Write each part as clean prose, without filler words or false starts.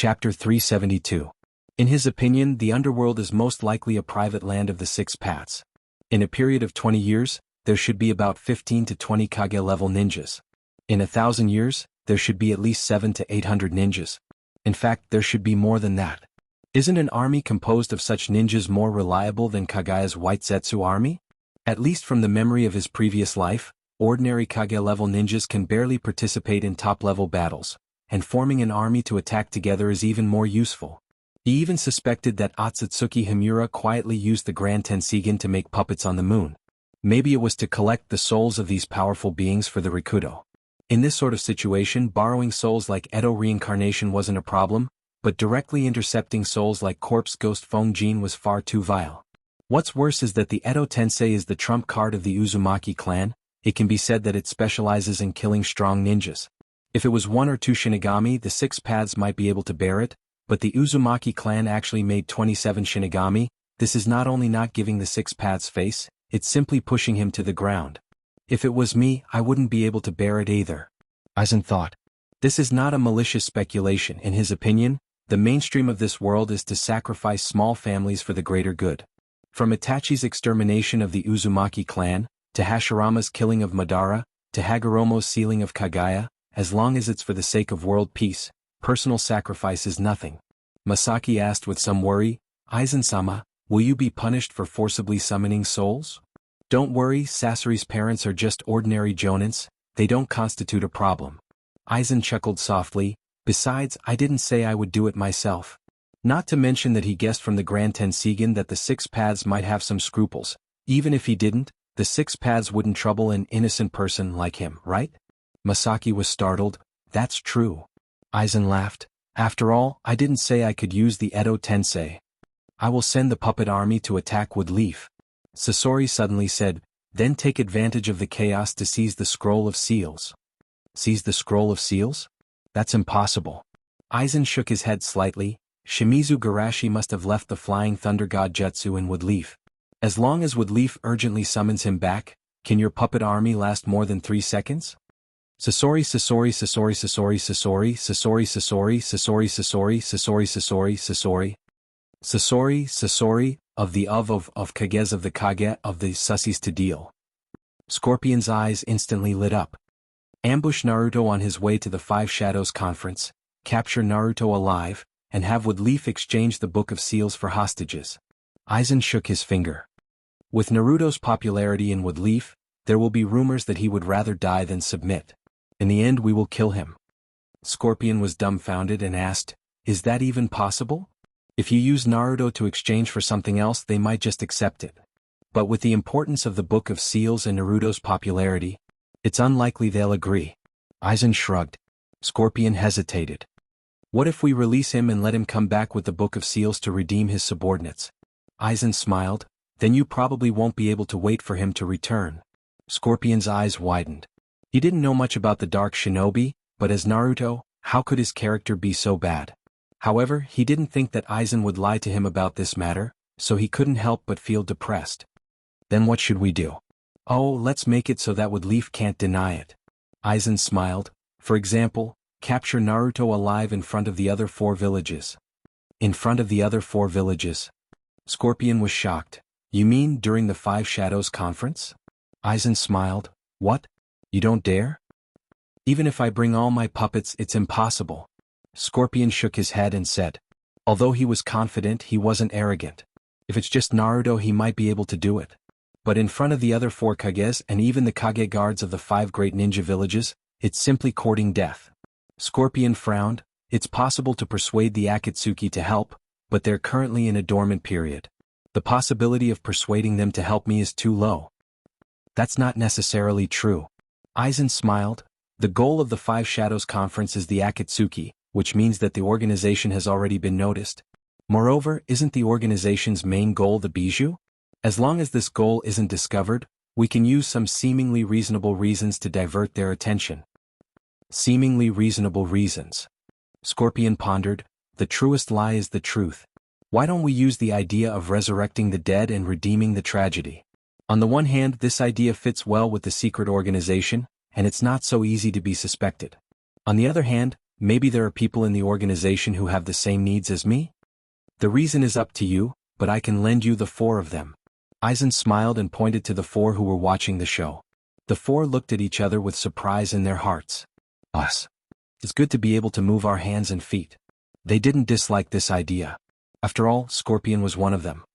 Chapter 372. In his opinion, the underworld is most likely a private land of the six paths. In a period of 20 years, there should be about 15 to 20 Kage-level ninjas. In 1,000 years, there should be at least 700 to 800 ninjas. In fact, there should be more than that. Isn't an army composed of such ninjas more reliable than Kagaya's White Zetsu army? At least from the memory of his previous life, ordinary Kage-level ninjas can barely participate in top-level battles, and forming an army to attack together is even more useful. He even suspected that Otsutsuki Himura quietly used the Grand Tensigen to make puppets on the moon. Maybe it was to collect the souls of these powerful beings for the Rikudo. In this sort of situation, borrowing souls like Edo reincarnation wasn't a problem, but directly intercepting souls like corpse ghost Fongjin was far too vile. What's worse is that the Edo Tensei is the trump card of the Uzumaki clan. It can be said that it specializes in killing strong ninjas. If it was 1 or 2 Shinigami, the 6 paths might be able to bear it, but the Uzumaki clan actually made 27 Shinigami. This is not only not giving the 6 paths face, it's simply pushing him to the ground. If it was me, I wouldn't be able to bear it either. Aizen thought. This is not a malicious speculation. In his opinion, the mainstream of this world is to sacrifice small families for the greater good. From Itachi's extermination of the Uzumaki clan, to Hashirama's killing of Madara, to Hagoromo's sealing of Kagaya, as long as it's for the sake of world peace, personal sacrifice is nothing. Masaki asked with some worry, Aizen-sama, will you be punished for forcibly summoning souls? Don't worry, Sasori's parents are just ordinary jonins, they don't constitute a problem. Aizen chuckled softly, besides, I didn't say I would do it myself. Not to mention that he guessed from the Grand Tensigen that the 6 paths might have some scruples. Even if he didn't, the 6 paths wouldn't trouble an innocent person like him, right? Masaki was startled. That's true. Aizen laughed. After all, I didn't say I could use the Edo Tensei. I will send the puppet army to attack Woodleaf. Sasori suddenly said, then take advantage of the chaos to seize the Scroll of Seals. Seize the Scroll of Seals? That's impossible. Aizen shook his head slightly. Shimizu Garashi must have left the Flying Thunder God Jutsu in Woodleaf. As long as Woodleaf urgently summons him back, can your puppet army last more than 3 seconds? Sasori of the of Kages of the Kage of the Sussies to deal. Scorpion's eyes instantly lit up. Ambush Naruto on his way to the Five Shadows conference, capture Naruto alive, and have Woodleaf exchange the Book of Seals for hostages. Aizen shook his finger. With Naruto's popularity in Woodleaf, there will be rumors that he would rather die than submit. In the end we will kill him. Scorpion was dumbfounded and asked, is that even possible? If you use Naruto to exchange for something else they might just accept it. But with the importance of the Book of Seals and Naruto's popularity, it's unlikely they'll agree. Aizen shrugged. Scorpion hesitated. What if we release him and let him come back with the Book of Seals to redeem his subordinates? Aizen smiled. Then you probably won't be able to wait for him to return. Scorpion's eyes widened. He didn't know much about the Dark Shinobi, but as Naruto, how could his character be so bad? However, he didn't think that Aizen would lie to him about this matter, so he couldn't help but feel depressed. Then what should we do? Oh, let's make it so that Woodleaf can't deny it. Aizen smiled. For example, capture Naruto alive in front of the other 4 villages. In front of the other 4 villages? Scorpion was shocked. You mean during the Five Shadows conference? Aizen smiled. What? You don't dare? Even if I bring all my puppets, it's impossible. Scorpion shook his head and said. Although he was confident, he wasn't arrogant. If it's just Naruto he might be able to do it. But in front of the other 4 Kages and even the Kage guards of the 5 great ninja villages, it's simply courting death. Scorpion frowned. It's possible to persuade the Akatsuki to help, but they're currently in a dormant period. The possibility of persuading them to help me is too low. That's not necessarily true. Aizen smiled. The goal of the Five Shadows conference is the Akatsuki, which means that the organization has already been noticed. Moreover, isn't the organization's main goal the bijou? As long as this goal isn't discovered, we can use some seemingly reasonable reasons to divert their attention. Seemingly reasonable reasons. Scorpion pondered. The truest lie is the truth. Why don't we use the idea of resurrecting the dead and redeeming the tragedy? On the one hand, this idea fits well with the secret organization, and it's not so easy to be suspected. On the other hand, Maybe there are people in the organization who have the same needs as me? The reason is up to you, but I can lend you the 4 of them. Aizen smiled and pointed to the 4 who were watching the show. The 4 looked at each other with surprise in their hearts. Us. It's good to be able to move our hands and feet. They didn't dislike this idea. After all, Scorpion was one of them.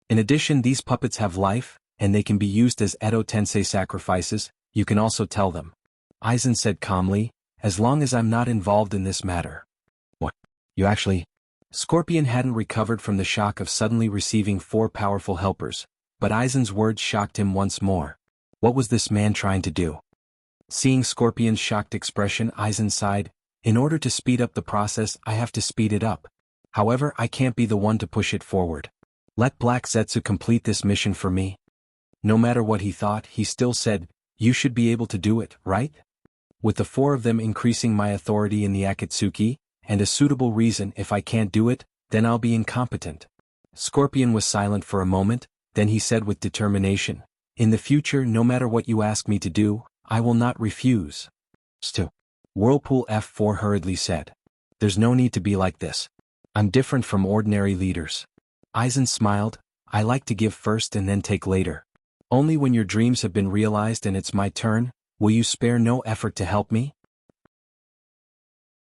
In addition, these puppets have life, and they can be used as Edo Tensei sacrifices. You can also tell them. Aizen said calmly, as long as I'm not involved in this matter. What? You actually? Scorpion hadn't recovered from the shock of suddenly receiving 4 powerful helpers, but Aizen's words shocked him once more. What was this man trying to do? Seeing Scorpion's shocked expression, Aizen sighed. In order to speed up the process, I have to speed it up. However, I can't be the one to push it forward. Let Black Zetsu complete this mission for me. No matter what he thought, he still said, you should be able to do it, right? With the 4 of them increasing my authority in the Akatsuki, and a suitable reason if I can't do it, then I'll be incompetent. Scorpion was silent for a moment, then he said with determination, in the future, no matter what you ask me to do, I will not refuse. Stu. Whirlpool F4 hurriedly said. There's no need to be like this. I'm different from ordinary leaders. Aizen smiled, I like to give first and then take later. Only when your dreams have been realized and it's my turn, will you spare no effort to help me?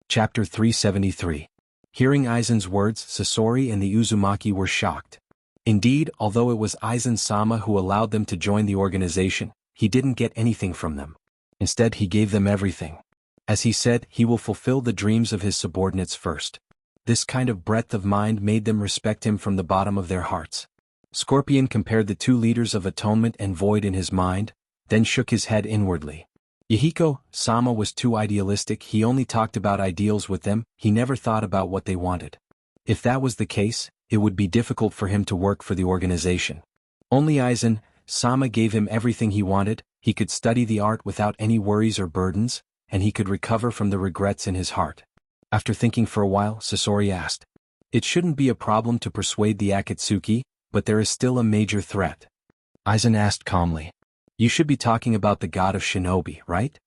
Chapter 373. Hearing Aizen's words, Sasori and the Uzumaki were shocked. Indeed, although it was Aizen-sama who allowed them to join the organization, he didn't get anything from them. Instead, he gave them everything. As he said, he will fulfill the dreams of his subordinates first. This kind of breadth of mind made them respect him from the bottom of their hearts. Scorpion compared the 2 leaders of Atonement and Void in his mind, then shook his head inwardly. Yahiko-sama was too idealistic, he only talked about ideals with them, he never thought about what they wanted. If that was the case, it would be difficult for him to work for the organization. Only Aizen-sama gave him everything he wanted, he could study the art without any worries or burdens, and he could recover from the regrets in his heart. After thinking for a while, Sasori asked. It shouldn't be a problem to persuade the Akatsuki, but there is still a major threat. Aizen asked calmly. You should be talking about the god of shinobi, right?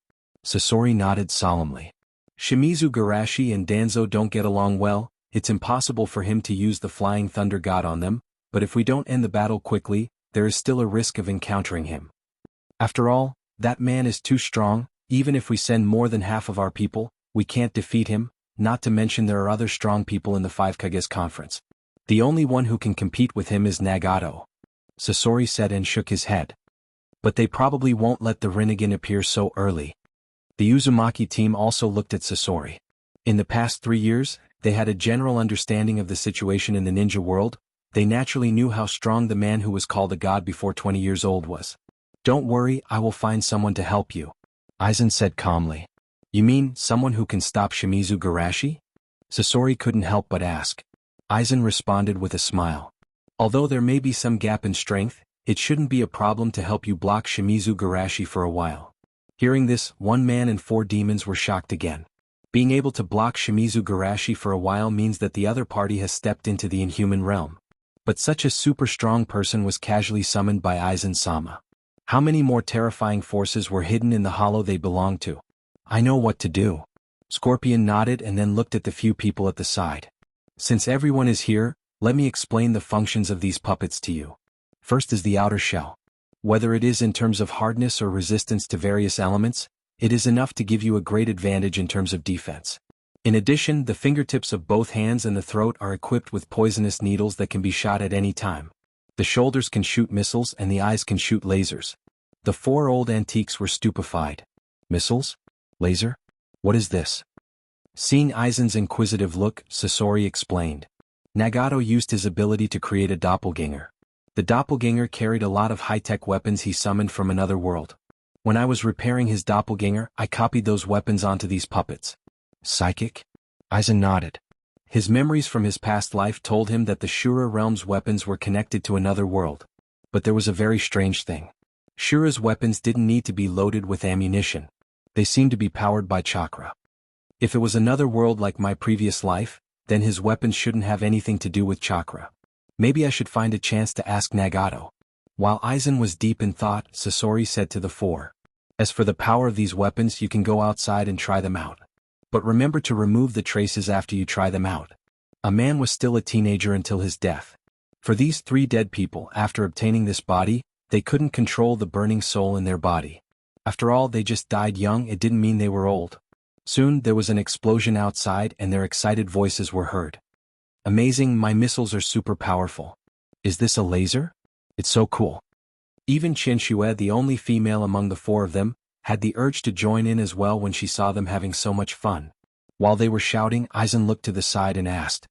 Sasori nodded solemnly. Shimizu Garashi and Danzo don't get along well, it's impossible for him to use the flying thunder god on them, but if we don't end the battle quickly, there is still a risk of encountering him. After all, that man is too strong, even if we send more than half of our people, we can't defeat him, not to mention there are other strong people in the 5 Kages conference. The only one who can compete with him is Nagato. Sasori said and shook his head. But they probably won't let the Rinnegan appear so early. The Uzumaki team also looked at Sasori. In the past 3 years, they had a general understanding of the situation in the ninja world, they naturally knew how strong the man who was called a god before 20 years old was. Don't worry, I will find someone to help you. Aizen said calmly. You mean someone who can stop Shimizu Garashi? Sasori couldn't help but ask. Aizen responded with a smile. Although there may be some gap in strength, it shouldn't be a problem to help you block Shimizu Garashi for a while. Hearing this, 1 man and 4 demons were shocked again. Being able to block Shimizu Garashi for a while means that the other party has stepped into the inhuman realm. But such a super strong person was casually summoned by Aizen-sama. How many more terrifying forces were hidden in the hollow they belonged to? I know what to do. Scorpion nodded and then looked at the few people at the side. Since everyone is here, let me explain the functions of these puppets to you. First is the outer shell. Whether it is in terms of hardness or resistance to various elements, it is enough to give you a great advantage in terms of defense. In addition, the fingertips of both hands and the throat are equipped with poisonous needles that can be shot at any time. The shoulders can shoot missiles and the eyes can shoot lasers. The 4 old antiques were stupefied. Missiles? Laser? What is this? Seeing Aizen's inquisitive look, Sasori explained. Nagato used his ability to create a doppelganger. The doppelganger carried a lot of high-tech weapons he summoned from another world. When I was repairing his doppelganger, I copied those weapons onto these puppets. Psychic? Aizen nodded. His memories from his past life told him that the Shura realm's weapons were connected to another world. But there was a very strange thing. Shura's weapons didn't need to be loaded with ammunition. They seemed to be powered by chakra. If it was another world like my previous life, then his weapons shouldn't have anything to do with chakra. Maybe I should find a chance to ask Nagato. While Aizen was deep in thought, Sasori said to the 4. As for the power of these weapons, you can go outside and try them out. But remember to remove the traces after you try them out. A man was still a teenager until his death. For these 3 dead people, after obtaining this body, they couldn't control the burning soul in their body. After all, they just died young. It didn't mean they were old. Soon, there was an explosion outside and their excited voices were heard. Amazing, my missiles are super powerful. Is this a laser? It's so cool. Even Qian Xue, the only female among the 4 of them, had the urge to join in as well when she saw them having so much fun. While they were shouting, Aizen looked to the side and asked,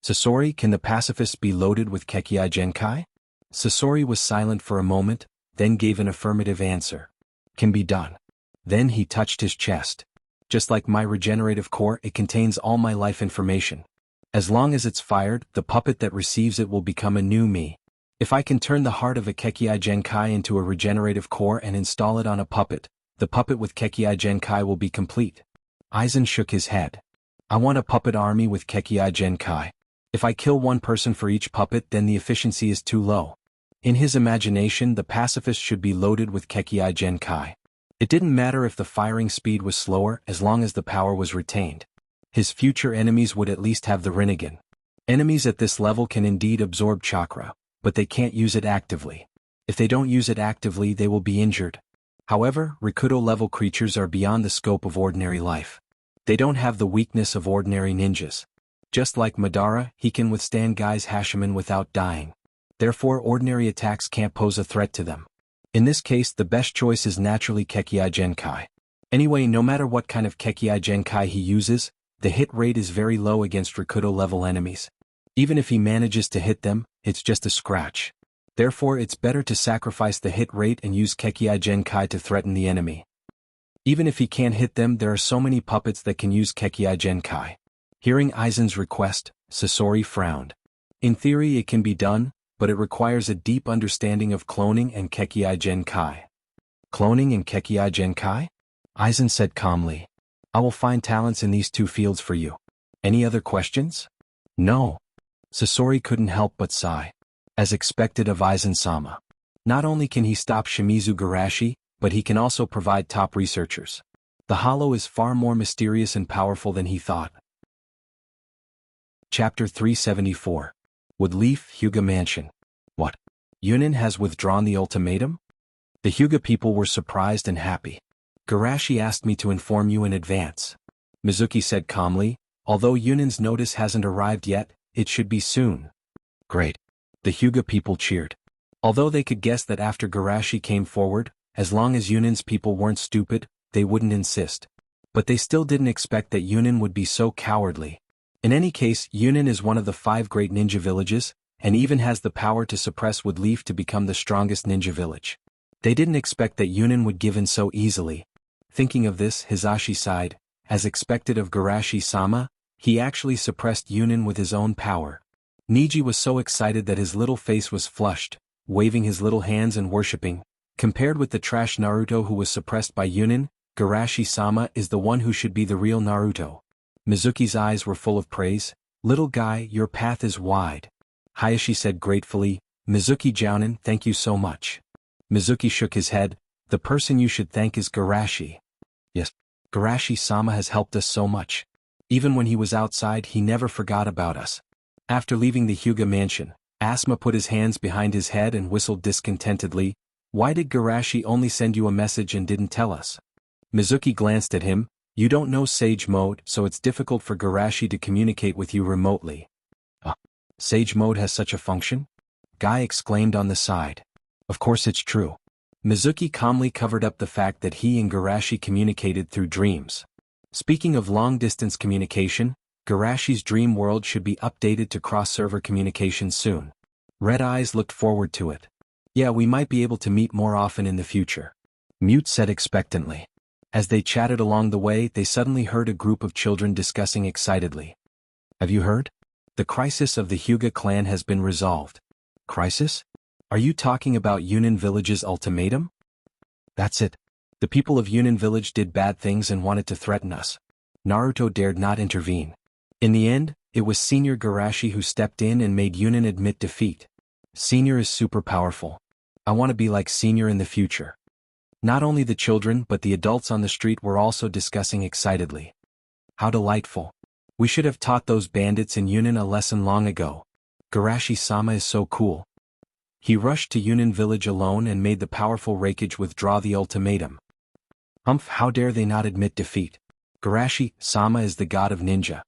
Sasori, can the pacifists be loaded with Kekkei Genkai? Sasori was silent for a moment, then gave an affirmative answer. Can be done. Then he touched his chest. Just like my regenerative core, it contains all my life information. As long as it's fired, the puppet that receives it will become a new me. If I can turn the heart of a Kekkei Genkai into a regenerative core and install it on a puppet, the puppet with Kekkei Genkai will be complete. Aizen shook his head. I want a puppet army with Kekkei Genkai. If I kill 1 person for each puppet, then the efficiency is too low. In his imagination, the pacifist should be loaded with Kekkei Genkai. It didn't matter if the firing speed was slower as long as the power was retained. His future enemies would at least have the Rinnegan. Enemies at this level can indeed absorb chakra, but they can't use it actively. If they don't use it actively, they will be injured. However, Rikudo-level creatures are beyond the scope of ordinary life. They don't have the weakness of ordinary ninjas. Just like Madara, he can withstand Gai's Hashiman without dying. Therefore, ordinary attacks can't pose a threat to them. In this case, the best choice is naturally Kekkei Genkai. Anyway, no matter what kind of Kekkei Genkai he uses, the hit rate is very low against Rikudo-level enemies. Even if he manages to hit them, it's just a scratch. Therefore, it's better to sacrifice the hit rate and use Kekkei Genkai to threaten the enemy. Even if he can't hit them, there are so many puppets that can use Kekkei Genkai. Hearing Aizen's request, Sasori frowned. In theory, it can be done, but it requires a deep understanding of cloning and Kekkei Genkai. Cloning and Kekkei Genkai? Aizen said calmly. I will find talents in these 2 fields for you. Any other questions? No. Sasori couldn't help but sigh. As expected of Aizen-sama. Not only can he stop Shimizu Garashi, but he can also provide top researchers. The Hollow is far more mysterious and powerful than he thought. Chapter 374. Woodleaf Hyuga Mansion. What? Yunin has withdrawn the ultimatum? The Hyuga people were surprised and happy. Garashi asked me to inform you in advance. Mizuki said calmly, although Yunin's notice hasn't arrived yet, it should be soon. Great. The Hyuga people cheered. Although they could guess that after Garashi came forward, as long as Yunin's people weren't stupid, they wouldn't insist. But they still didn't expect that Yunin would be so cowardly. In any case, Yunin is one of the 5 great ninja villages, and even has the power to suppress Woodleaf to become the strongest ninja village. They didn't expect that Yunin would give in so easily. Thinking of this, Hizashi sighed. As expected of Garashi-sama, he actually suppressed Yunin with his own power. Niji was so excited that his little face was flushed, waving his little hands and worshipping. Compared with the trash Naruto who was suppressed by Yunin, Garashi-sama is the one who should be the real Naruto. Mizuki's eyes were full of praise. Little guy, your path is wide. Hayashi said gratefully, Mizuki Jounin, thank you so much. Mizuki shook his head. The person you should thank is Garashi. Yes, Garashi-sama has helped us so much. Even when he was outside, he never forgot about us. After leaving the Hyuga mansion, Asuma put his hands behind his head and whistled discontentedly. Why did Garashi only send you a message and didn't tell us? Mizuki glanced at him. You don't know Sage Mode, so it's difficult for Garashi to communicate with you remotely. Sage Mode has such a function? Guy exclaimed on the side. Of course it's true. Mizuki calmly covered up the fact that he and Garashi communicated through dreams. Speaking of long-distance communication, Garashi's dream world should be updated to cross-server communication soon. Red Eyes looked forward to it. Yeah, we might be able to meet more often in the future. Mute said expectantly. As they chatted along the way, they suddenly heard a group of children discussing excitedly. Have you heard? The crisis of the Hyuga clan has been resolved. Crisis? Are you talking about Yunin Village's ultimatum? That's it. The people of Yunin Village did bad things and wanted to threaten us. Naruto dared not intervene. In the end, it was Senior Garashi who stepped in and made Yunin admit defeat. Senior is super powerful. I want to be like Senior in the future. Not only the children but the adults on the street were also discussing excitedly. How delightful. We should have taught those bandits in Yunnan a lesson long ago. Garashi-sama is so cool. He rushed to Yunnan village alone and made the powerful Raikage withdraw the ultimatum. How dare they not admit defeat? Garashi-sama is the god of ninja.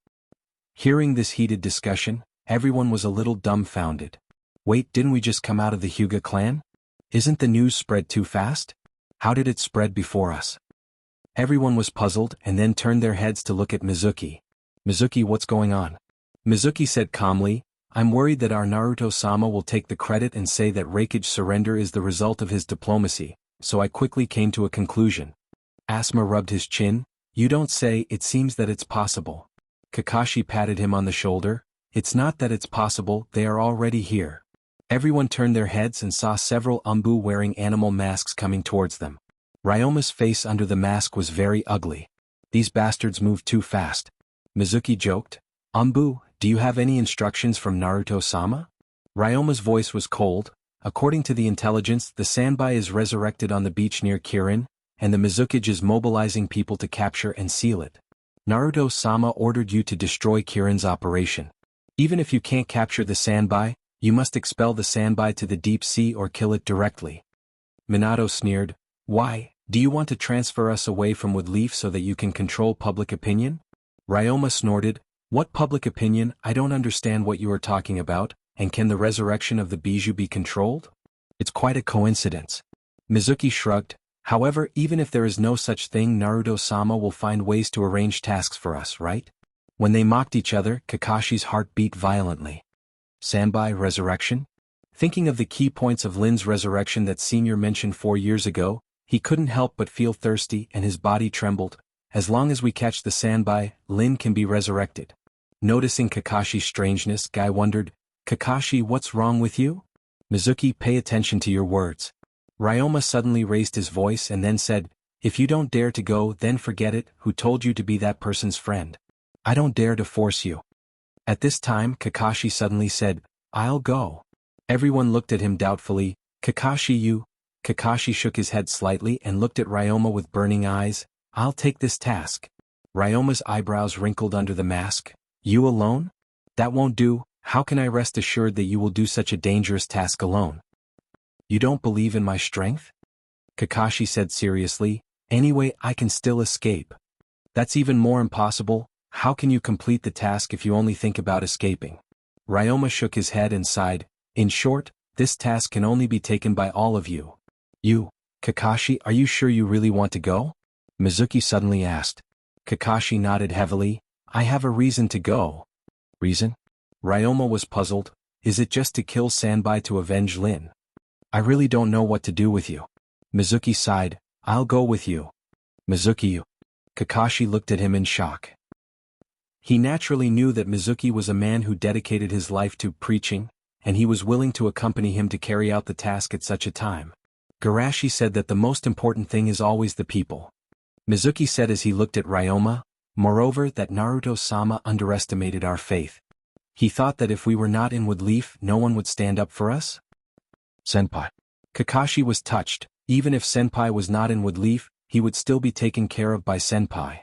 Hearing this heated discussion, everyone was a little dumbfounded. Wait, didn't we just come out of the Hyuga clan? Isn't the news spread too fast? How did it spread before us? Everyone was puzzled and then turned their heads to look at Mizuki. Mizuki, what's going on? Mizuki said calmly, I'm worried that our Naruto-sama will take the credit and say that Raikage's surrender is the result of his diplomacy, so I quickly came to a conclusion. Asuma rubbed his chin. You don't say. It seems that it's possible. Kakashi patted him on the shoulder. It's not that it's possible, they are already here. Everyone turned their heads and saw several umbu wearing animal masks coming towards them. Ryoma's face under the mask was very ugly. These bastards moved too fast. Mizuki joked. Umbu, do you have any instructions from Naruto-sama? Ryoma's voice was cold. According to the intelligence, the Sanbai is resurrected on the beach near Kirin, and the Mizukage is mobilizing people to capture and seal it. Naruto-sama ordered you to destroy Kirin's operation. Even if you can't capture the Sanbai, you must expel the Sanbai to the deep sea or kill it directly. Minato sneered. Why, do you want to transfer us away from Woodleaf so that you can control public opinion? Ryoma snorted. What public opinion? I don't understand what you are talking about, and can the resurrection of the Bijou be controlled? It's quite a coincidence. Mizuki shrugged. However, even if there is no such thing, Naruto-sama will find ways to arrange tasks for us, right? When they mocked each other, Kakashi's heart beat violently. Sanbai resurrection? Thinking of the key points of Lin's resurrection that Senior mentioned 4 years ago, he couldn't help but feel thirsty and his body trembled. As long as we catch the Sanbai, Lin can be resurrected. Noticing Kakashi's strangeness, Guy wondered, Kakashi, what's wrong with you? Mizuki, pay attention to your words. Ryoma suddenly raised his voice and then said, if you don't dare to go, then forget it. Who told you to be that person's friend? I don't dare to force you. At this time, Kakashi suddenly said, I'll go. Everyone looked at him doubtfully. Kakashi, you? Kakashi shook his head slightly and looked at Ryoma with burning eyes. I'll take this task. Ryoma's eyebrows wrinkled under the mask. You alone? That won't do. How can I rest assured that you will do such a dangerous task alone? You don't believe in my strength? Kakashi said seriously. Anyway, I can still escape. That's even more impossible. How can you complete the task if you only think about escaping? Ryoma shook his head and sighed. In short, this task can only be taken by all of you. You, Kakashi, are you sure you really want to go? Mizuki suddenly asked. Kakashi nodded heavily. I have a reason to go. Reason? Ryoma was puzzled. Is it just to kill Sanbai to avenge Lin? I really don't know what to do with you. Mizuki sighed. I'll go with you. Mizuki, you. Kakashi looked at him in shock. He naturally knew that Mizuki was a man who dedicated his life to preaching, and he was willing to accompany him to carry out the task at such a time. Garashi said that the most important thing is always the people. Mizuki said as he looked at Ryoma, moreover, that Naruto-sama underestimated our faith. He thought that if we were not in Woodleaf, no one would stand up for us? Senpai. Kakashi was touched. Even if Senpai was not in Woodleaf, he would still be taken care of by Senpai.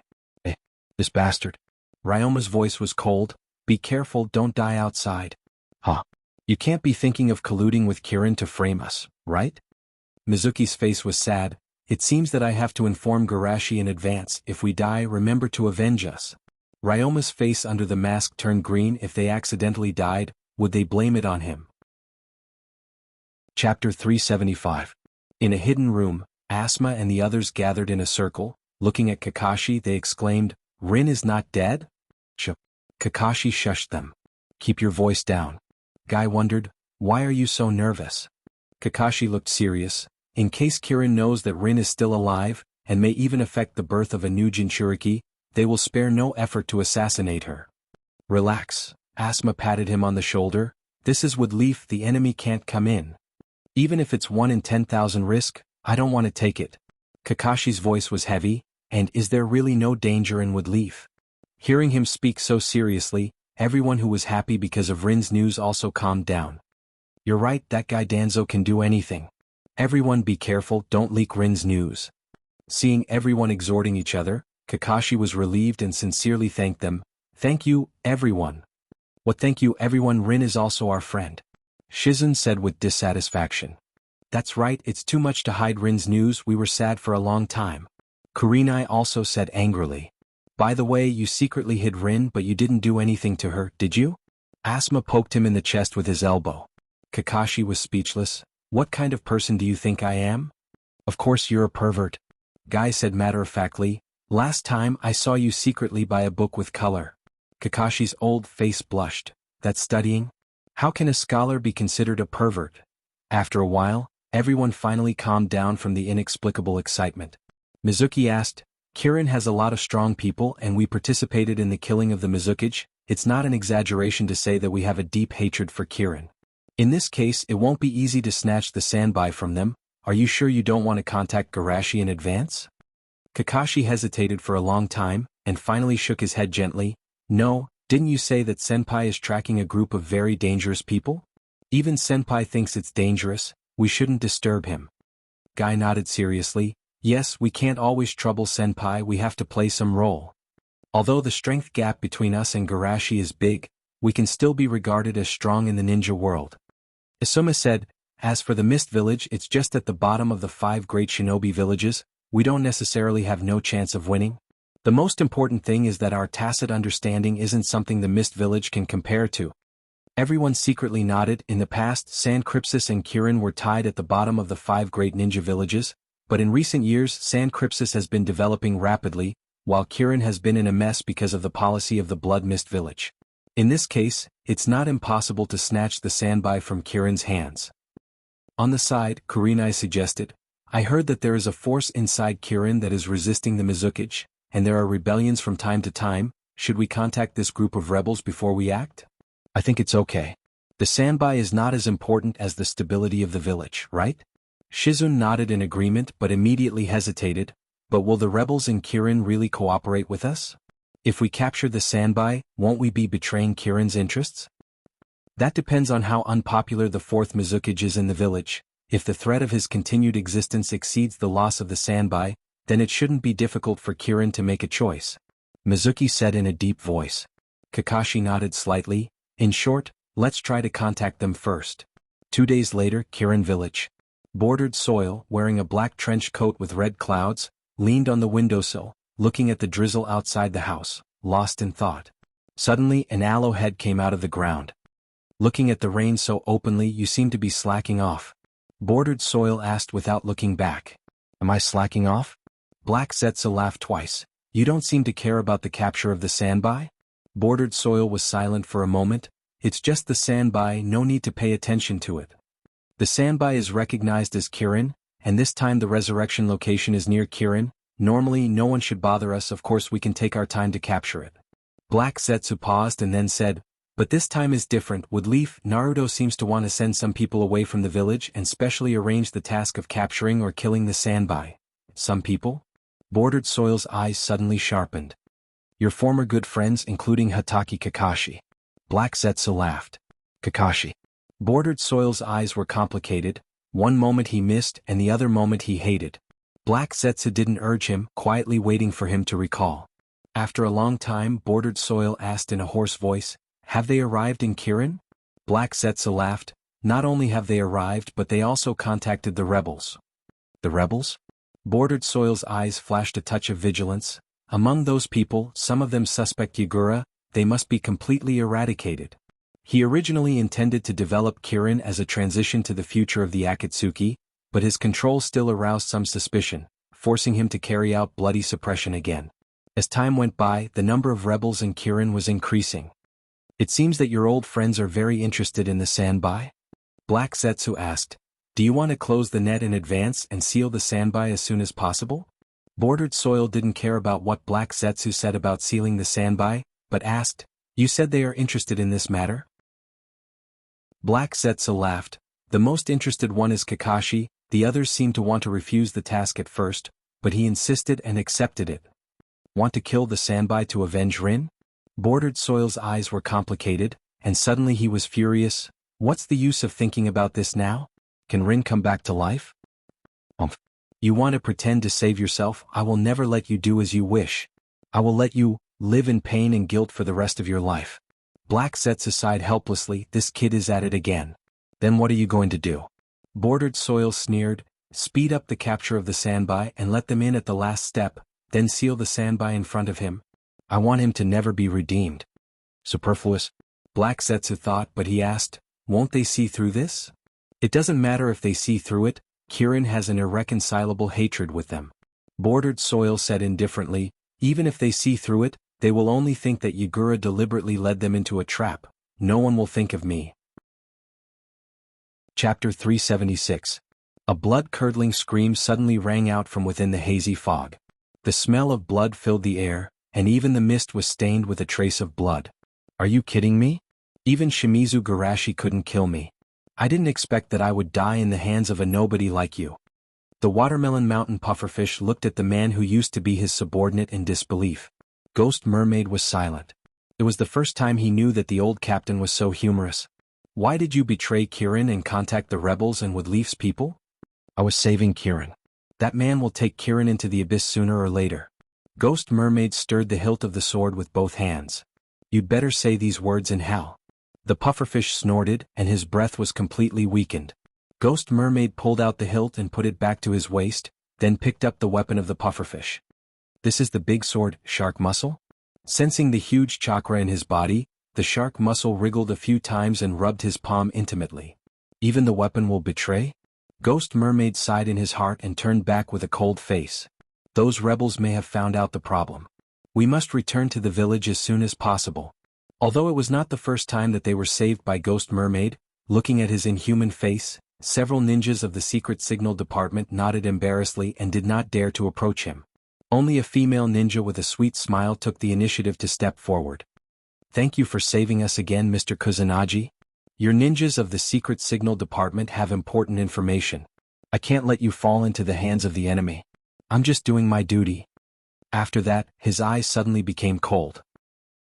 This bastard. Ryoma's voice was cold. Be careful, don't die outside. Huh. You can't be thinking of colluding with Kirin to frame us, right? Mizuki's face was sad. It seems that I have to inform Garashi in advance. If we die, remember to avenge us. Ryoma's face under the mask turned green. If they accidentally died, would they blame it on him? Chapter 375. In a hidden room, Asuma and the others gathered in a circle. Looking at Kakashi, they exclaimed, Rin is not dead? Kakashi shushed them. Keep your voice down. Guy wondered, why are you so nervous? Kakashi looked serious. In case Kirin knows that Rin is still alive, and may even affect the birth of a new Jinchuriki, they will spare no effort to assassinate her. Relax. Asuma patted him on the shoulder. This is Woodleaf, the enemy can't come in. Even if it's 1 in 10,000 risk, I don't want to take it. Kakashi's voice was heavy. And is there really no danger in Woodleaf? Hearing him speak so seriously, everyone who was happy because of Rin's news also calmed down. You're right, that guy Danzo can do anything. Everyone be careful, don't leak Rin's news. Seeing everyone exhorting each other, Kakashi was relieved and sincerely thanked them. Thank you, everyone. What thank you everyone, Rin is also our friend. Shizun said with dissatisfaction. That's right, it's too much to hide Rin's news, we were sad for a long time. Kurenai also said angrily. By the way, you secretly hid Rin but you didn't do anything to her, did you? Asuma poked him in the chest with his elbow. Kakashi was speechless. What kind of person do you think I am? Of course you're a pervert. Guy said matter-of-factly. Last time I saw you secretly buy a book with color. Kakashi's old face blushed. That's studying? How can a scholar be considered a pervert? After a while, everyone finally calmed down from the inexplicable excitement. Mizuki asked, Kirin has a lot of strong people and we participated in the killing of the Mizukage. It's not an exaggeration to say that we have a deep hatred for Kirin. In this case it won't be easy to snatch the Sanbai from them. Are you sure you don't want to contact Garashi in advance? Kakashi hesitated for a long time, and finally shook his head gently. No, didn't you say that Senpai is tracking a group of very dangerous people? Even Senpai thinks it's dangerous, we shouldn't disturb him. Guy nodded seriously. Yes, we can't always trouble Senpai, we have to play some role. Although the strength gap between us and Garashi is big, we can still be regarded as strong in the ninja world. Asuma said, as for the Mist Village, it's just at the bottom of the 5 great shinobi villages, we don't necessarily have no chance of winning. The most important thing is that our tacit understanding isn't something the Mist Village can compare to. Everyone secretly nodded. In the past, San Crypsis and Kirin were tied at the bottom of the 5 great ninja villages, but in recent years San Crypsis has been developing rapidly, while Kirin has been in a mess because of the policy of the Blood Mist Village. In this case, it's not impossible to snatch the Sanbai from Kirin's hands. On the side, Kurenai suggested, I heard that there is a force inside Kirin that is resisting the Mizukage, and there are rebellions from time to time. Should we contact this group of rebels before we act? I think it's okay. The Sanbai is not as important as the stability of the village, right? Shizun nodded in agreement but immediately hesitated. But will the rebels in Kirin really cooperate with us? If we capture the Sanbai, won't we be betraying Kirin's interests? That depends on how unpopular the 4th Mizukage is in the village. If the threat of his continued existence exceeds the loss of the Sanbai, then it shouldn't be difficult for Kirin to make a choice. Mizuki said in a deep voice. Kakashi nodded slightly. In short, let's try to contact them first. 2 days later, Kirin Village. Bordered Soil, wearing a black trench coat with red clouds, leaned on the windowsill, looking at the drizzle outside the house, lost in thought. Suddenly an aloe head came out of the ground. Looking at the rain so openly, you seem to be slacking off. Bordered Soil asked without looking back. Am I slacking off? Black Zetsu laughed twice. You don't seem to care about the capture of the Sanbai? Bordered Soil was silent for a moment. It's just the Sanbai, no need to pay attention to it. The Sanbai is recognized as Kirin, and this time the resurrection location is near Kirin. Normally no one should bother us, of course we can take our time to capture it. Black Zetsu paused and then said, but this time is different. Wood Leaf, Naruto seems to want to send some people away from the village and specially arrange the task of capturing or killing the Sanbai. Some people? Bordered Soil's eyes suddenly sharpened. Your former good friends including Hatake Kakashi. Black Zetsu laughed. Kakashi. Bordered Soil's eyes were complicated. One moment he missed and the other moment he hated. Black Zetsu didn't urge him, quietly waiting for him to recall. After a long time, Bordered Soil asked in a hoarse voice, have they arrived in Kirin? Black Zetsu laughed. Not only have they arrived but they also contacted the rebels. The rebels? Bordered Soil's eyes flashed a touch of vigilance. Among those people, some of them suspect Yagura, they must be completely eradicated. He originally intended to develop Kirin as a transition to the future of the Akatsuki, but his control still aroused some suspicion, forcing him to carry out bloody suppression again. As time went by, the number of rebels in Kirin was increasing. It seems that your old friends are very interested in the Sanbai? Black Zetsu asked. Do you want to close the net in advance and seal the Sanbai as soon as possible? Bordered Soil didn't care about what Black Zetsu said about sealing the Sanbai, but asked, you said they are interested in this matter? Black Zetsu laughed. The most interested one is Kakashi, the others seemed to want to refuse the task at first, but he insisted and accepted it. Want to kill the Sanbai to avenge Rin? Bordered Soil's eyes were complicated, and suddenly he was furious. What's the use of thinking about this now? Can Rin come back to life? You want to pretend to save yourself? I will never let you do as you wish. I will let you live in pain and guilt for the rest of your life. Black sets aside helplessly. This kid is at it again. Then what are you going to do? Bordered Soil sneered. Speed up the capture of the Sanbai and let them in at the last step, then seal the Sanbai in front of him. I want him to never be redeemed. Superfluous. Black Setsu thought, but he asked, won't they see through this? It doesn't matter if they see through it, Kirin has an irreconcilable hatred with them. Bordered Soil said indifferently, even if they see through it, they will only think that Yagura deliberately led them into a trap. No one will think of me. Chapter 376. A blood-curdling scream suddenly rang out from within the hazy fog. The smell of blood filled the air, and even the mist was stained with a trace of blood. Are you kidding me? Even Shimizu Garashi couldn't kill me. I didn't expect that I would die in the hands of a nobody like you. The Watermelon Mountain pufferfish looked at the man who used to be his subordinate in disbelief. Ghost Mermaid was silent. It was the first time he knew that the old captain was so humorous. Why did you betray Kirin and contact the rebels and Woodleaf's people? I was saving Kirin. That man will take Kirin into the abyss sooner or later. Ghost Mermaid stirred the hilt of the sword with both hands. You'd better say these words in hell. The pufferfish snorted, and his breath was completely weakened. Ghost Mermaid pulled out the hilt and put it back to his waist, then picked up the weapon of the pufferfish. This is the big sword, shark muscle? Sensing the huge chakra in his body, the shark muscle wriggled a few times and rubbed his palm intimately. Even the weapon will betray? Ghost Mermaid sighed in his heart and turned back with a cold face. Those rebels may have found out the problem. We must return to the village as soon as possible. Although it was not the first time that they were saved by Ghost Mermaid, looking at his inhuman face, several ninjas of the Secret Signal Department nodded embarrassedly and did not dare to approach him. Only a female ninja with a sweet smile took the initiative to step forward. Thank you for saving us again, Mr. Kusanagi. Your ninjas of the Secret Signal Department have important information. I can't let you fall into the hands of the enemy. I'm just doing my duty. After that, his eyes suddenly became cold.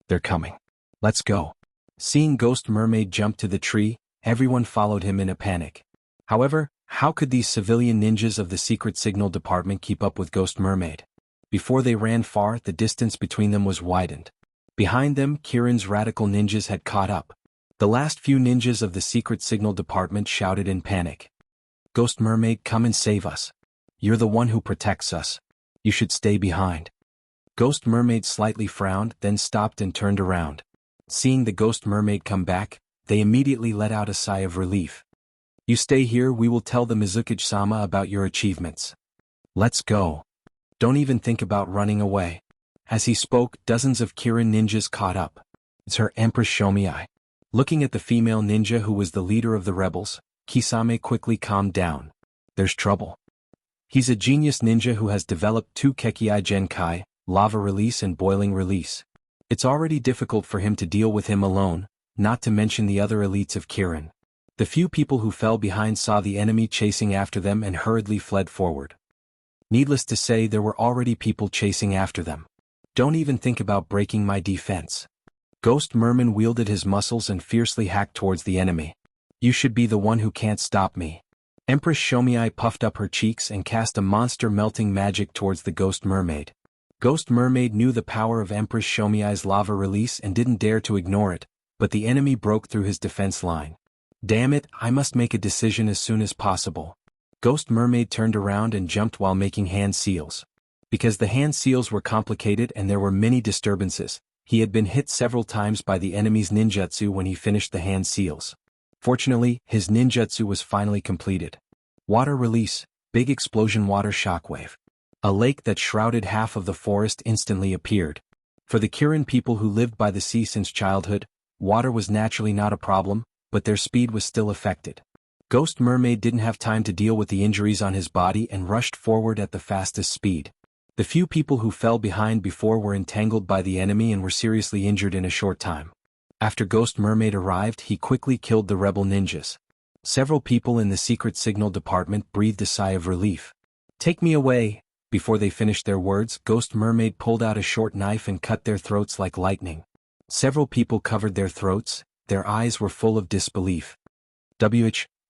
They're coming. Let's go. Seeing Ghost Mermaid jump to the tree, everyone followed him in a panic. However, how could these civilian ninjas of the Secret Signal Department keep up with Ghost Mermaid? Before they ran far, the distance between them was widened. Behind them, Kirin's radical ninjas had caught up. The last few ninjas of the Secret Signal Department shouted in panic. Ghost Mermaid, come and save us. You're the one who protects us. You should stay behind. Ghost Mermaid slightly frowned, then stopped and turned around. Seeing the Ghost Mermaid come back, they immediately let out a sigh of relief. You stay here, we will tell the Mizuki-sama about your achievements. Let's go. Don't even think about running away. As he spoke, dozens of Kirin ninjas caught up. It's her Empress Shomiai. Looking at the female ninja who was the leader of the rebels, Kisame quickly calmed down. There's trouble. He's a genius ninja who has developed 2 Kekkei Genkai, lava release and boiling release. It's already difficult for him to deal with him alone, not to mention the other elites of Kirin. The few people who fell behind saw the enemy chasing after them and hurriedly fled forward. Needless to say, there were already people chasing after them. Don't even think about breaking my defense. Ghost Merman wielded his muscles and fiercely hacked towards the enemy. You should be the one who can't stop me. Empress Shomiai puffed up her cheeks and cast a monster-melting magic towards the Ghost Mermaid. Ghost Mermaid knew the power of Empress Shomiai's lava release and didn't dare to ignore it, but the enemy broke through his defense line. Damn it, I must make a decision as soon as possible. Ghost Mermaid turned around and jumped while making hand seals. Because the hand seals were complicated and there were many disturbances, he had been hit several times by the enemy's ninjutsu when he finished the hand seals. Fortunately, his ninjutsu was finally completed. Water release, big explosion water shockwave. A lake that shrouded half of the forest instantly appeared. For the Kirin people who lived by the sea since childhood, water was naturally not a problem, but their speed was still affected. Ghost Mermaid didn't have time to deal with the injuries on his body and rushed forward at the fastest speed. The few people who fell behind before were entangled by the enemy and were seriously injured in a short time. After Ghost Mermaid arrived, he quickly killed the rebel ninjas. Several people in the Secret Signal Department breathed a sigh of relief. Take me away. Before they finished their words, Ghost Mermaid pulled out a short knife and cut their throats like lightning. Several people covered their throats, their eyes were full of disbelief.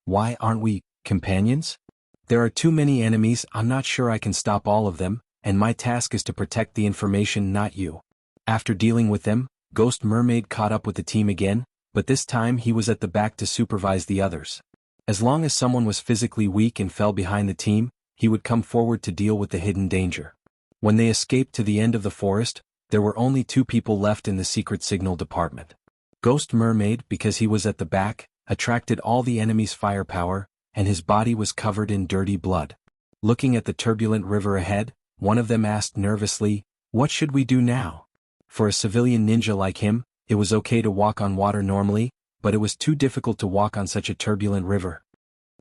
Why aren't we companions? There are too many enemies, I'm not sure I can stop all of them, and my task is to protect the information, not you. After dealing with them, Ghost Mermaid caught up with the team again, but this time he was at the back to supervise the others. As long as someone was physically weak and fell behind the team, he would come forward to deal with the hidden danger. When they escaped to the end of the forest, there were only 2 people left in the secret signal department. Ghost Mermaid, because he was at the back, attracted all the enemy's firepower, and his body was covered in dirty blood. Looking at the turbulent river ahead, one of them asked nervously, "What should we do now?" For a civilian ninja like him, it was okay to walk on water normally, but it was too difficult to walk on such a turbulent river.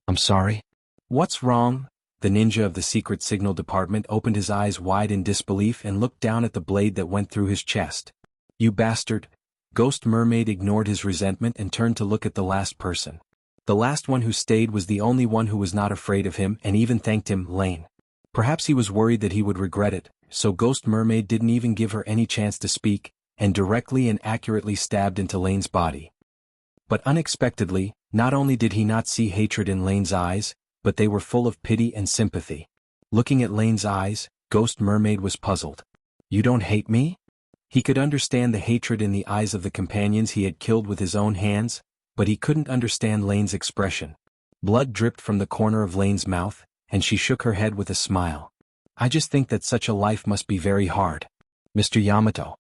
"I'm sorry." "What's wrong?" The ninja of the secret signal department opened his eyes wide in disbelief and looked down at the blade that went through his chest. "You bastard." Ghost Mermaid ignored his resentment and turned to look at the last person. The last one who stayed was the only one who was not afraid of him and even thanked him, Lane. Perhaps he was worried that he would regret it, so Ghost Mermaid didn't even give her any chance to speak, and directly and accurately stabbed into Lane's body. But unexpectedly, not only did he not see hatred in Lane's eyes, but they were full of pity and sympathy. Looking at Lane's eyes, Ghost Mermaid was puzzled. "You don't hate me?" He could understand the hatred in the eyes of the companions he had killed with his own hands, but he couldn't understand Lane's expression. Blood dripped from the corner of Lane's mouth, and she shook her head with a smile. "I just think that such a life must be very hard, Mr. Yamato."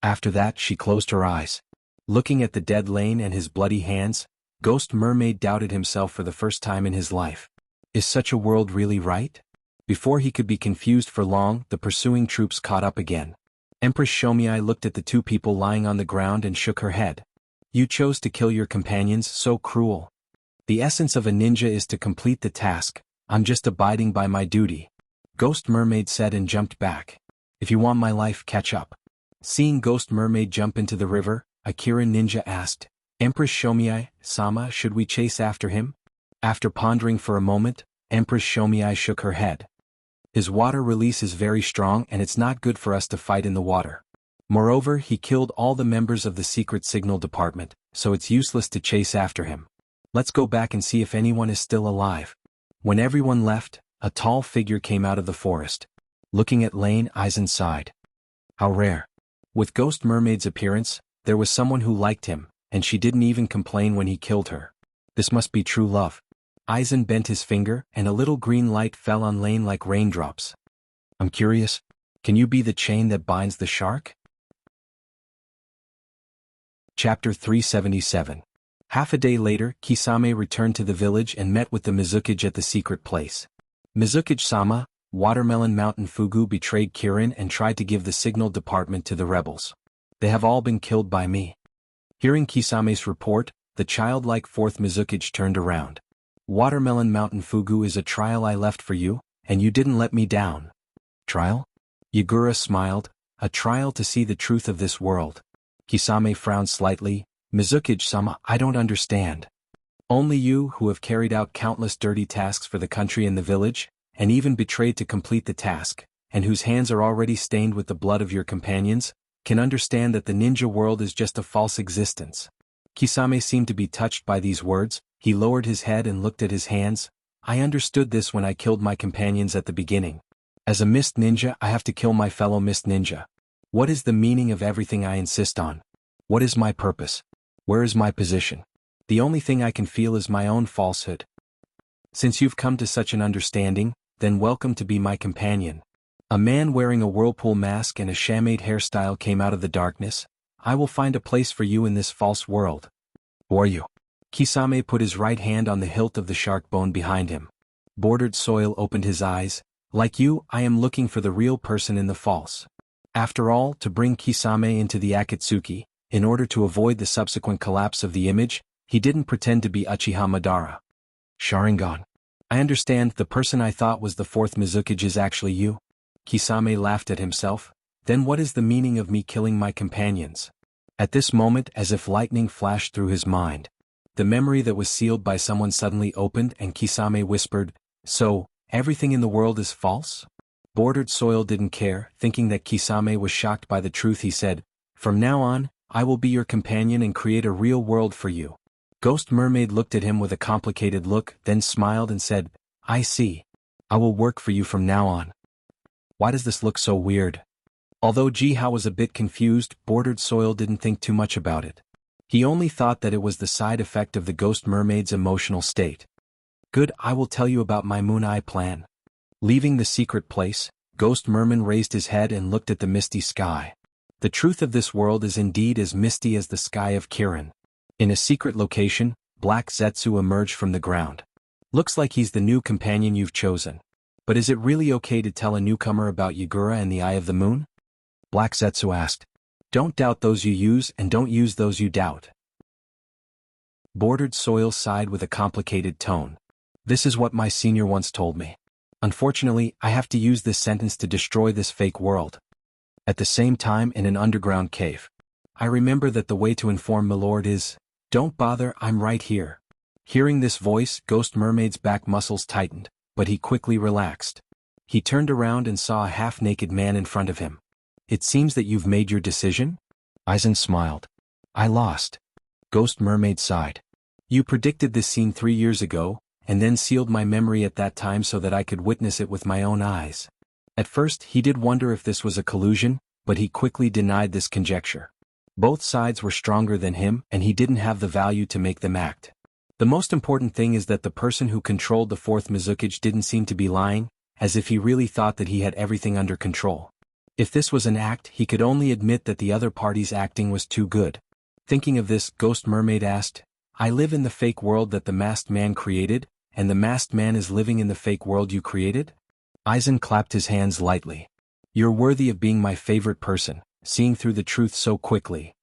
After that she closed her eyes. Looking at the dead Lane and his bloody hands, Ghost Mermaid doubted himself for the first time in his life. Is such a world really right? Before he could be confused for long, the pursuing troops caught up again. Empress Shomiai looked at the 2 people lying on the ground and shook her head. "You chose to kill your companions, so cruel. The essence of a ninja is to complete the task. I'm just abiding by my duty," Ghost Mermaid said and jumped back. "If you want my life, catch up." Seeing Ghost Mermaid jump into the river, Akira Ninja asked, "Empress Shomiai-sama, should we chase after him?" After pondering for a moment, Empress Shomiai shook her head. "His water release is very strong and it's not good for us to fight in the water. Moreover, he killed all the members of the secret signal department, so it's useless to chase after him. Let's go back and see if anyone is still alive." When everyone left, a tall figure came out of the forest. Looking at Lane, Aizen sighed. How rare. With Ghost Mermaid's appearance, there was someone who liked him, and she didn't even complain when he killed her. This must be true love. Aizen bent his finger, and a little green light fell on Lane like raindrops. "I'm curious, can you be the chain that binds the shark?" Chapter 377. Half a day later, Kisame returned to the village and met with the Mizukage at the secret place. "Mizukage-sama, Watermelon Mountain Fugu betrayed Kirin and tried to give the signal department to the rebels. They have all been killed by me." Hearing Kisame's report, the childlike 4th Mizukage turned around. "Watermelon Mountain Fugu is a trial I left for you, and you didn't let me down." "Trial?" Yagura smiled. "A trial to see the truth of this world." Kisame frowned slightly. "Mizukage-sama, I don't understand. Only you, who have carried out countless dirty tasks for the country and the village, and even betrayed to complete the task, and whose hands are already stained with the blood of your companions, can understand that the ninja world is just a false existence." Kisame seemed to be touched by these words. He lowered his head and looked at his hands. "I understood this when I killed my companions at the beginning. As a mist ninja, I have to kill my fellow mist ninja. What is the meaning of everything I insist on? What is my purpose? Where is my position? The only thing I can feel is my own falsehood. Since you've come to such an understanding, then welcome to be my companion." A man wearing a whirlpool mask and a chamade hairstyle came out of the darkness. "I will find a place for you in this false world." "Who are you?" Kisame put his right hand on the hilt of the shark bone behind him. Bordered Soil opened his eyes. "Like you, I am looking for the real person in the false." After all, to bring Kisame into the Akatsuki, in order to avoid the subsequent collapse of the image, he didn't pretend to be Uchiha Madara. "Sharingan. I understand, the person I thought was the 4th Mizukage is actually you." Kisame laughed at himself. "Then what is the meaning of me killing my companions?" At this moment, as if lightning flashed through his mind, the memory that was sealed by someone suddenly opened and Kisame whispered, "So, everything in the world is false?" Bordered Soil didn't care. Thinking that Kisame was shocked by the truth, he said, "From now on, I will be your companion and create a real world for you." Ghost Mermaid looked at him with a complicated look, then smiled and said, "I see. I will work for you from now on." Why does this look so weird? Although Jihao was a bit confused, Bordered Soil didn't think too much about it. He only thought that it was the side effect of the ghost mermaid's emotional state. Good, I will tell you about my moon eye plan. Leaving the secret place, Ghost Merman raised his head and looked at the misty sky. The truth of this world is indeed as misty as the sky of Kirin. In a secret location, Black Zetsu emerged from the ground. Looks like he's the new companion you've chosen. But is it really okay to tell a newcomer about Yagura and the Eye of the Moon? Black Zetsu asked. Don't doubt those you use and don't use those you doubt. Bordered Soil sighed with a complicated tone. This is what my senior once told me. Unfortunately, I have to use this sentence to destroy this fake world. At the same time, in an underground cave. I remember that the way to inform Milord is, don't bother, I'm right here. Hearing this voice, Ghost Mermaid's back muscles tightened, but he quickly relaxed. He turned around and saw a half-naked man in front of him. It seems that you've made your decision? Aizen smiled. I lost. Ghost Mermaid sighed. You predicted this scene 3 years ago, and then sealed my memory at that time so that I could witness it with my own eyes. At first, he did wonder if this was a collusion, but he quickly denied this conjecture. Both sides were stronger than him, and he didn't have the value to make them act. The most important thing is that the person who controlled the fourth Mizukage didn't seem to be lying, as if he really thought that he had everything under control. If this was an act, he could only admit that the other party's acting was too good. Thinking of this, Ghost Mermaid asked, I live in the fake world that the masked man created, and the masked man is living in the fake world you created? Aizen clapped his hands lightly. You're worthy of being my favorite person, seeing through the truth so quickly.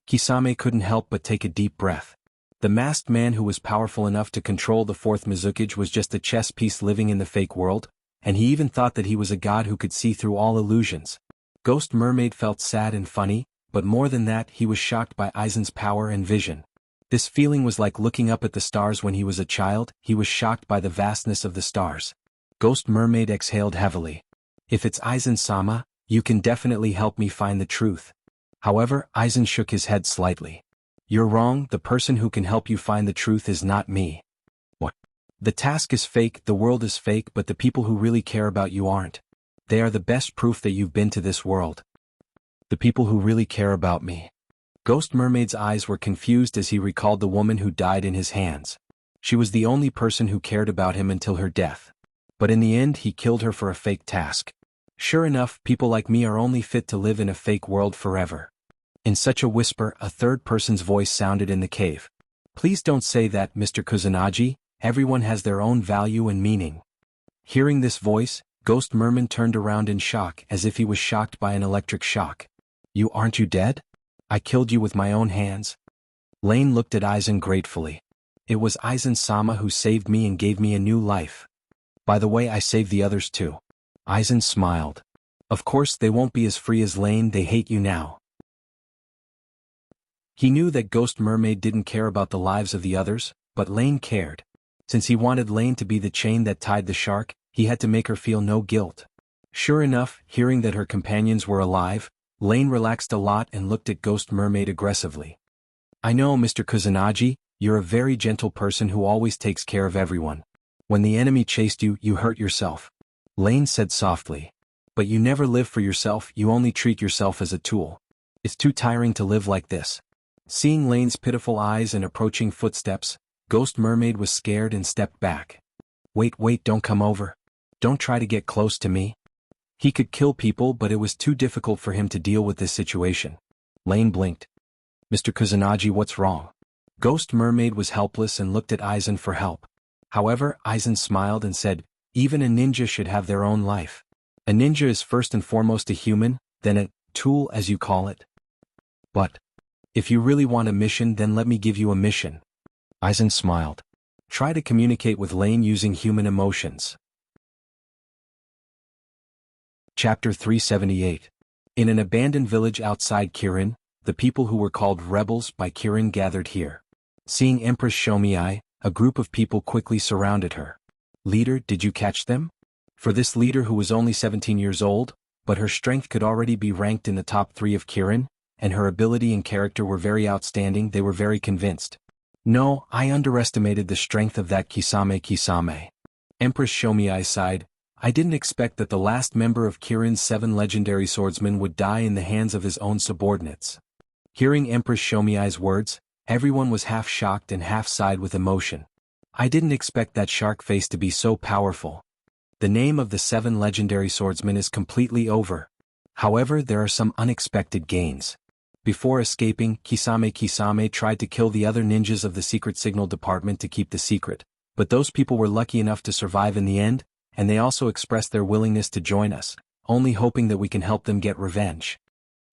Kisame couldn't help but take a deep breath. The masked man who was powerful enough to control the fourth Mizukage was just a chess piece living in the fake world, and he even thought that he was a god who could see through all illusions. Ghost Mermaid felt sad and funny, but more than that, he was shocked by Aizen's power and vision. This feeling was like looking up at the stars when he was a child. He was shocked by the vastness of the stars. Ghost Mermaid exhaled heavily. If it's Aizen-sama, you can definitely help me find the truth. However, Aizen shook his head slightly. You're wrong, the person who can help you find the truth is not me. What? The task is fake, the world is fake, but the people who really care about you aren't. They are the best proof that you've been to this world. The people who really care about me. Ghost Mermaid's eyes were confused as he recalled the woman who died in his hands. She was the only person who cared about him until her death. But in the end, he killed her for a fake task. Sure enough, people like me are only fit to live in a fake world forever. In such a whisper, a third person's voice sounded in the cave. Please don't say that, Mr. Kusanagi, everyone has their own value and meaning. Hearing this voice, Ghost Merman turned around in shock as if he was shocked by an electric shock. Aren't you dead? I killed you with my own hands. Lane looked at Aizen gratefully. It was Aizen-sama who saved me and gave me a new life. By the way, I saved the others too. Aizen smiled. Of course they won't be as free as Lane, they hate you now. He knew that Ghost Mermaid didn't care about the lives of the others, but Lane cared. Since he wanted Lane to be the chain that tied the shark, he had to make her feel no guilt. Sure enough, hearing that her companions were alive, Lane relaxed a lot and looked at Ghost Mermaid aggressively. I know, Mr. Kusanagi, you're a very gentle person who always takes care of everyone. When the enemy chased you, you hurt yourself. Lane said softly. But you never live for yourself, you only treat yourself as a tool. It's too tiring to live like this. Seeing Lane's pitiful eyes and approaching footsteps, Ghost Mermaid was scared and stepped back. Wait, don't come over. Don't try to get close to me. He could kill people, but it was too difficult for him to deal with this situation. Lane blinked. Mr. Kusanagi, what's wrong? Ghost Mermaid was helpless and looked at Aizen for help. However, Aizen smiled and said, even a ninja should have their own life. A ninja is first and foremost a human, then a tool as you call it. But if you really want a mission, then let me give you a mission. Aizen smiled. Try to communicate with Lane using human emotions. Chapter 378. In an abandoned village outside Kirin, the people who were called rebels by Kirin gathered here. Seeing Empress Shomiai, a group of people quickly surrounded her. Leader, did you catch them? For this leader who was only 17 years old, but her strength could already be ranked in the top 3 of Kirin, and her ability and character were very outstanding, they were very convinced. No, I underestimated the strength of that Kisame. Empress Shomiai sighed. I didn't expect that the last member of Kirin's 7 legendary swordsmen would die in the hands of his own subordinates. Hearing Empress Shomiai's words, everyone was half shocked and half sighed with emotion. I didn't expect that shark face to be so powerful. The name of the 7 legendary swordsmen is completely over. However, there are some unexpected gains. Before escaping, Kisame tried to kill the other ninjas of the Secret Signal Department to keep the secret, but those people were lucky enough to survive in the end, and they also expressed their willingness to join us, only hoping that we can help them get revenge.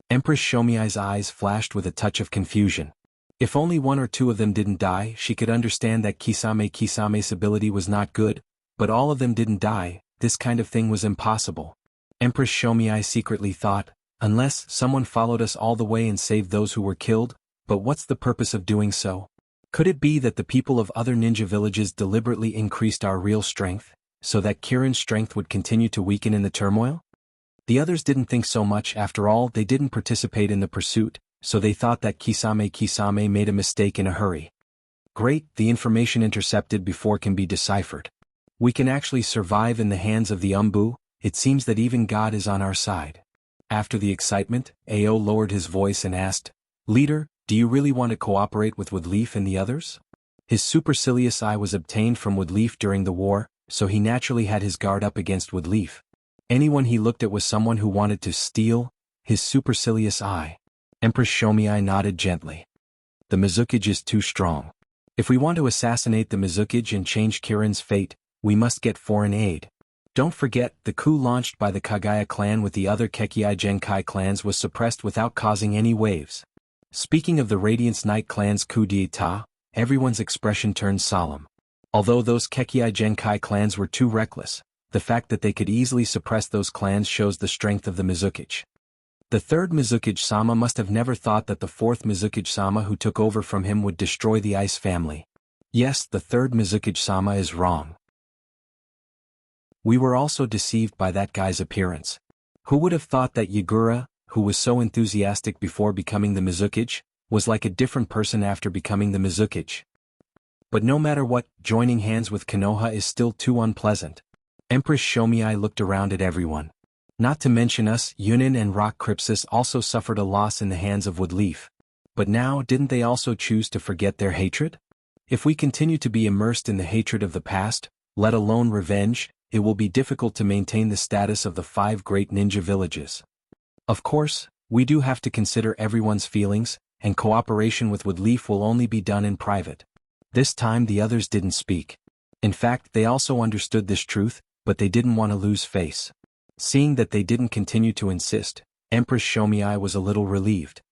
Empress Shomiai's eyes flashed with a touch of confusion. If only 1 or 2 of them didn't die, she could understand that Kisame's ability was not good, but all of them didn't die. This kind of thing was impossible. Empress Shomiai secretly thought, unless someone followed us all the way and saved those who were killed, but what's the purpose of doing so? Could it be that the people of other ninja villages deliberately increased our real strength, so that Kirin's strength would continue to weaken in the turmoil? The others didn't think so much. After all, they didn't participate in the pursuit, so they thought that Kisame made a mistake in a hurry. Great, the information intercepted before can be deciphered. We can actually survive in the hands of the Umbu. It seems that even God is on our side. After the excitement, Ao lowered his voice and asked, "Leader, do you really want to cooperate with Woodleaf and the others?" His supercilious eye was obtained from Woodleaf during the war, so he naturally had his guard up against Woodleaf. Anyone he looked at was someone who wanted to steal his supercilious eye. Empress Shomiai nodded gently. The Mizukage is too strong. If we want to assassinate the Mizukage and change Kirin's fate, we must get foreign aid. Don't forget, the coup launched by the Kagaya clan with the other Kekkei Genkai clans was suppressed without causing any waves. Speaking of the Radiance Knight clan's coup d'etat, everyone's expression turned solemn. Although those Kekkei Genkai clans were too reckless, the fact that they could easily suppress those clans shows the strength of the Mizukage. The 3rd Mizukage-sama must have never thought that the 4th Mizukage-sama who took over from him would destroy the Ice family. Yes, the 3rd Mizukage-sama is wrong. We were also deceived by that guy's appearance. Who would have thought that Yagura, who was so enthusiastic before becoming the Mizukage, was like a different person after becoming the Mizukage? But no matter what, joining hands with Konoha is still too unpleasant. Empress Shomiai looked around at everyone. Not to mention us, Yunin and Rock Crypsis also suffered a loss in the hands of Woodleaf. But now, didn't they also choose to forget their hatred? If we continue to be immersed in the hatred of the past, let alone revenge, it will be difficult to maintain the status of the 5 great ninja villages. Of course, we do have to consider everyone's feelings, and cooperation with Woodleaf will only be done in private. This time the others didn't speak. In fact, they also understood this truth, but they didn't want to lose face. Seeing that they didn't continue to insist, Empress Shomiai was a little relieved.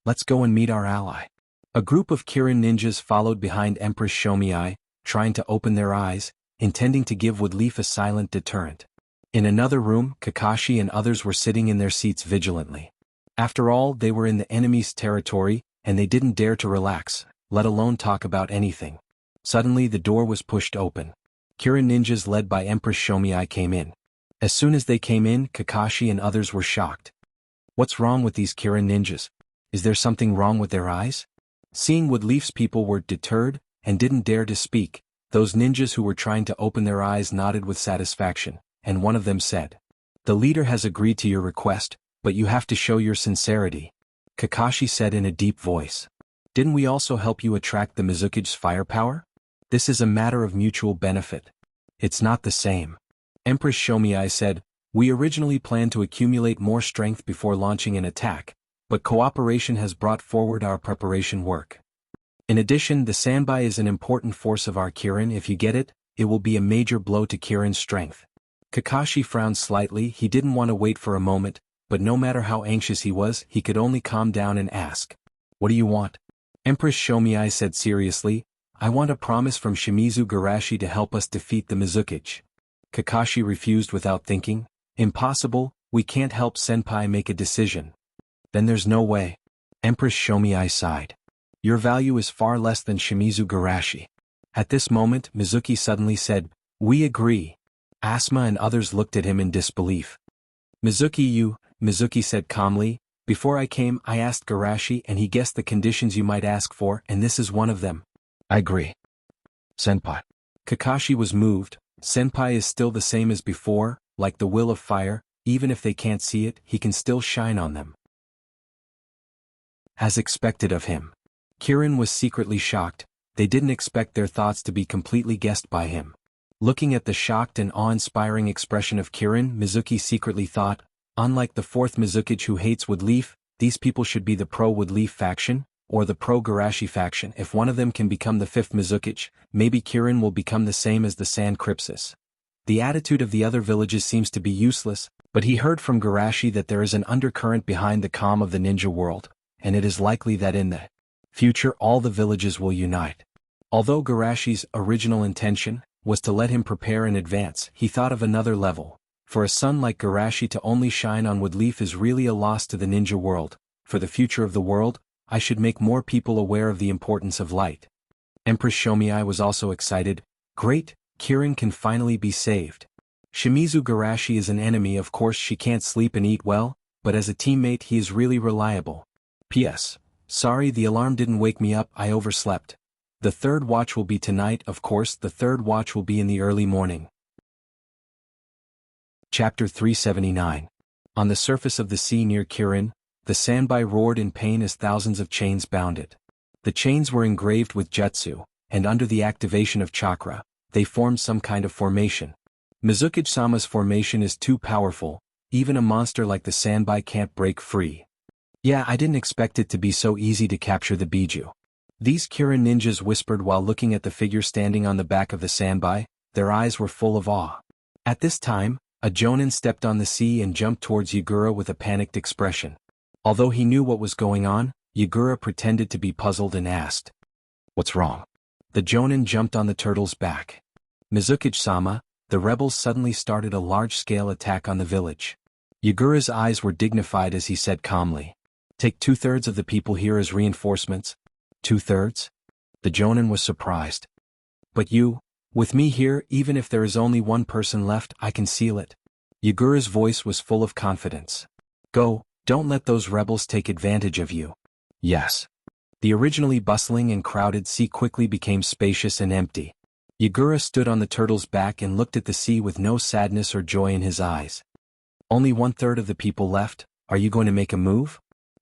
Let's go and meet our ally. A group of Kirin ninjas followed behind Empress Shomiai, trying to open their eyes, intending to give Woodleaf a silent deterrent. In another room, Kakashi and others were sitting in their seats vigilantly. After all, they were in the enemy's territory, and they didn't dare to relax, let alone talk about anything. Suddenly the door was pushed open. Kirin ninjas led by Empress Shomiai came in. As soon as they came in, Kakashi and others were shocked. What's wrong with these Kirin ninjas? Is there something wrong with their eyes? Seeing Woodleaf's people were deterred, and didn't dare to speak, those ninjas who were trying to open their eyes nodded with satisfaction, and one of them said, "The leader has agreed to your request, but you have to show your sincerity," Kakashi said in a deep voice. "Didn't we also help you attract the Mizukage's firepower? This is a matter of mutual benefit." "It's not the same." Empress Shomiai said, "We originally planned to accumulate more strength before launching an attack, but cooperation has brought forward our preparation work. In addition, the Sanbai is an important force of our Kirin. If you get it, it will be a major blow to Kirin's strength." Kakashi frowned slightly. He didn't want to wait for a moment, but no matter how anxious he was, he could only calm down and ask, "What do you want?" Empress Shomiai said seriously, "I want a promise from Shimizu Garashi to help us defeat the Mizukage." Kakashi refused without thinking. "Impossible, we can't help Senpai make a decision." "Then there's no way." Empress Shomiai sighed. "Your value is far less than Shimizu Garashi." At this moment, Mizuki suddenly said, "We agree." Asuma and others looked at him in disbelief. Mizuki said calmly, "Before I came, I asked Garashi and he guessed the conditions you might ask for, and this is one of them." "I agree, Senpai." Kakashi was moved. Senpai is still the same as before, like the will of fire, even if they can't see it, he can still shine on them. As expected of him. Kirin was secretly shocked. They didn't expect their thoughts to be completely guessed by him. Looking at the shocked and awe-inspiring expression of Kirin, Mizuki secretly thought, unlike the fourth Mizuki who hates Woodleaf, these people should be the pro-Woodleaf faction, or the pro-Garashi faction. If one of them can become the fifth Mizuki, maybe Kirin will become the same as the Sand Crypsis. The attitude of the other villages seems to be useless, but he heard from Garashi that there is an undercurrent behind the calm of the ninja world, and it is likely that in the future all the villages will unite. Although Garashi's original intention was to let him prepare in advance, he thought of another level. For a son like Garashi to only shine on Woodleaf is really a loss to the ninja world. For the future of the world, I should make more people aware of the importance of light. Empress Shomiai was also excited. Great, Kirin can finally be saved. Shimizu Garashi is an enemy, of course she can't sleep and eat well, but as a teammate he is really reliable. P.S. Sorry the alarm didn't wake me up, I overslept. The third watch will be tonight, of course the third watch will be in the early morning. Chapter 379. On the surface of the sea near Kirin, the sandbai roared in pain as thousands of chains bound it. The chains were engraved with jutsu, and under the activation of chakra, they formed some kind of formation. Mizuki-sama's formation is too powerful, even a monster like the sandbai can't break free. Yeah, I didn't expect it to be so easy to capture the Biju. These Kirin ninjas whispered while looking at the figure standing on the back of the sandbai. Their eyes were full of awe. At this time, a jonin stepped on the sea and jumped towards Yagura with a panicked expression. Although he knew what was going on, Yagura pretended to be puzzled and asked, "What's wrong?" The jonin jumped on the turtle's back. "Mizuki-sama, the rebels suddenly started a large-scale attack on the village." Yagura's eyes were dignified as he said calmly, "Take 2/3 of the people here as reinforcements." 2/3? The jonin was surprised. "But you, with me here, even if there is only one person left, I can seal it." Yagura's voice was full of confidence. "Go, don't let those rebels take advantage of you." Yes. The originally bustling and crowded sea quickly became spacious and empty. Yagura stood on the turtle's back and looked at the sea with no sadness or joy in his eyes. "Only 1/3 of the people left, are you going to make a move?"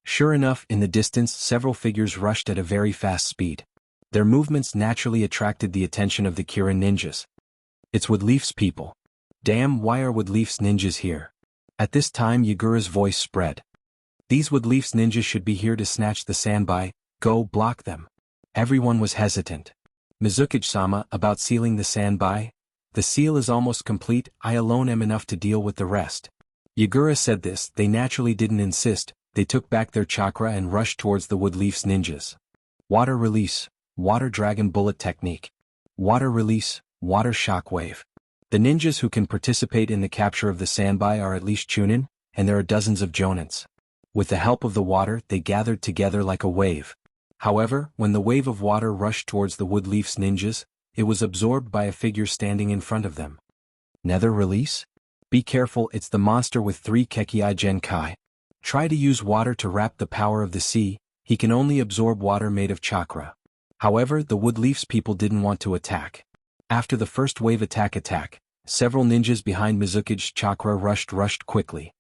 Sure enough, in the distance several figures rushed at a very fast speed. Their movements naturally attracted the attention of the Kirin ninjas. "It's Woodleaf's people. Damn, why are Woodleaf's ninjas here?" At this time Yagura's voice spread. "These Woodleaf's ninjas should be here to snatch the sandbai, go block them." Everyone was hesitant. "Mizuki-sama, about sealing the sandbai? The seal is almost complete, I alone am enough to deal with the rest." Yagura said this, they naturally didn't insist, they took back their chakra and rushed towards the Woodleaf's ninjas. Water release, water dragon bullet technique. Water release, water shockwave. The ninjas who can participate in the capture of the sandbai are at least chunin, and there are dozens of jonins. With the help of the water they gathered together like a wave. However, when the wave of water rushed towards the Woodleaf's ninjas, it was absorbed by a figure standing in front of them. Nether release? Be careful, it's the monster with 3 Kekkei Genkai. Try to use water to wrap the power of the sea, he can only absorb water made of chakra. However, the Woodleaf's people didn't want to attack. After the first wave attack, several ninjas behind Mizuki's chakra rushed quickly.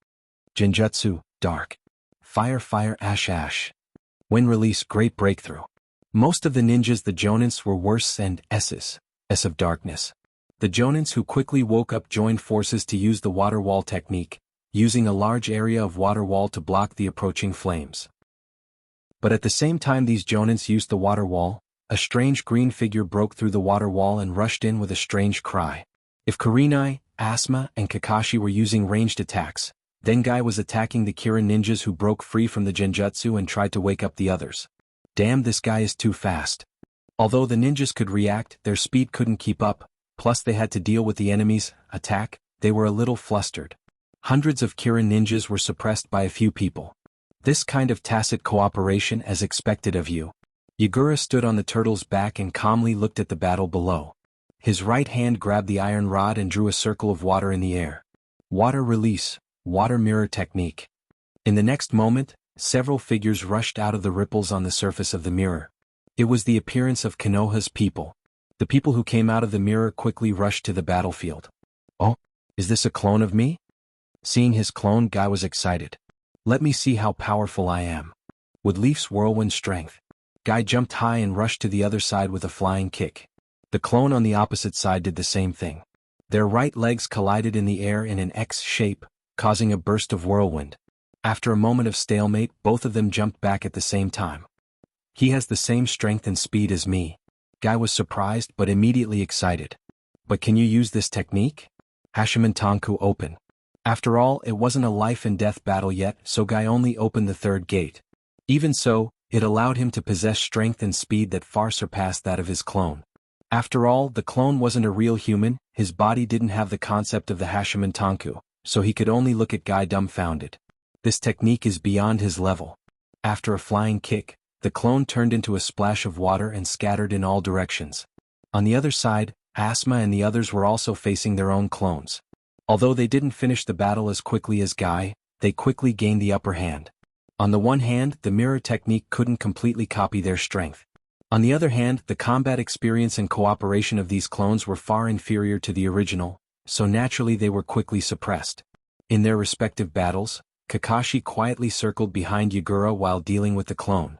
Genjutsu, dark. Fire, ash. When release, great breakthrough. Most of the ninjas, the jonins, were worse and S of darkness. The jonins who quickly woke up joined forces to use the water wall technique, using a large area of water wall to block the approaching flames. But at the same time these jonins used the water wall, a strange green figure broke through the water wall and rushed in with a strange cry. If Kurenai, Asuma, and Kakashi were using ranged attacks, then Guy was attacking the Kirin ninjas who broke free from the genjutsu and tried to wake up the others. Damn, this guy is too fast. Although the ninjas could react, their speed couldn't keep up, plus they had to deal with the enemy's attack, they were a little flustered. Hundreds of Kirin ninjas were suppressed by a few people. This kind of tacit cooperation as expected of you. Yagura stood on the turtle's back and calmly looked at the battle below. His right hand grabbed the iron rod and drew a circle of water in the air. Water release, water mirror technique. In the next moment, several figures rushed out of the ripples on the surface of the mirror. It was the appearance of Konoha's people. The people who came out of the mirror quickly rushed to the battlefield. Oh, is this a clone of me? Seeing his clone, Guy was excited. Let me see how powerful I am. With Leaf's whirlwind strength, Guy jumped high and rushed to the other side with a flying kick. The clone on the opposite side did the same thing. Their right legs collided in the air in an X shape, causing a burst of whirlwind. After a moment of stalemate, both of them jumped back at the same time. He has the same strength and speed as me. Guy was surprised but immediately excited. But can you use this technique? Hashimantanku open. After all, it wasn't a life and death battle yet, so Guy only opened the third gate. Even so, it allowed him to possess strength and speed that far surpassed that of his clone. After all, the clone wasn't a real human, his body didn't have the concept of the Hashimantanku, so he could only look at Guy dumbfounded. This technique is beyond his level. After a flying kick, the clone turned into a splash of water and scattered in all directions. On the other side, Asma and the others were also facing their own clones. Although they didn't finish the battle as quickly as Guy, they quickly gained the upper hand. On the one hand, the mirror technique couldn't completely copy their strength. On the other hand, the combat experience and cooperation of these clones were far inferior to the original, so naturally they were quickly suppressed. In their respective battles, Kakashi quietly circled behind Yagura while dealing with the clone.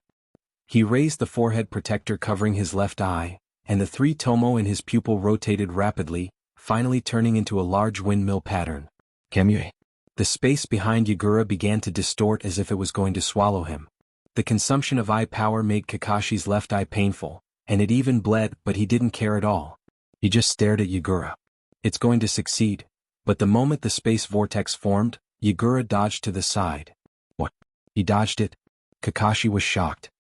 He raised the forehead protector covering his left eye, and the three tomo in his pupil rotated rapidly, finally turning into a large windmill pattern. Kemue. The space behind Yagura began to distort as if it was going to swallow him. The consumption of eye power made Kakashi's left eye painful, and it even bled, but he didn't care at all. He just stared at Yagura. It's going to succeed, but the moment the space vortex formed, Yagura dodged to the side. What? He dodged it? Kakashi was shocked.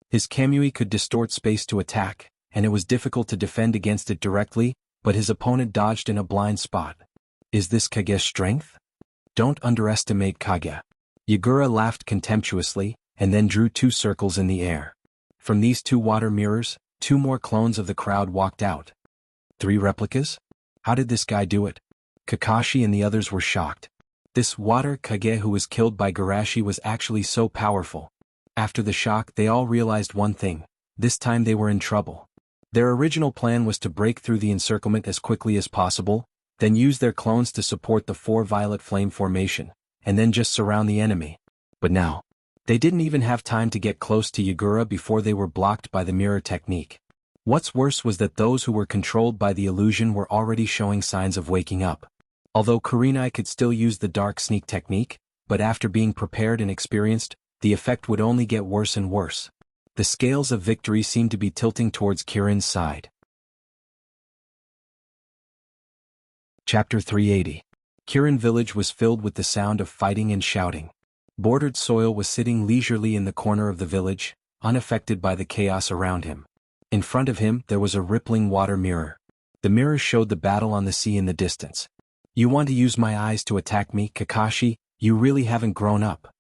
His Kamui could distort space to attack, and it was difficult to defend against it directly, but his opponent dodged in a blind spot. Is this Kage's strength? Don't underestimate Kage. Yagura laughed contemptuously, and then drew 2 circles in the air. From these 2 water mirrors, 2 more clones of the crowd walked out. 3 replicas? How did this guy do it? Kakashi and the others were shocked. This water Kage who was killed by Garashi was actually so powerful. After the shock, they all realized one thing: this time they were in trouble. Their original plan was to break through the encirclement as quickly as possible, then use their clones to support the 4 violet flame formation, and then just surround the enemy. But now, they didn't even have time to get close to Yagura before they were blocked by the mirror technique. What's worse was that those who were controlled by the illusion were already showing signs of waking up. Although Kurenai could still use the dark sneak technique, but after being prepared and experienced, the effect would only get worse and worse. The scales of victory seemed to be tilting towards Kirin's side. Chapter 380. Kirin village was filled with the sound of fighting and shouting. Bordered Soil was sitting leisurely in the corner of the village, unaffected by the chaos around him. In front of him there was a rippling water mirror. The mirror showed the battle on the sea in the distance. You want to use my eyes to attack me, Kakashi? You really haven't grown up.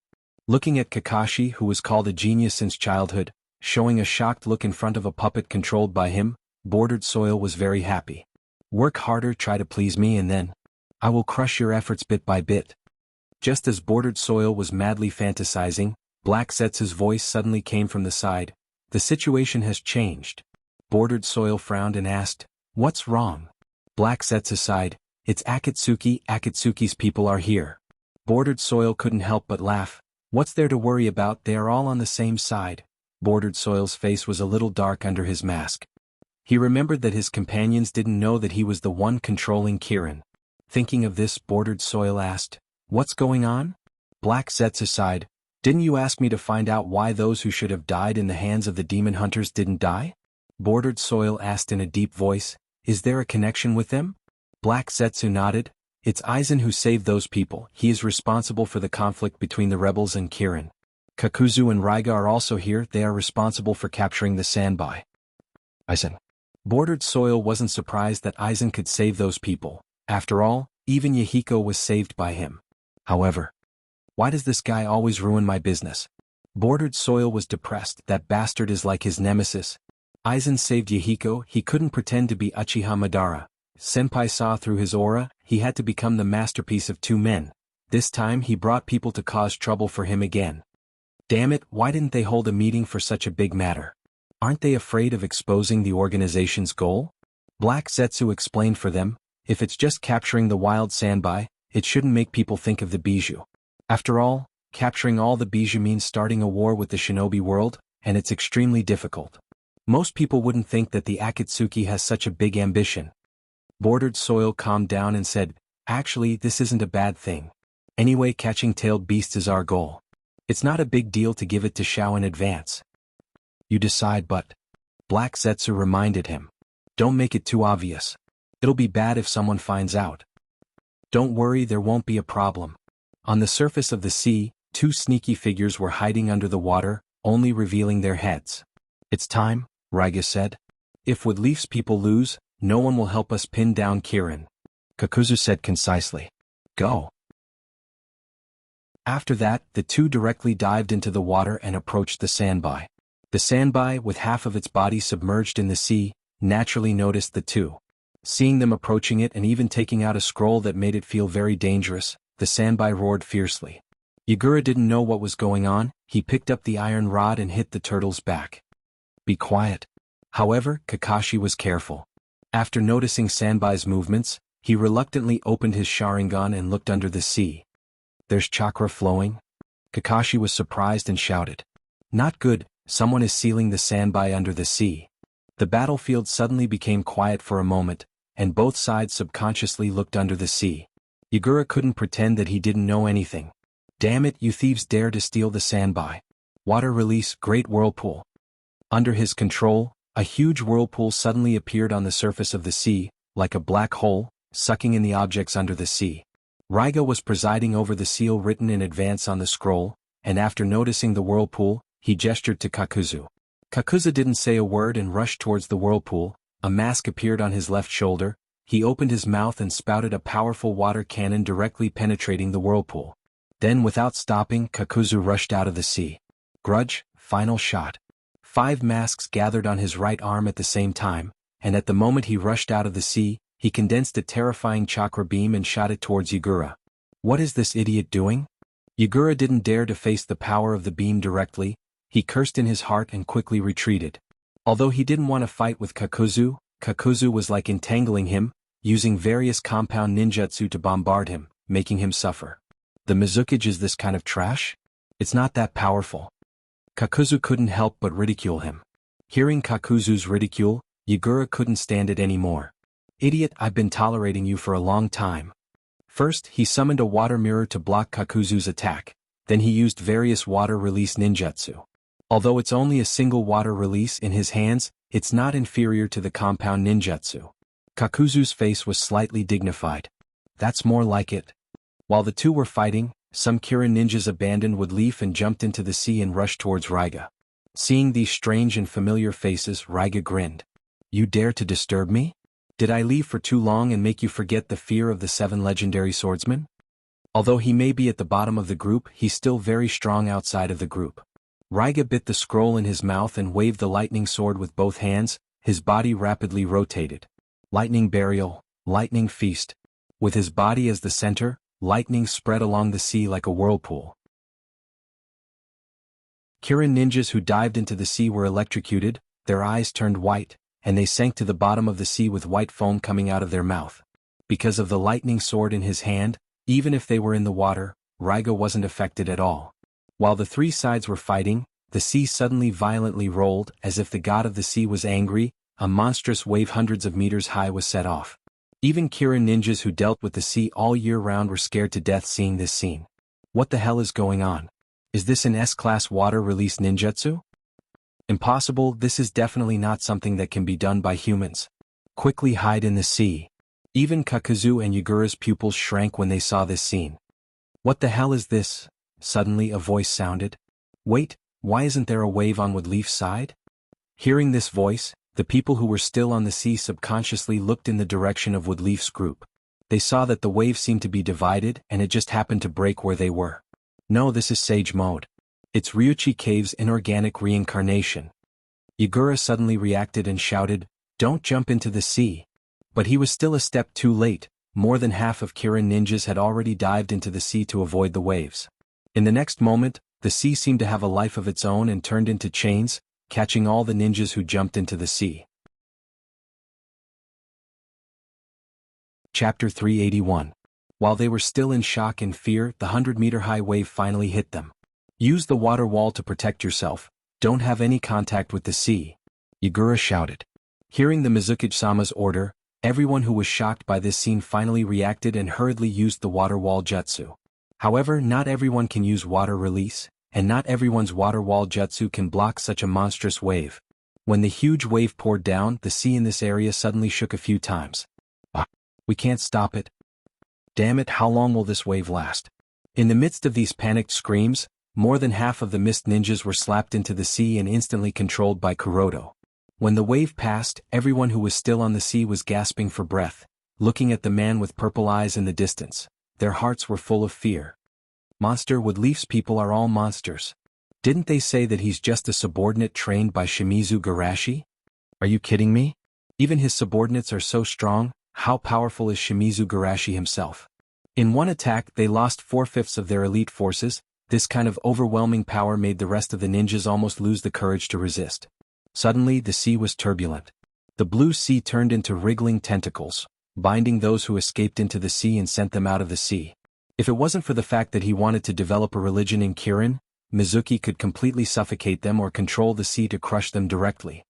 Looking at Kakashi, who was called a genius since childhood, showing a shocked look in front of a puppet controlled by him, Bordered Soil was very happy. Work harder, try to please me, and then I will crush your efforts bit by bit. Just as Bordered Soil was madly fantasizing, Black Setsu's voice suddenly came from the side. The situation has changed. Bordered Soil frowned and asked, "What's wrong?" Black Setsu sighed, "It's Akatsuki. Akatsuki's people are here." Bordered Soil couldn't help but laugh. What's there to worry about? They are all on the same side. Bordered Soil's face was a little dark under his mask. He remembered that his companions didn't know that he was the one controlling Kirin. Thinking of this, Bordered Soil asked, "What's going on?" Black Setsu sighed, "Didn't you ask me to find out why those who should have died in the hands of the demon hunters didn't die?" Bordered Soil asked in a deep voice, "Is there a connection with them?" Black Setsu nodded. "It's Aizen who saved those people. He is responsible for the conflict between the rebels and Kirin. Kakuzu and Raiga are also here. They are responsible for capturing the Sanbai." Aizen. Bordered Soil wasn't surprised that Aizen could save those people. After all, even Yahiko was saved by him. However, why does this guy always ruin my business? Bordered Soil was depressed. That bastard is like his nemesis. Aizen saved Yahiko. He couldn't pretend to be Uchiha Madara. Senpai saw through his aura. He had to become the masterpiece of 2 men. This time he brought people to cause trouble for him again. Damn it, why didn't they hold a meeting for such a big matter? Aren't they afraid of exposing the organization's goal? Black Zetsu explained for them, if it's just capturing the wild sandbai, it shouldn't make people think of the bijou. After all, capturing all the bijou means starting a war with the shinobi world, and it's extremely difficult. Most people wouldn't think that the Akatsuki has such a big ambition. Bordered Soil calmed down and said, actually, this isn't a bad thing. Anyway, catching tailed beasts is our goal. It's not a big deal to give it to Shao in advance. You decide, but Black Zetsu reminded him. Don't make it too obvious. It'll be bad if someone finds out. Don't worry, there won't be a problem. On the surface of the sea, two sneaky figures were hiding under the water, only revealing their heads. It's time, Raiga said. If Woodleaf's people lose, no one will help us pin down Kirin. Kakuzu said concisely. Go. After that, the two directly dived into the water and approached the sandbai. The sandbai, with half of its body submerged in the sea, naturally noticed the two. Seeing them approaching it and even taking out a scroll that made it feel very dangerous, the sandbai roared fiercely. Yagura didn't know what was going on. He picked up the iron rod and hit the turtle's back. Be quiet. However, Kakashi was careful. After noticing Sandbai's movements, he reluctantly opened his Sharingan and looked under the sea. There's chakra flowing? Kakashi was surprised and shouted. Not good, someone is sealing the Sandbai under the sea. The battlefield suddenly became quiet for a moment, and both sides subconsciously looked under the sea. Yagura couldn't pretend that he didn't know anything. Damn it, you thieves dare to steal the Sandbai. Water release, great whirlpool. Under his control, a huge whirlpool suddenly appeared on the surface of the sea, like a black hole, sucking in the objects under the sea. Raiga was presiding over the seal written in advance on the scroll, and after noticing the whirlpool, he gestured to Kakuzu. Kakuzu didn't say a word and rushed towards the whirlpool. A mask appeared on his left shoulder. He opened his mouth and spouted a powerful water cannon directly penetrating the whirlpool. Then without stopping, Kakuzu rushed out of the sea. Grudge, final shot. 5 masks gathered on his right arm at the same time, and at the moment he rushed out of the sea, he condensed a terrifying chakra beam and shot it towards Yagura. What is this idiot doing? Yagura didn't dare to face the power of the beam directly. He cursed in his heart and quickly retreated. Although he didn't want to fight with Kakuzu, Kakuzu was like entangling him, using various compound ninjutsu to bombard him, making him suffer. The Mizukage is this kind of trash? It's not that powerful. Kakuzu couldn't help but ridicule him. Hearing Kakuzu's ridicule, Yagura couldn't stand it anymore. Idiot, I've been tolerating you for a long time. First, he summoned a water mirror to block Kakuzu's attack. Then he used various water release ninjutsu. Although it's only a single water release in his hands, it's not inferior to the compound ninjutsu. Kakuzu's face was slightly dignified. That's more like it. While the two were fighting, some Kirin ninjas abandoned Woodleaf and jumped into the sea and rushed towards Raiga. Seeing these strange and familiar faces, Raiga grinned. You dare to disturb me? Did I leave for too long and make you forget the fear of the 7 legendary swordsmen? Although he may be at the bottom of the group, he's still very strong outside of the group. Raiga bit the scroll in his mouth and waved the lightning sword with both hands. His body rapidly rotated. Lightning burial, lightning feast. With his body as the center, lightning spread along the sea like a whirlpool. Kirin ninjas who dived into the sea were electrocuted, their eyes turned white, and they sank to the bottom of the sea with white foam coming out of their mouth. Because of the lightning sword in his hand, even if they were in the water, Raiga wasn't affected at all. While the 3 sides were fighting, the sea suddenly violently rolled, as if the god of the sea was angry. A monstrous wave hundreds of meters high was set off. Even Kirin ninjas who dealt with the sea all year round were scared to death seeing this scene. What the hell is going on? Is this an S-class water release ninjutsu? Impossible, this is definitely not something that can be done by humans. Quickly hide in the sea. Even Kakuzu and Yagura's pupils shrank when they saw this scene. What the hell is this? Suddenly a voice sounded. Wait, why isn't there a wave on Woodleaf's side? Hearing this voice, the people who were still on the sea subconsciously looked in the direction of Woodleaf's group. They saw that the wave seemed to be divided and it just happened to break where they were. No, this is Sage Mode. It's Ryuchi Cave's inorganic reincarnation. Yagura suddenly reacted and shouted, "Don't jump into the sea." But he was still a step too late. More than half of Kirin ninjas had already dived into the sea to avoid the waves. In the next moment, the sea seemed to have a life of its own and turned into chains. catching all the ninjas who jumped into the sea. Chapter 381. While they were still in shock and fear, the 100-meter-high wave finally hit them. Use the water wall to protect yourself. Don't have any contact with the sea, Yagura shouted. Hearing the Mizukage-sama's order, everyone who was shocked by this scene finally reacted and hurriedly used the water wall jutsu. However, not everyone can use water release, and not everyone's water wall jutsu can block such a monstrous wave. When the huge wave poured down, the sea in this area suddenly shook a few times. We can't stop it. Damn it, how long will this wave last? In the midst of these panicked screams, more than half of the mist ninjas were slapped into the sea and instantly controlled by Kuroto. When the wave passed, everyone who was still on the sea was gasping for breath, looking at the man with purple eyes in the distance. Their hearts were full of fear. Monster Woodleaf's people are all monsters. Didn't they say that he's just a subordinate trained by Shimizu Garashi? Are you kidding me? Even his subordinates are so strong. How powerful is Shimizu Garashi himself? In one attack they lost 4/5 of their elite forces. This kind of overwhelming power made the rest of the ninjas almost lose the courage to resist. Suddenly the sea was turbulent. The blue sea turned into wriggling tentacles, binding those who escaped into the sea and sent them out of the sea. If it wasn't for the fact that he wanted to develop a religion in Kirin, Mizuki could completely suffocate them or control the sea to crush them directly.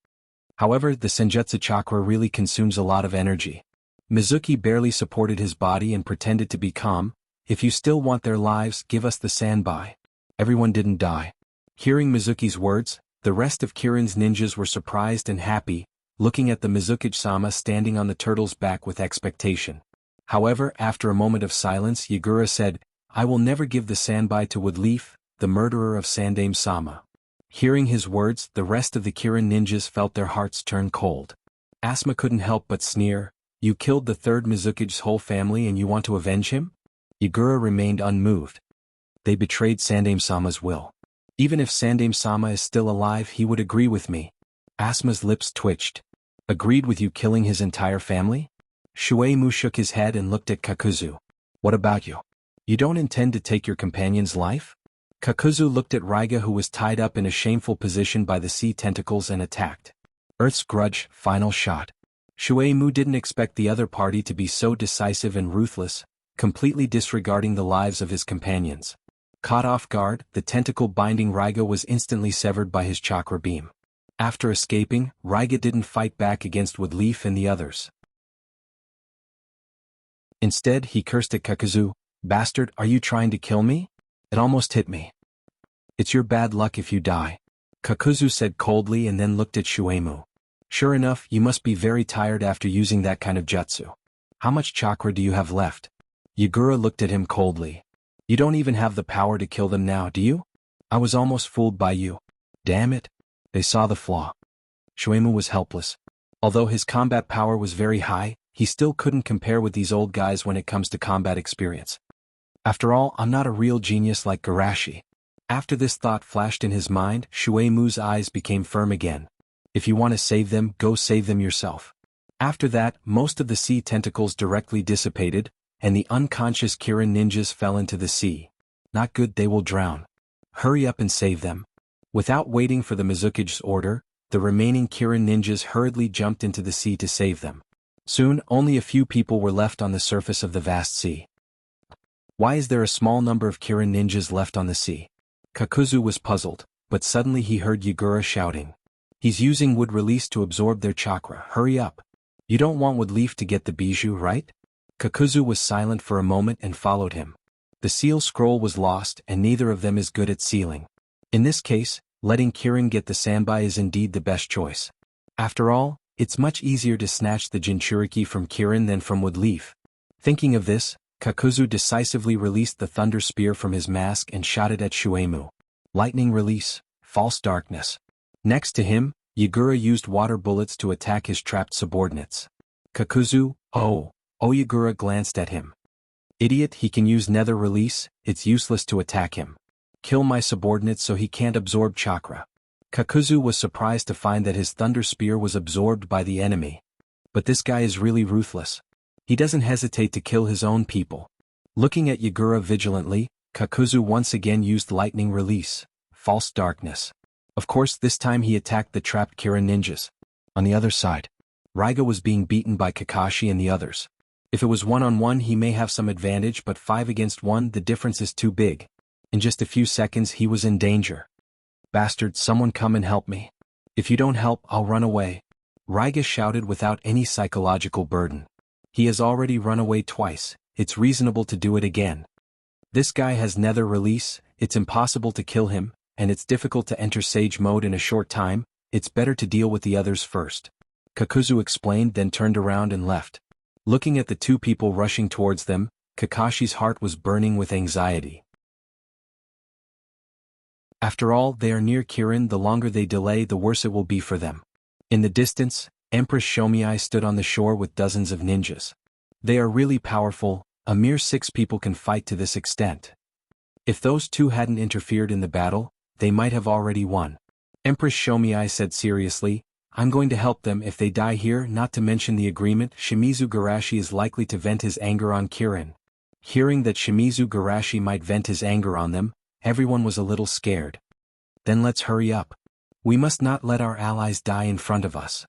However, the Senjutsu chakra really consumes a lot of energy. Mizuki barely supported his body and pretended to be calm. If you still want their lives, give us the sanbai. Everyone didn't die. Hearing Mizuki's words, the rest of Kirin's ninjas were surprised and happy, looking at the Mizukage-sama standing on the turtle's back with expectation. However, after a moment of silence, Yagura said, I will never give the sanbai to Woodleaf, the murderer of Sandaime-sama. Hearing his words, the rest of the Kirin ninjas felt their hearts turn cold. Asuma couldn't help but sneer. You killed the third Mizukage's whole family and you want to avenge him? Yagura remained unmoved. They betrayed Sandaime-sama's will. Even if Sandaime-sama is still alive, he would agree with me. Asuma's lips twitched. Agreed with you killing his entire family? Shueimu shook his head and looked at Kakuzu. What about you? You don't intend to take your companion's life? Kakuzu looked at Raiga, who was tied up in a shameful position by the sea tentacles, and attacked. Earth's grudge, final shot. Shueimu didn't expect the other party to be so decisive and ruthless, completely disregarding the lives of his companions. Caught off guard, the tentacle binding Raiga was instantly severed by his chakra beam. After escaping, Raiga didn't fight back against Woodleaf and the others. Instead, he cursed at Kakuzu. Bastard, are you trying to kill me? It almost hit me. It's your bad luck if you die, Kakuzu said coldly and then looked at Shueimu. Sure enough, you must be very tired after using that kind of jutsu. How much chakra do you have left? Yagura looked at him coldly. You don't even have the power to kill them now, do you? I was almost fooled by you. Damn it. They saw the flaw. Shueimu was helpless. Although his combat power was very high, he still couldn't compare with these old guys when it comes to combat experience. After all, I'm not a real genius like Garashi. After this thought flashed in his mind, Shueimu's eyes became firm again. If you want to save them, go save them yourself. After that, most of the sea tentacles directly dissipated, and the unconscious Kirin ninjas fell into the sea. Not good, they will drown. Hurry up and save them. Without waiting for the Mizukage's order, the remaining Kirin ninjas hurriedly jumped into the sea to save them. Soon, only a few people were left on the surface of the vast sea. Why is there a small number of Kirin ninjas left on the sea? Kakuzu was puzzled, but suddenly he heard Yagura shouting. He's using wood release to absorb their chakra. Hurry up. You don't want Woodleaf to get the bijou, right? Kakuzu was silent for a moment and followed him. The seal scroll was lost and neither of them is good at sealing. In this case, letting Kirin get the sanbai is indeed the best choice. After all, it's much easier to snatch the Jinchuriki from Kirin than from Woodleaf. Thinking of this, Kakuzu decisively released the thunder spear from his mask and shot it at Shueimu. Lightning release, false darkness. Next to him, Yagura used water bullets to attack his trapped subordinates. Kakuzu, Yagura glanced at him. Idiot, he can use nether release, it's useless to attack him. Kill my subordinates so he can't absorb chakra. Kakuzu was surprised to find that his thunder spear was absorbed by the enemy. But this guy is really ruthless. He doesn't hesitate to kill his own people. Looking at Yagura vigilantly, Kakuzu once again used lightning release, false darkness. Of course, this time he attacked the trapped Kirin ninjas. On the other side, Raiga was being beaten by Kakashi and the others. If it was one-on-one he may have some advantage, but 5 against 1 the difference is too big. In just a few seconds he was in danger. "Bastard, someone come and help me. If you don't help, I'll run away," Raiga shouted without any psychological burden. He has already run away twice, it's reasonable to do it again. This guy has nether release, it's impossible to kill him, and it's difficult to enter Sage mode in a short time, it's better to deal with the others first. Kakuzu explained, then turned around and left. Looking at the 2 people rushing towards them, Kakashi's heart was burning with anxiety. After all, they are near Kirin, the longer they delay the worse it will be for them. In the distance, Empress Shomiai stood on the shore with dozens of ninjas. They are really powerful, a mere 6 people can fight to this extent. If those 2 hadn't interfered in the battle, they might have already won. Empress Shomiai said seriously, "I'm going to help them if they die here, not to mention the agreement." Shimizu Garashi is likely to vent his anger on Kirin. Hearing that Shimizu Garashi might vent his anger on them, everyone was a little scared. "Then let's hurry up. We must not let our allies die in front of us."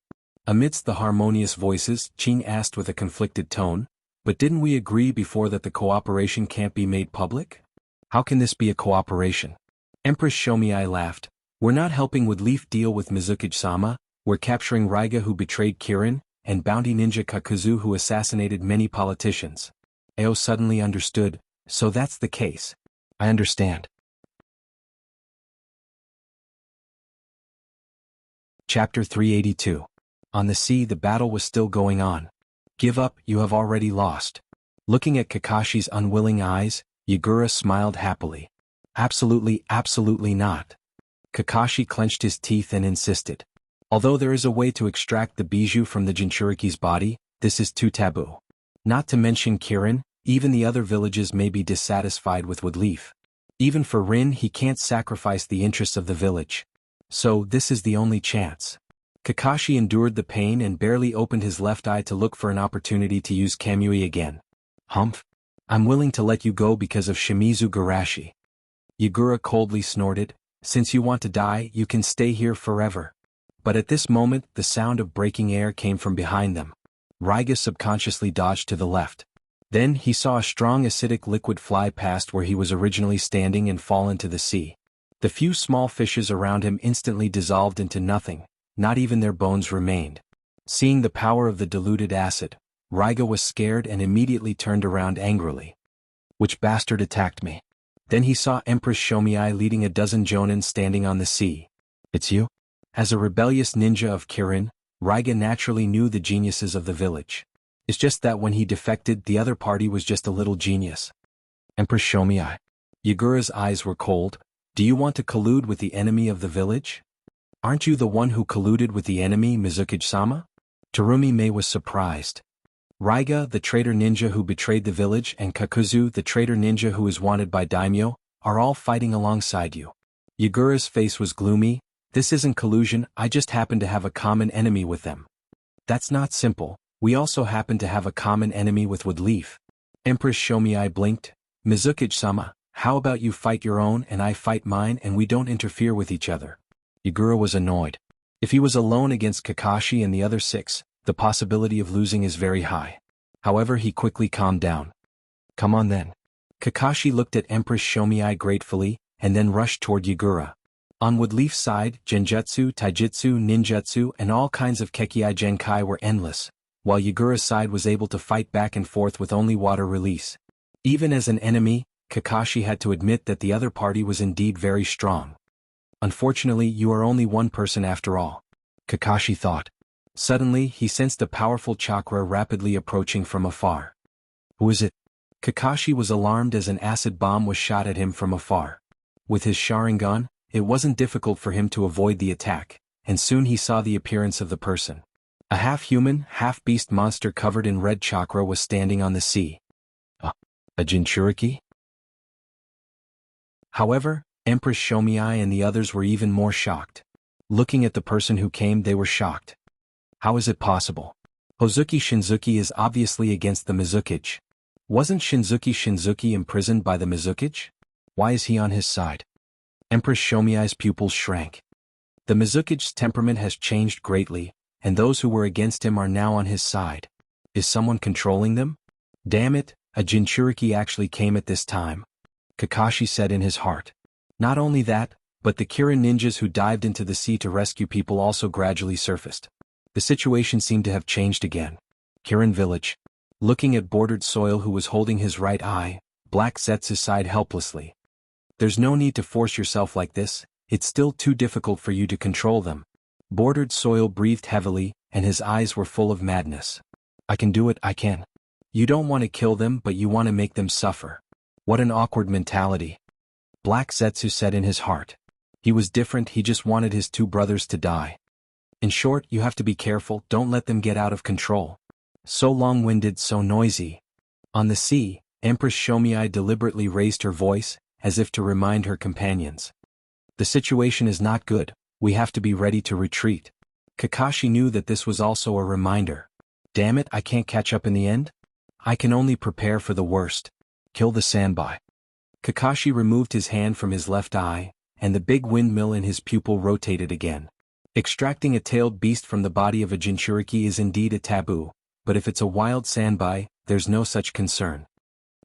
Amidst the harmonious voices, Qing asked with a conflicted tone, "But didn't we agree before that the cooperation can't be made public? How can this be a cooperation?" Empress Shomiai laughed, "We're not helping with Leaf deal with Mizukage-sama, we're capturing Raiga who betrayed Kirin, and bounty ninja Kakuzu who assassinated many politicians." Ao suddenly understood, "So that's the case. I understand." Chapter 382. On the sea the battle was still going on. "Give up, you have already lost." Looking at Kakashi's unwilling eyes, Yagura smiled happily. "Absolutely, absolutely not." Kakashi clenched his teeth and insisted. "Although there is a way to extract the bijou from the Jinchuriki's body, this is too taboo. Not to mention Kirin, even the other villages may be dissatisfied with Woodleaf. Even for Rin he can't sacrifice the interests of the village. So this is the only chance." Kakashi endured the pain and barely opened his left eye to look for an opportunity to use Kamui again. "Humph. I'm willing to let you go because of Shimizu Garashi." Yagura coldly snorted, "Since you want to die, you can stay here forever." But at this moment, the sound of breaking air came from behind them. Raiga subconsciously dodged to the left. Then he saw a strong acidic liquid fly past where he was originally standing and fall into the sea. The few small fishes around him instantly dissolved into nothing, not even their bones remained. Seeing the power of the diluted acid, Raiga was scared and immediately turned around angrily. "Which bastard attacked me?" Then he saw Empress Shomiai leading a dozen jonin standing on the sea. "It's you?" As a rebellious ninja of Kirin, Raiga naturally knew the geniuses of the village. It's just that when he defected the other party was just a little genius. "Empress Shomiai." Yagura's eyes were cold. "Do you want to collude with the enemy of the village? Aren't you the one who colluded with the enemy Mizukage-sama?" Terumi Mei was surprised. "Raiga, the traitor ninja who betrayed the village, and Kakuzu, the traitor ninja who is wanted by Daimyo, are all fighting alongside you." Yagura's face was gloomy. "This isn't collusion, I just happen to have a common enemy with them." "That's not simple, we also happen to have a common enemy with Woodleaf." Empress Shomiai blinked. "Mizukage-sama, how about you fight your own and I fight mine and we don't interfere with each other?" Yagura was annoyed. If he was alone against Kakashi and the other 6, the possibility of losing is very high. However, he quickly calmed down. "Come on then." Kakashi looked at Empress Shomiai gratefully, and then rushed toward Yagura. On Woodleaf's side, Genjutsu, Taijutsu, Ninjutsu and all kinds of Kekkei Genkai were endless, while Yagura's side was able to fight back and forth with only water release. Even as an enemy, Kakashi had to admit that the other party was indeed very strong. "Unfortunately, you are only one person after all," Kakashi thought. Suddenly, he sensed a powerful chakra rapidly approaching from afar. "Who is it?" Kakashi was alarmed as an acid bomb was shot at him from afar. With his Sharingan, it wasn't difficult for him to avoid the attack, and soon he saw the appearance of the person. A half-human, half-beast monster covered in red chakra was standing on the sea. A Jinchuriki? However, Empress Shomiai and the others were even more shocked. Looking at the person who came, they were shocked. How is it possible? Hozuki Shinzuki is obviously against the Mizukage. Wasn't Shinzuki imprisoned by the Mizukage? Why is he on his side? Empress Shomiai's pupils shrank. The Mizuki's temperament has changed greatly, and those who were against him are now on his side. Is someone controlling them? Damn it, a Jinchuriki actually came at this time, Kakashi said in his heart. Not only that, but the Kirin ninjas who dived into the sea to rescue people also gradually surfaced. The situation seemed to have changed again. Kirin village. Looking at Bordered Soil who was holding his right eye, Black Zetsu sighed helplessly. There's no need to force yourself like this, it's still too difficult for you to control them. Bordered Soil breathed heavily, and his eyes were full of madness. I can do it, I can. You don't want to kill them but you want to make them suffer. What an awkward mentality. Black Zetsu said in his heart. He was different, he just wanted his two brothers to die. In short, you have to be careful, don't let them get out of control. So long-winded, so noisy. On the sea, Empress Shomiai deliberately raised her voice, as if to remind her companions. The situation is not good, we have to be ready to retreat. Kakashi knew that this was also a reminder. Damn it, I can't catch up in the end? I can only prepare for the worst. Kill the Sanbai. Kakashi removed his hand from his left eye, and the big windmill in his pupil rotated again. Extracting a tailed beast from the body of a Jinchuriki is indeed a taboo, but if it's a wild Sanbai, there's no such concern.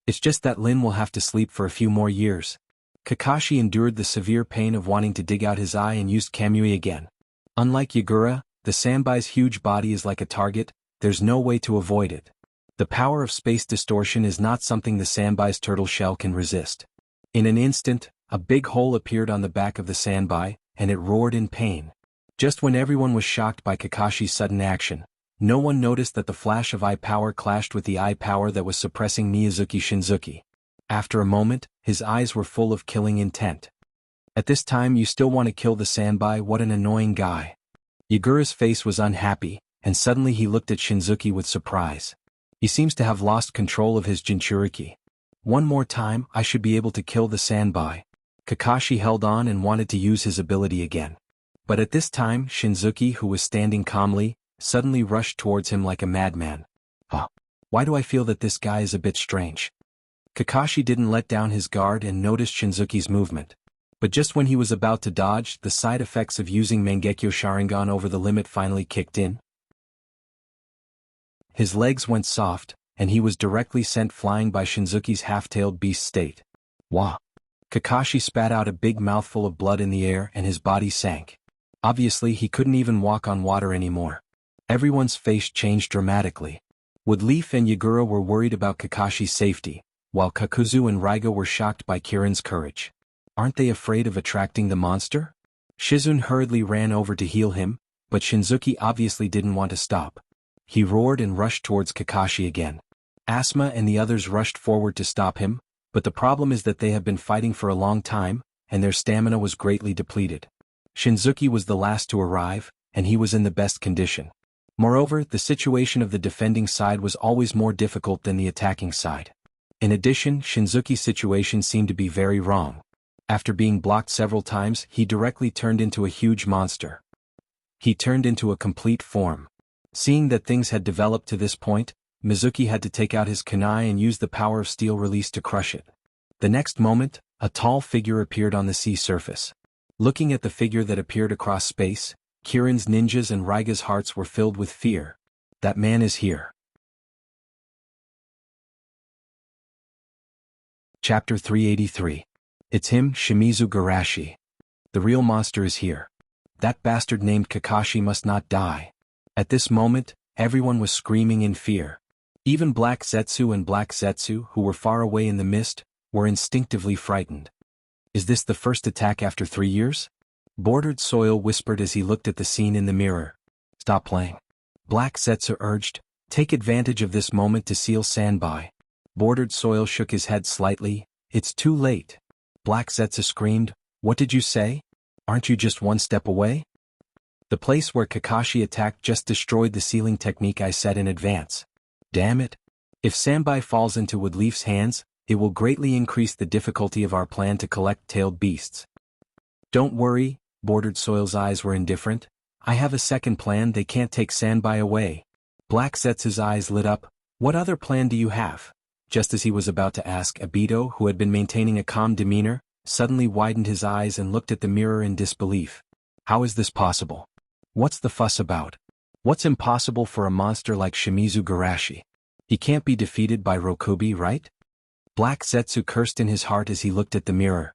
It's just that Lin will have to sleep for a few more years. Kakashi endured the severe pain of wanting to dig out his eye and used Kamui again. Unlike Yagura, the Sanbai's huge body is like a target, there's no way to avoid it. The power of space distortion is not something the Sanbai's turtle shell can resist. In an instant, a big hole appeared on the back of the Sanbai, and it roared in pain. Just when everyone was shocked by Kakashi's sudden action, no one noticed that the flash of eye power clashed with the eye power that was suppressing Miyazuki Shinzuki. After a moment, his eyes were full of killing intent. At this time you still want to kill the Sanbai, what an annoying guy. Yagura's face was unhappy, and suddenly he looked at Shinzuki with surprise. He seems to have lost control of his Jinchuriki. One more time, I should be able to kill the Sanbai. Kakashi held on and wanted to use his ability again. But at this time, Shinzuki, who was standing calmly, suddenly rushed towards him like a madman. Why do I feel that this guy is a bit strange? Kakashi didn't let down his guard and noticed Shinzuki's movement. But just when he was about to dodge, the side effects of using Mangekyo Sharingan over the limit finally kicked in. His legs went soft, and he was directly sent flying by Shinzuki's half-tailed beast state. Wah! Kakashi spat out a big mouthful of blood in the air and his body sank. Obviously he couldn't even walk on water anymore. Everyone's face changed dramatically. Woodleaf and Yagura were worried about Kakashi's safety, while Kakuzu and Raiga were shocked by Kirin's courage. Aren't they afraid of attracting the monster? Shizune hurriedly ran over to heal him, but Shinzuki obviously didn't want to stop. He roared and rushed towards Kakashi again. Asuma and the others rushed forward to stop him, but the problem is that they have been fighting for a long time, and their stamina was greatly depleted. Shinzuki was the last to arrive, and he was in the best condition. Moreover, the situation of the defending side was always more difficult than the attacking side. In addition, Shinzuki's situation seemed to be very wrong. After being blocked several times, he directly turned into a huge monster. He turned into a complete form. Seeing that things had developed to this point, Mizuki had to take out his kunai and use the power of steel release to crush it. The next moment, a tall figure appeared on the sea surface. Looking at the figure that appeared across space, Kirin's ninjas and Raiga's hearts were filled with fear. That man is here. Chapter 383. It's him, Shimizu Garashi. The real monster is here. That bastard named Kakashi must not die. At this moment, everyone was screaming in fear. Even Black Zetsu and Black Zetsu, who were far away in the mist, were instinctively frightened. Is this the first attack after 3 years? Bordered Soil whispered as he looked at the scene in the mirror. Stop playing. Black Zetsu urged, take advantage of this moment to seal Sanbai. Bordered Soil shook his head slightly. It's too late. Black Zetsu screamed, what did you say? Aren't you just one step away? The place where Kakashi attacked just destroyed the sealing technique I set in advance. Damn it. If Sanbai falls into Woodleaf's hands, it will greatly increase the difficulty of our plan to collect tailed beasts. Don't worry, Bordered Soil's eyes were indifferent. I have a second plan, they can't take Sanbai away. Black Zetsu's eyes lit up. What other plan do you have? Just as he was about to ask, Abito, who had been maintaining a calm demeanor, suddenly widened his eyes and looked at the mirror in disbelief. How is this possible? What's the fuss about? What's impossible for a monster like Shimizu Garashi? He can't be defeated by Rokubi, right? Black Zetsu cursed in his heart as he looked at the mirror.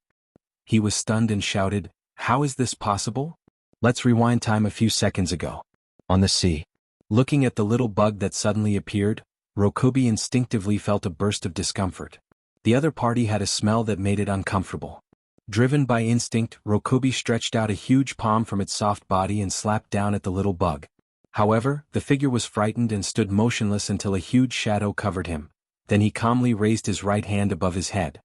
He was stunned and shouted, "How is this possible?" Let's rewind time a few seconds ago. On the sea. Looking at the little bug that suddenly appeared, Rokubi instinctively felt a burst of discomfort. The other party had a smell that made it uncomfortable. Driven by instinct, Rokubi stretched out a huge palm from its soft body and slapped down at the little bug. However, the figure was frightened and stood motionless until a huge shadow covered him. Then he calmly raised his right hand above his head.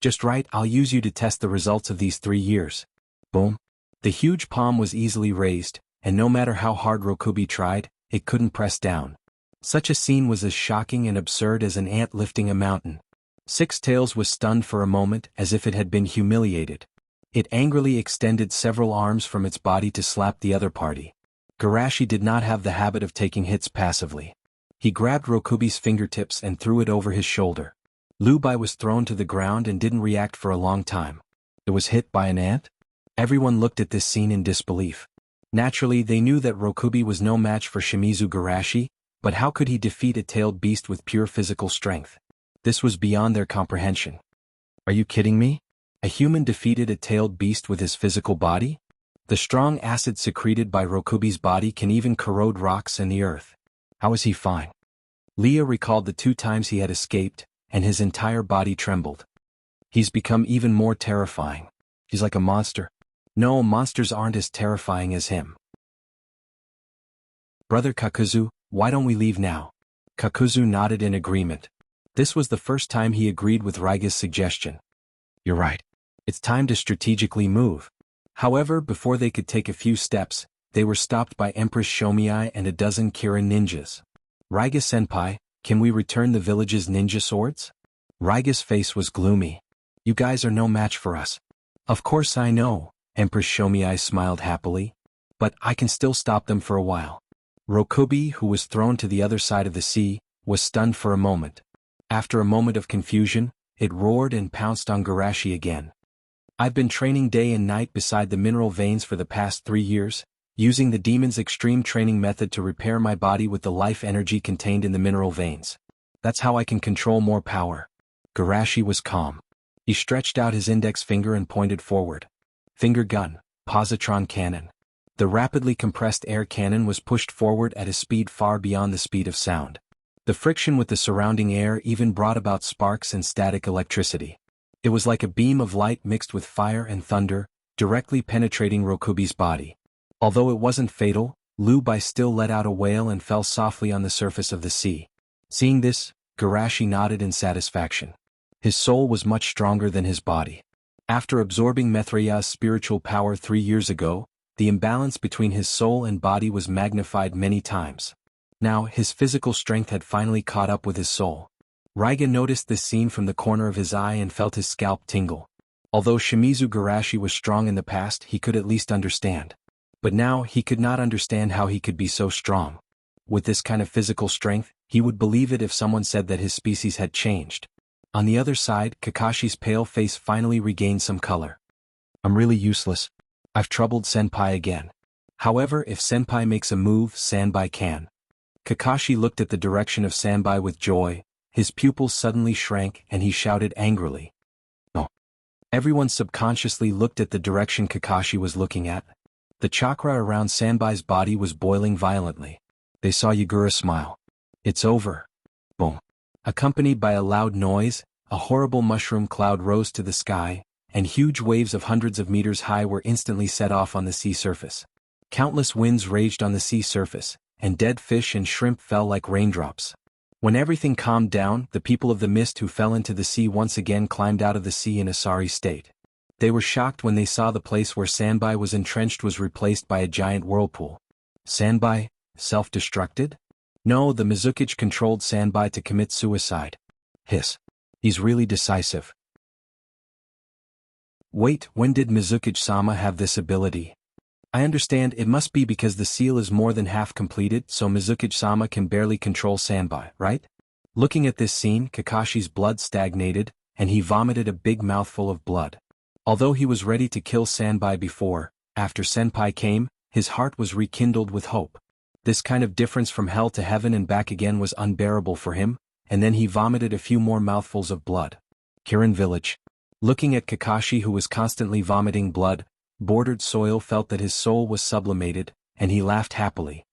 "Just right, I'll use you to test the results of these 3 years." Boom. The huge palm was easily raised, and no matter how hard Rokubi tried, it couldn't press down. Such a scene was as shocking and absurd as an ant lifting a mountain. Six Tails was stunned for a moment as if it had been humiliated. It angrily extended several arms from its body to slap the other party. Garashi did not have the habit of taking hits passively. He grabbed Rokubi's fingertips and threw it over his shoulder. Lubai was thrown to the ground and didn't react for a long time. It was hit by an ant? Everyone looked at this scene in disbelief. Naturally, they knew that Rokubi was no match for Shimizu Garashi, but how could he defeat a tailed beast with pure physical strength? This was beyond their comprehension. Are you kidding me? A human defeated a tailed beast with his physical body? The strong acid secreted by Rokubi's body can even corrode rocks and the earth. How is he fine? Leah recalled the 2 times he had escaped, and his entire body trembled. He's become even more terrifying. He's like a monster. No, monsters aren't as terrifying as him. Brother Kakuzu, why don't we leave now? Kakuzu nodded in agreement. This was the first time he agreed with Raiga's suggestion. You're right. It's time to strategically move. However, before they could take a few steps, they were stopped by Empress Shomiai and a dozen Kirin ninjas. Raiga-senpai, can we return the village's ninja swords? Raiga's face was gloomy. You guys are no match for us. Of course I know, Empress Shomiai smiled happily. But I can still stop them for a while. Rokubi, who was thrown to the other side of the sea, was stunned for a moment. After a moment of confusion, it roared and pounced on Garashi again. I've been training day and night beside the mineral veins for the past 3 years, using the demon's extreme training method to repair my body with the life energy contained in the mineral veins. That's how I can control more power. Garashi was calm. He stretched out his index finger and pointed forward. Finger gun, positron cannon. The rapidly compressed air cannon was pushed forward at a speed far beyond the speed of sound. The friction with the surrounding air even brought about sparks and static electricity. It was like a beam of light mixed with fire and thunder, directly penetrating Rokubi's body. Although it wasn't fatal, Lubai still let out a wail and fell softly on the surface of the sea. Seeing this, Garashi nodded in satisfaction. His soul was much stronger than his body. After absorbing Mithraya's spiritual power 3 years ago, the imbalance between his soul and body was magnified many times. Now, his physical strength had finally caught up with his soul. Raiga noticed this scene from the corner of his eye and felt his scalp tingle. Although Shimizu Garashi was strong in the past, he could at least understand. But now, he could not understand how he could be so strong. With this kind of physical strength, he would believe it if someone said that his species had changed. On the other side, Kakashi's pale face finally regained some color. I'm really useless. I've troubled Senpai again. However, if Senpai makes a move, Sanbai can. Kakashi looked at the direction of Sanbai with joy. His pupils suddenly shrank and he shouted angrily. No. Everyone subconsciously looked at the direction Kakashi was looking at. The chakra around Sanbai's body was boiling violently. They saw Yagura smile. It's over. Boom. Accompanied by a loud noise, a horrible mushroom cloud rose to the sky, and huge waves of hundreds of meters high were instantly set off on the sea surface. Countless winds raged on the sea surface, and dead fish and shrimp fell like raindrops. When everything calmed down, the people of the mist who fell into the sea once again climbed out of the sea in a sorry state. They were shocked when they saw the place where Sanbai was entrenched was replaced by a giant whirlpool. Sanbai, self-destructed? No, the Mizukichi controlled Sanbai to commit suicide. Hiss. He's really decisive. Wait, when did Mizukichi-sama have this ability? I understand it must be because the seal is more than half completed, so Mizukichi-sama can barely control Sanbai, right? Looking at this scene, Kakashi's blood stagnated, and he vomited a big mouthful of blood. Although he was ready to kill Sanbai before, After Senpai came, his heart was rekindled with hope. This kind of difference from hell to heaven and back again was unbearable for him, and then he vomited a few more mouthfuls of blood. Kirin Village. Looking at Kakashi, who was constantly vomiting blood, bordered soil felt that his soul was sublimated, and he laughed happily.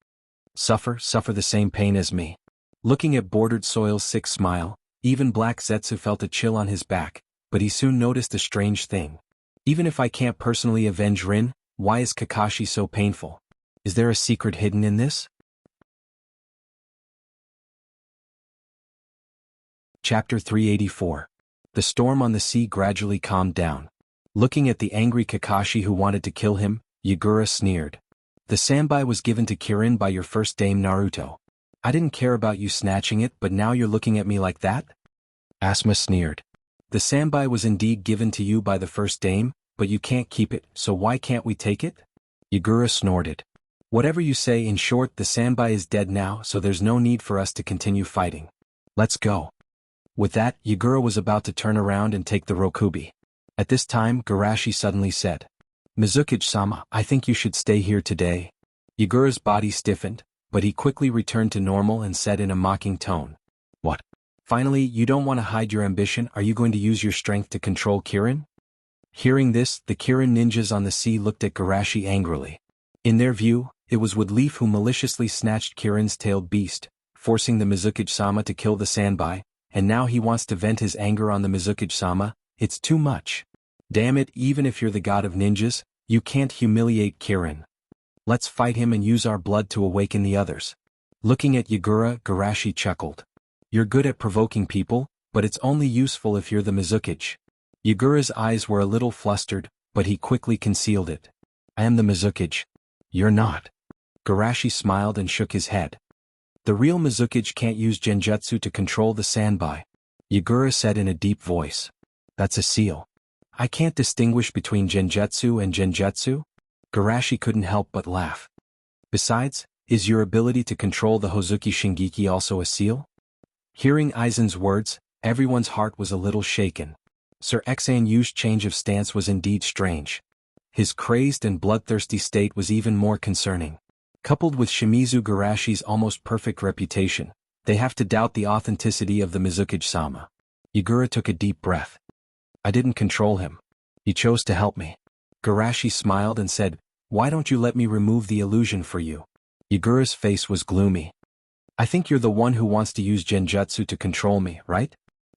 Suffer the same pain as me. Looking at bordered soil's sick smile, even Black Zetsu felt a chill on his back, but he soon noticed a strange thing. Even if I can't personally avenge Rin, why is Kakashi so painful? Is there a secret hidden in this? Chapter 384. The storm on the sea gradually calmed down. Looking at the angry Kakashi who wanted to kill him, Yagura sneered. The Sanbai was given to Kirin by your first dame Naruto. I didn't care about you snatching it, but now you're looking at me like that? Asuma sneered. The Sanbai was indeed given to you by the first dame, but you can't keep it, so why can't we take it? Yagura snorted. Whatever you say, in short, the Sanbai is dead now, so there's no need for us to continue fighting. Let's go. With that, Yagura was about to turn around and take the Rokubi. At this time, Garashi suddenly said, Mizuki-sama, I think you should stay here today. Yagura's body stiffened, but he quickly returned to normal and said in a mocking tone, What? Finally, you don't want to hide your ambition? Are you going to use your strength to control Kirin? Hearing this, the Kirin ninjas on the sea looked at Garashi angrily. In their view, it was Woodleaf who maliciously snatched Kirin's tailed beast, forcing the Mizuki-sama to kill the Sanbai, and now he wants to vent his anger on the Mizuki-sama. It's too much. Damn it, even if you're the god of ninjas, you can't humiliate Kirin. Let's fight him and use our blood to awaken the others. Looking at Yagura, Garashi chuckled. You're good at provoking people, but it's only useful if you're the Mizuki. Yagura's eyes were a little flustered, but he quickly concealed it. I am the Mizuki. You're not. Garashi smiled and shook his head. The real Mizuki can't use genjutsu to control the Sanbai. Yagura said in a deep voice. That's a seal. I can't distinguish between genjutsu and genjutsu? Garashi couldn't help but laugh. Besides, is your ability to control the Hozuki Shingeki also a seal? Hearing Aizen's words, everyone's heart was a little shaken. Sir Xanyu's change of stance was indeed strange. His crazed and bloodthirsty state was even more concerning. Coupled with Shimizu Garashi's almost perfect reputation, they have to doubt the authenticity of the Mizuki-sama. Yagura took a deep breath. I didn't control him. He chose to help me. Garashi smiled and said, Why don't you let me remove the illusion for you? Yagura's face was gloomy. I think you're the one who wants to use genjutsu to control me, right?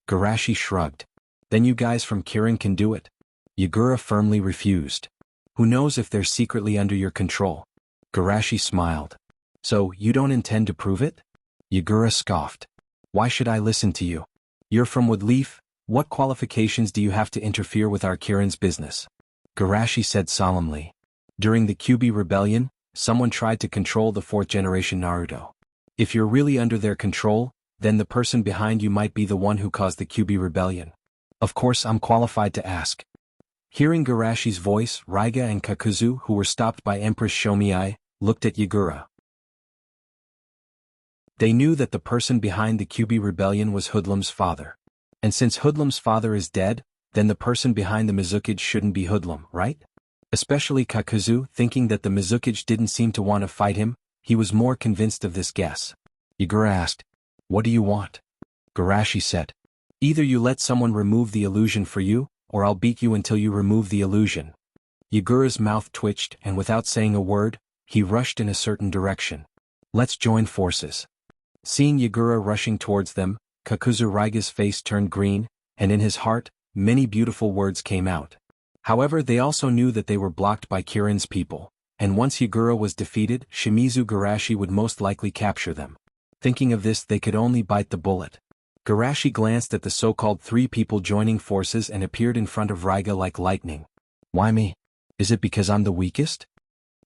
Garashi shrugged. Then you guys from Kirin can do it. Yagura firmly refused. Who knows if they're secretly under your control? Garashi smiled. So, you don't intend to prove it? Yagura scoffed. Why should I listen to you? You're from Woodleaf. What qualifications do you have to interfere with our Kirin's business? Garashi said solemnly. During the Kyuubi rebellion, someone tried to control the 4th generation Naruto. If you're really under their control, then the person behind you might be the one who caused the Kyuubi rebellion. Of course I'm qualified to ask. Hearing Garashi's voice, Raiga and Kakuzu, who were stopped by Empress Shomiai, looked at Yagura. They knew that the person behind the Kyuubi rebellion was Hoodlum's father. And since Hoodlum's father is dead, then the person behind the Mizuki shouldn't be Hoodlum, right? Especially Kakuzu, thinking that the Mizuki didn't seem to want to fight him, he was more convinced of this guess. Yagura asked, What do you want? Garashi said, Either you let someone remove the illusion for you, or I'll beat you until you remove the illusion. Yagura's mouth twitched, and without saying a word, he rushed in a certain direction. Let's join forces. Seeing Yagura rushing towards them, Kakuzu Raiga's face turned green, and in his heart, many beautiful words came out. However, they also knew that they were blocked by Kirin's people, and once Yagura was defeated, Shimizu Garashi would most likely capture them. Thinking of this, they could only bite the bullet. Garashi glanced at the so-called 3 people joining forces and appeared in front of Raiga like lightning. Why me? Is it because I'm the weakest?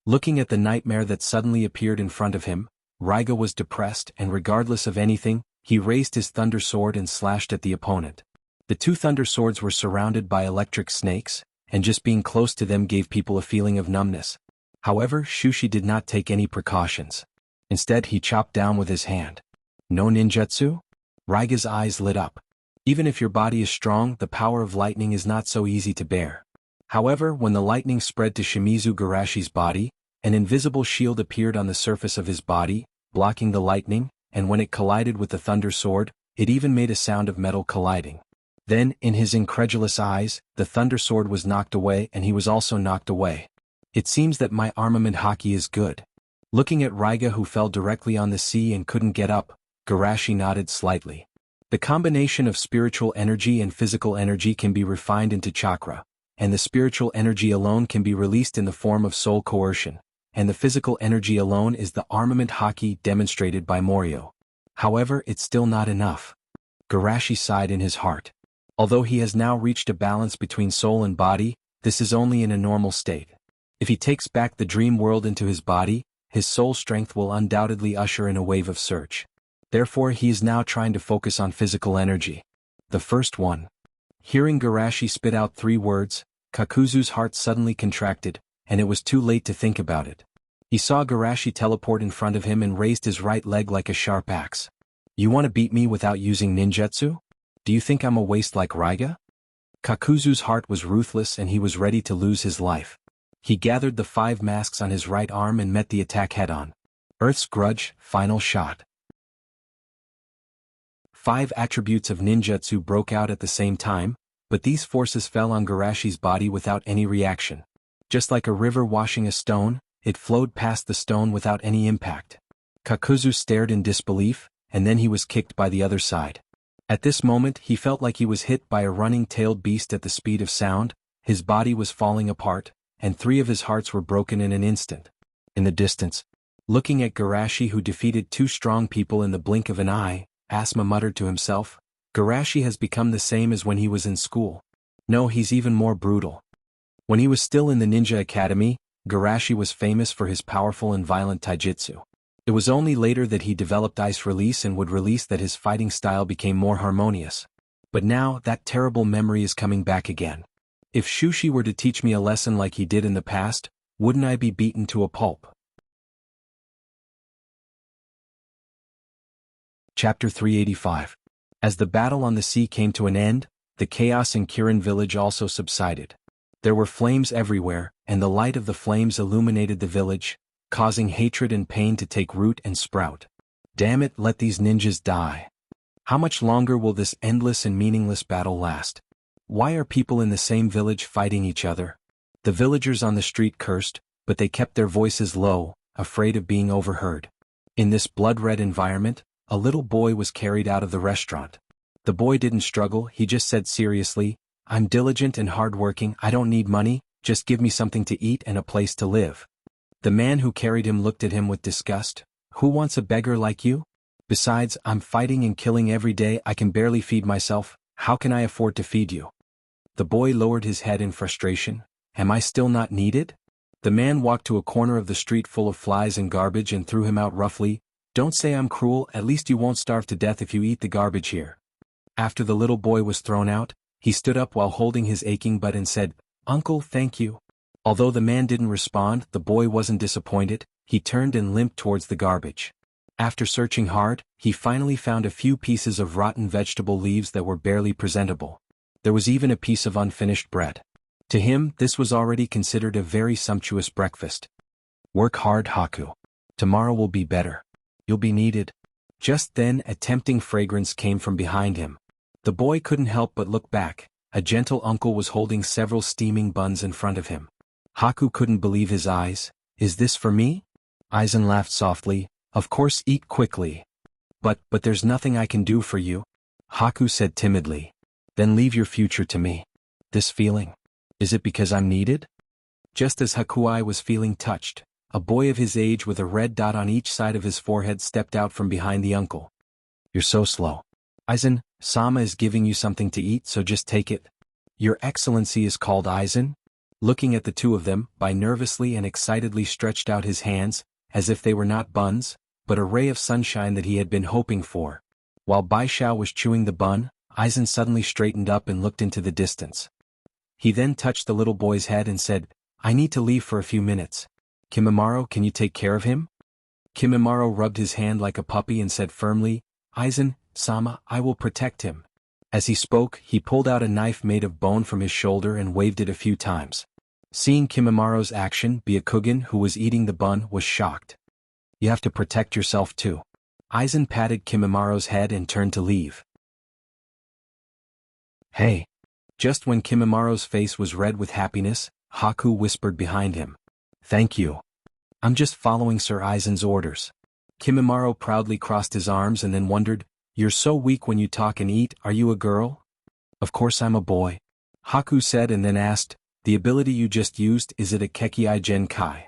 Looking at the nightmare that suddenly appeared in front of him, Raiga was depressed, and regardless of anything, he raised his thunder sword and slashed at the opponent. The 2 thunder swords were surrounded by electric snakes, and just being close to them gave people a feeling of numbness. However, Shushi did not take any precautions. Instead, he chopped down with his hand. No ninjutsu? Raiga's eyes lit up. Even if your body is strong, the power of lightning is not so easy to bear. However, when the lightning spread to Shimizu Garashi's body, an invisible shield appeared on the surface of his body, blocking the lightning, and when it collided with the thunder sword, it even made a sound of metal colliding. Then, in his incredulous eyes, the thunder sword was knocked away and he was also knocked away. It seems that my armament haki is good. Looking at Raiga, who fell directly on the sea and couldn't get up, Garashi nodded slightly. The combination of spiritual energy and physical energy can be refined into chakra, and the spiritual energy alone can be released in the form of soul coercion, and the physical energy alone is the armament haki demonstrated by Morio. However, it's still not enough. Garashi sighed in his heart. Although he has now reached a balance between soul and body, this is only in a normal state. If he takes back the dream world into his body, his soul strength will undoubtedly usher in a wave of surge. Therefore he is now trying to focus on physical energy. The first one. Hearing Garashi spit out 3 words, Kakuzu's heart suddenly contracted, and it was too late to think about it. He saw Garashi teleport in front of him and raised his right leg like a sharp axe. You want to beat me without using ninjutsu? Do you think I'm a waste like Raiga? Kakuzu's heart was ruthless and he was ready to lose his life. He gathered the 5 masks on his right arm and met the attack head-on. Earth's Grudge, final shot. 5 attributes of ninjutsu broke out at the same time, but these forces fell on Garashi's body without any reaction. Just like a river washing a stone, it flowed past the stone without any impact. Kakuzu stared in disbelief, and then he was kicked by the other side. At this moment he felt like he was hit by a running-tailed beast at the speed of sound, his body was falling apart, and 3 of his hearts were broken in an instant. In the distance, looking at Garashi, who defeated 2 strong people in the blink of an eye, Asma muttered to himself, Garashi has become the same as when he was in school. No, he's even more brutal. When he was still in the ninja academy, Garashi was famous for his powerful and violent taijutsu. It was only later that he developed ice release and would release that his fighting style became more harmonious. But now, that terrible memory is coming back again. If Shushi were to teach me a lesson like he did in the past, wouldn't I be beaten to a pulp? Chapter 385. As the battle on the sea came to an end, the chaos in Kirin village also subsided. There were flames everywhere, and the light of the flames illuminated the village, causing hatred and pain to take root and sprout. Damn it, let these ninjas die. How much longer will this endless and meaningless battle last? Why are people in the same village fighting each other? The villagers on the street cursed, but they kept their voices low, afraid of being overheard. In this blood-red environment, a little boy was carried out of the restaurant. The boy didn't struggle, he just said seriously, I'm diligent and hardworking, I don't need money, just give me something to eat and a place to live. The man who carried him looked at him with disgust. Who wants a beggar like you? Besides, I'm fighting and killing every day, I can barely feed myself, how can I afford to feed you? The boy lowered his head in frustration. Am I still not needed? The man walked to a corner of the street full of flies and garbage and threw him out roughly. Don't say I'm cruel, at least you won't starve to death if you eat the garbage here. After the little boy was thrown out, he stood up while holding his aching butt and said, Uncle, thank you. Although the man didn't respond, the boy wasn't disappointed, he turned and limped towards the garbage. After searching hard, he finally found a few pieces of rotten vegetable leaves that were barely presentable. There was even a piece of unfinished bread. To him, this was already considered a very sumptuous breakfast. Work hard, Haku. Tomorrow will be better. You'll be needed. Just then, a tempting fragrance came from behind him. The boy couldn't help but look back. A gentle uncle was holding several steaming buns in front of him. Haku couldn't believe his eyes. Is this for me? Aizen laughed softly. Of course, eat quickly. But there's nothing I can do for you. Haku said timidly. Then leave your future to me. This feeling. Is it because I'm needed? Just as Hakuai was feeling touched, a boy of his age with a red dot on each side of his forehead stepped out from behind the uncle. You're so slow. Aizen, Sama is giving you something to eat, so just take it. Your Excellency is called Aizen? Looking at the two of them, Bai nervously and excitedly stretched out his hands, as if they were not buns, but a ray of sunshine that he had been hoping for. While Bai Xiao was chewing the bun, Aizen suddenly straightened up and looked into the distance. He then touched the little boy's head and said, I need to leave for a few minutes. Kimimaro, can you take care of him? Kimimaro rubbed his hand like a puppy and said firmly, Aizen, Sama, I will protect him. As he spoke, he pulled out a knife made of bone from his shoulder and waved it a few times. Seeing Kimimara's action, Byakugan, who was eating the bun, was shocked. You have to protect yourself too. Aizen patted Kimimara's head and turned to leave. Hey. Just when Kimimara's face was red with happiness, Haku whispered behind him. Thank you. I'm just following Sir Aizen's orders. Kimimaro proudly crossed his arms and then wondered, You're so weak when you talk and eat, are you a girl? Of course I'm a boy. Haku said and then asked, The ability you just used, is it a Kekkei Genkai?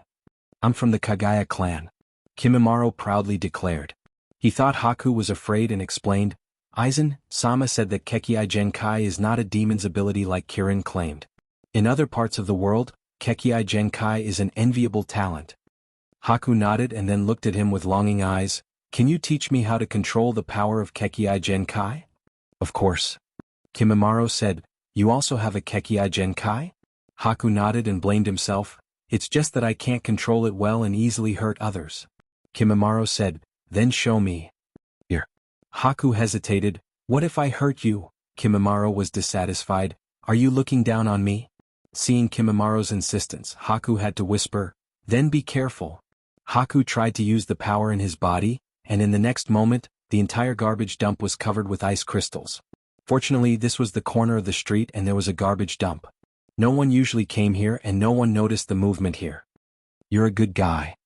I'm from the Kagaya clan. Kimimaro proudly declared. He thought Haku was afraid and explained, Aizen-sama said that Kekkei Genkai is not a demon's ability like Kirin claimed. In other parts of the world, Kekkei Genkai is an enviable talent. Haku nodded and then looked at him with longing eyes. Can you teach me how to control the power of Kekkei Genkai? Of course. Kimimaro said, You also have a Kekkei Genkai? Haku nodded and blamed himself. It's just that I can't control it well and easily hurt others. Kimimaro said, Then show me. Here. Haku hesitated. What if I hurt you? Kimimaro was dissatisfied. Are you looking down on me? Seeing Kimimaro's insistence, Haku had to whisper, Then be careful. Haku tried to use the power in his body, and in the next moment, the entire garbage dump was covered with ice crystals. Fortunately, this was the corner of the street and there was a garbage dump. No one usually came here and no one noticed the movement here. You're a good guy.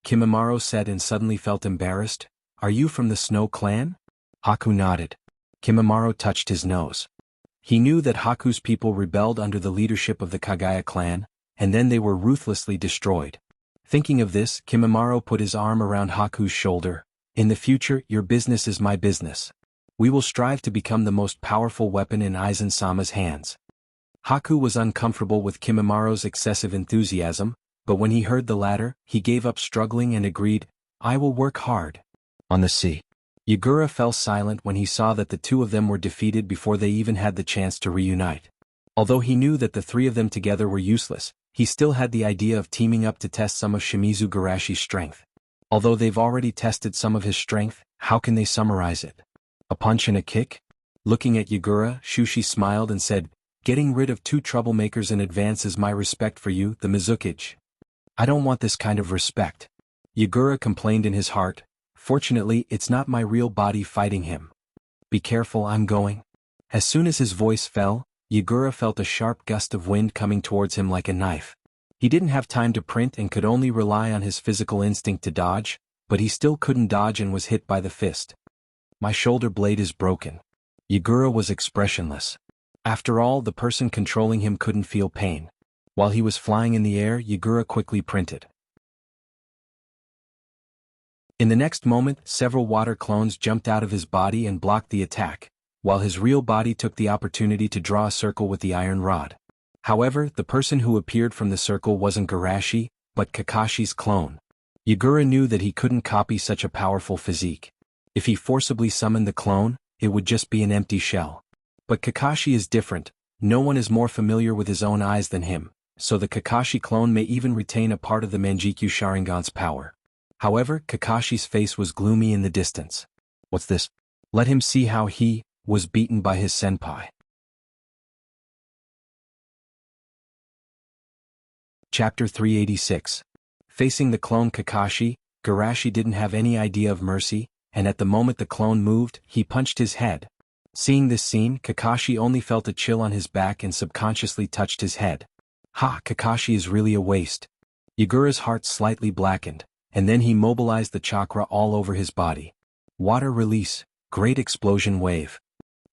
Kimimaro said and suddenly felt embarrassed. Are you from the Snow Clan? Haku nodded. Kimimaro touched his nose. He knew that Haku's people rebelled under the leadership of the Kagaya clan, and then they were ruthlessly destroyed. Thinking of this, Kimimaro put his arm around Haku's shoulder. In the future, your business is my business. We will strive to become the most powerful weapon in Aizen-sama's hands. Haku was uncomfortable with Kimimaro's excessive enthusiasm, but when he heard the latter, he gave up struggling and agreed, I will work hard. On the sea. Yagura fell silent when he saw that the two of them were defeated before they even had the chance to reunite. Although he knew that the three of them together were useless, he still had the idea of teaming up to test some of Shimizu Garashi's strength. Although they've already tested some of his strength, how can they summarize it? A punch and a kick? Looking at Yagura, Shushi smiled and said, Getting rid of two troublemakers in advance is my respect for you, the Mizukage. I don't want this kind of respect. Yagura complained in his heart. Fortunately, it's not my real body fighting him. Be careful, I'm going. As soon as his voice fell, Yagura felt a sharp gust of wind coming towards him like a knife. He didn't have time to print and could only rely on his physical instinct to dodge, but he still couldn't dodge and was hit by the fist. My shoulder blade is broken. Yagura was expressionless. After all, the person controlling him couldn't feel pain. While he was flying in the air, Yagura quickly printed. In the next moment, several water clones jumped out of his body and blocked the attack, while his real body took the opportunity to draw a circle with the iron rod. However, the person who appeared from the circle wasn't Garashi, but Kakashi's clone. Yagura knew that he couldn't copy such a powerful physique. If he forcibly summoned the clone, it would just be an empty shell. But Kakashi is different. No one is more familiar with his own eyes than him, so the Kakashi clone may even retain a part of the Manjikyu Sharingan's power. However, Kakashi's face was gloomy in the distance. What's this? Let him see how he was beaten by his senpai. Chapter 386. Facing the clone Kakashi, Garashi didn't have any idea of mercy, and at the moment the clone moved, he punched his head. Seeing this scene, Kakashi only felt a chill on his back and subconsciously touched his head. Ha! Kakashi is really a waste. Yagura's heart slightly blackened, and then he mobilized the chakra all over his body. Water release, great explosion wave.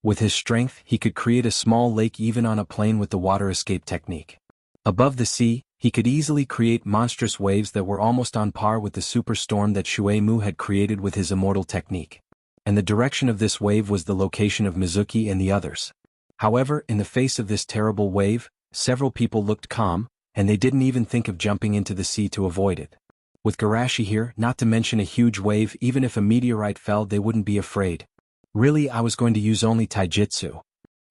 With his strength, he could create a small lake even on a plane with the water escape technique. Above the sea, he could easily create monstrous waves that were almost on par with the superstorm that Shuei-mu had created with his immortal technique. And the direction of this wave was the location of Mizuki and the others. However, in the face of this terrible wave, several people looked calm, and they didn't even think of jumping into the sea to avoid it. With Garashi here, not to mention a huge wave, even if a meteorite fell they wouldn't be afraid. Really, I was going to use only taijutsu.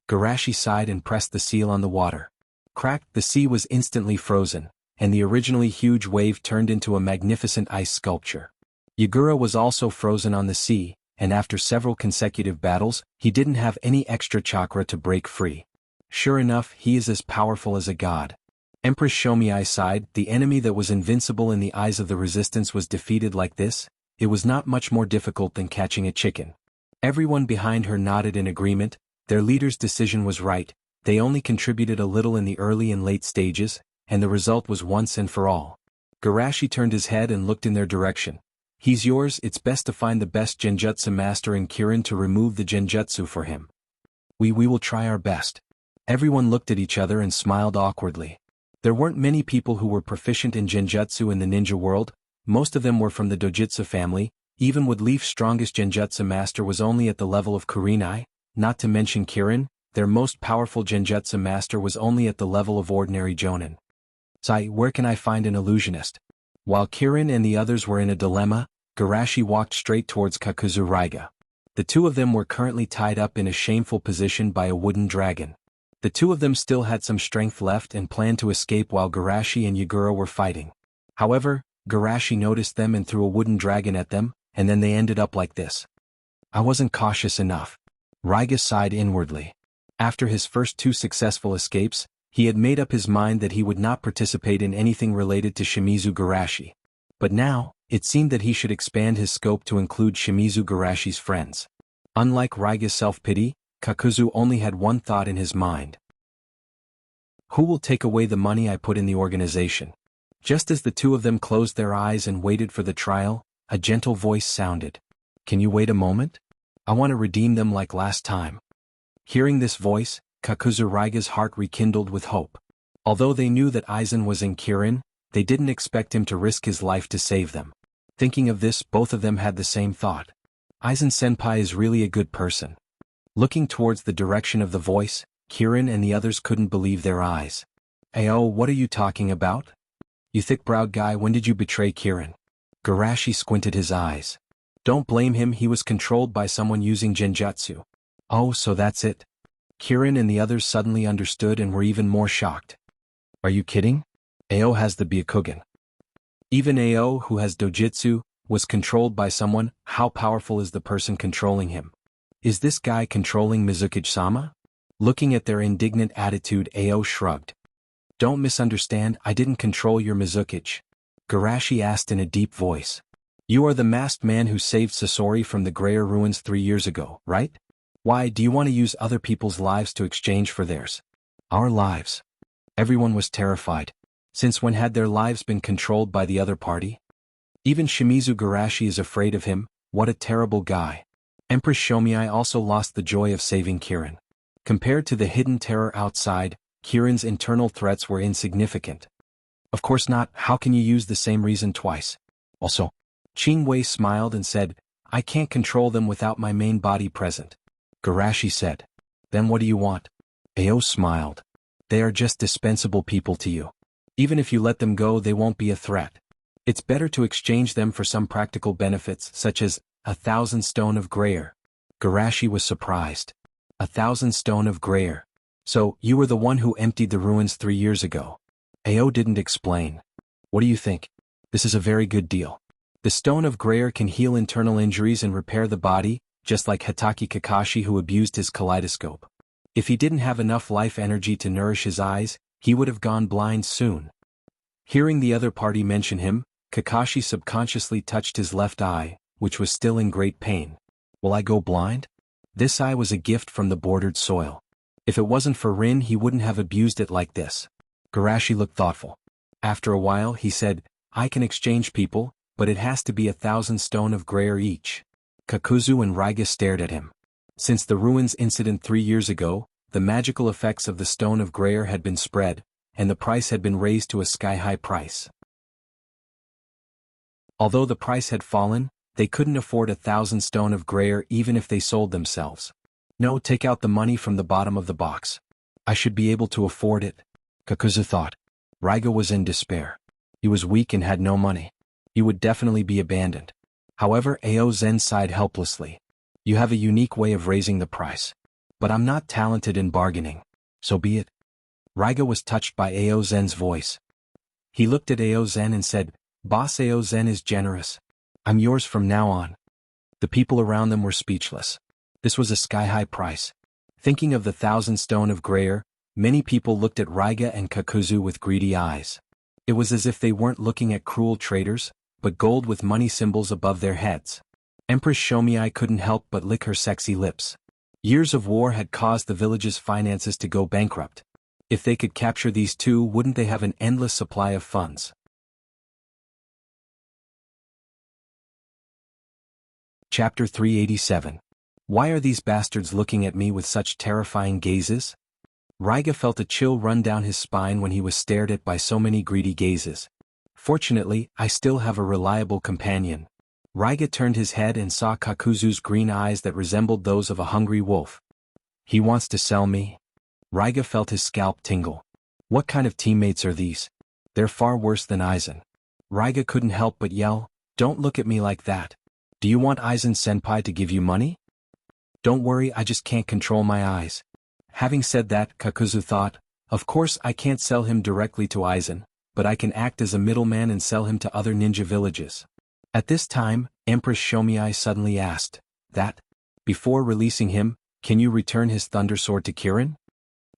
Garashi sighed and pressed the seal on the water. Cracked, the sea was instantly frozen, and the originally huge wave turned into a magnificent ice sculpture. Yagura was also frozen on the sea, and after several consecutive battles, he didn't have any extra chakra to break free. Sure enough, he is as powerful as a god. Empress Shomiai sighed. The enemy that was invincible in the eyes of the resistance was defeated like this. It was not much more difficult than catching a chicken. Everyone behind her nodded in agreement. Their leader's decision was right. They only contributed a little in the early and late stages, and the result was once and for all. Garashi turned his head and looked in their direction. He's yours. It's best to find the best genjutsu master in Kirin to remove the genjutsu for him. We will try our best. Everyone looked at each other and smiled awkwardly. There weren't many people who were proficient in genjutsu in the ninja world. Most of them were from the dojutsu family. Even Woodleaf's strongest genjutsu master was only at the level of Kurenai, not to mention Kirin. Their most powerful genjutsu master was only at the level of ordinary jonin. Sai, where can I find an illusionist? While Kirin and the others were in a dilemma, Garashi walked straight towards Kakuzu Raiga. The two of them were currently tied up in a shameful position by a wooden dragon. The two of them still had some strength left and planned to escape while Garashi and Yagura were fighting. However, Garashi noticed them and threw a wooden dragon at them, and then they ended up like this. I wasn't cautious enough. Raiga sighed inwardly. After his first two successful escapes, he had made up his mind that he would not participate in anything related to Shimizu Garashi. But now, it seemed that he should expand his scope to include Shimizu Garashi's friends. Unlike Raiga's self-pity, Kakuzu only had one thought in his mind. Who will take away the money I put in the organization? Just as the two of them closed their eyes and waited for the trial, a gentle voice sounded. Can you wait a moment? I want to redeem them like last time. Hearing this voice, Kakuzu Raiga's heart rekindled with hope. Although they knew that Aizen was in Kirin, they didn't expect him to risk his life to save them. Thinking of this, both of them had the same thought. Aizen-senpai is really a good person. Looking towards the direction of the voice, Kirin and the others couldn't believe their eyes. Ayo, what are you talking about? You thick-browed guy, when did you betray Kirin? Garashi squinted his eyes. Don't blame him, he was controlled by someone using genjutsu. Oh, so that's it. Kirin and the others suddenly understood and were even more shocked. Are you kidding? Ao has the Byakugan. Even Ao, who has dojutsu, was controlled by someone. How powerful is the person controlling him? Is this guy controlling Mizuki-sama? Looking at their indignant attitude, Ao shrugged. Don't misunderstand, I didn't control your Mizuki. Garashi asked in a deep voice. You are the masked man who saved Sasori from the Greyer ruins 3 years ago, right? Why do you want to use other people's lives to exchange for theirs? Our lives. Everyone was terrified. Since when had their lives been controlled by the other party? Even Shimizu Garashi is afraid of him. What a terrible guy. Empress Shomiai also lost the joy of saving Kirin. Compared to the hidden terror outside, Kirin's internal threats were insignificant. Of course not, how can you use the same reason twice? Also, Qing Wei smiled and said, I can't control them without my main body present. Garashi said. Then what do you want? Ao smiled. They are just dispensable people to you. Even if you let them go, they won't be a threat. It's better to exchange them for some practical benefits, such as 1,000 stone of Greyer. Garashi was surprised. 1,000 stone of Greyer. So, you were the one who emptied the ruins 3 years ago. Ao didn't explain. What do you think? This is a very good deal. The stone of Greyer can heal internal injuries and repair the body, just like Hitaki Kakashi who abused his kaleidoscope. If he didn't have enough life energy to nourish his eyes, he would have gone blind soon. Hearing the other party mention him, Kakashi subconsciously touched his left eye, which was still in great pain. Will I go blind? This eye was a gift from the bordered soil. If it wasn't for Rin, he wouldn't have abused it like this. Garashi looked thoughtful. After a while, he said, I can exchange people, but it has to be 1,000 stone of Greyer each. Kakuzu and Raiga stared at him. Since the ruins incident 3 years ago, the magical effects of the stone of Greyer had been spread, and the price had been raised to a sky-high price. Although the price had fallen, they couldn't afford 1,000 stone of Greyer even if they sold themselves. No, take out the money from the bottom of the box. I should be able to afford it. Kakuzu thought. Raiga was in despair. He was weak and had no money. He would definitely be abandoned. However, Ao Zen sighed helplessly. You have a unique way of raising the price. But I'm not talented in bargaining. So be it. Raiga was touched by Ao Zen's voice. He looked at Ao Zen and said, Boss Ao Zen is generous. I'm yours from now on. The people around them were speechless. This was a sky-high price. Thinking of the 1,000 stone of Grayer, many people looked at Raiga and Kakuzu with greedy eyes. It was as if they weren't looking at cruel traders, but gold with money symbols above their heads. Empress Shomiai couldn't help but lick her sexy lips. Years of war had caused the village's finances to go bankrupt. If they could capture these two, wouldn't they have an endless supply of funds? Chapter 387. Why are these bastards looking at me with such terrifying gazes? Raiga felt a chill run down his spine when he was stared at by so many greedy gazes. Fortunately, I still have a reliable companion. Raiga turned his head and saw Kakuzu's green eyes that resembled those of a hungry wolf. He wants to sell me? Raiga felt his scalp tingle. What kind of teammates are these? They're far worse than Aizen. Raiga couldn't help but yell, "Don't look at me like that. Do you want Aizen-senpai to give you money?" "Don't worry, I just can't control my eyes." Having said that, Kakuzu thought, "Of course I can't sell him directly to Aizen, but I can act as a middleman and sell him to other ninja villages." At this time, Empress Shomiai suddenly asked, "That? Before releasing him, can you return his thunder sword to Kirin?"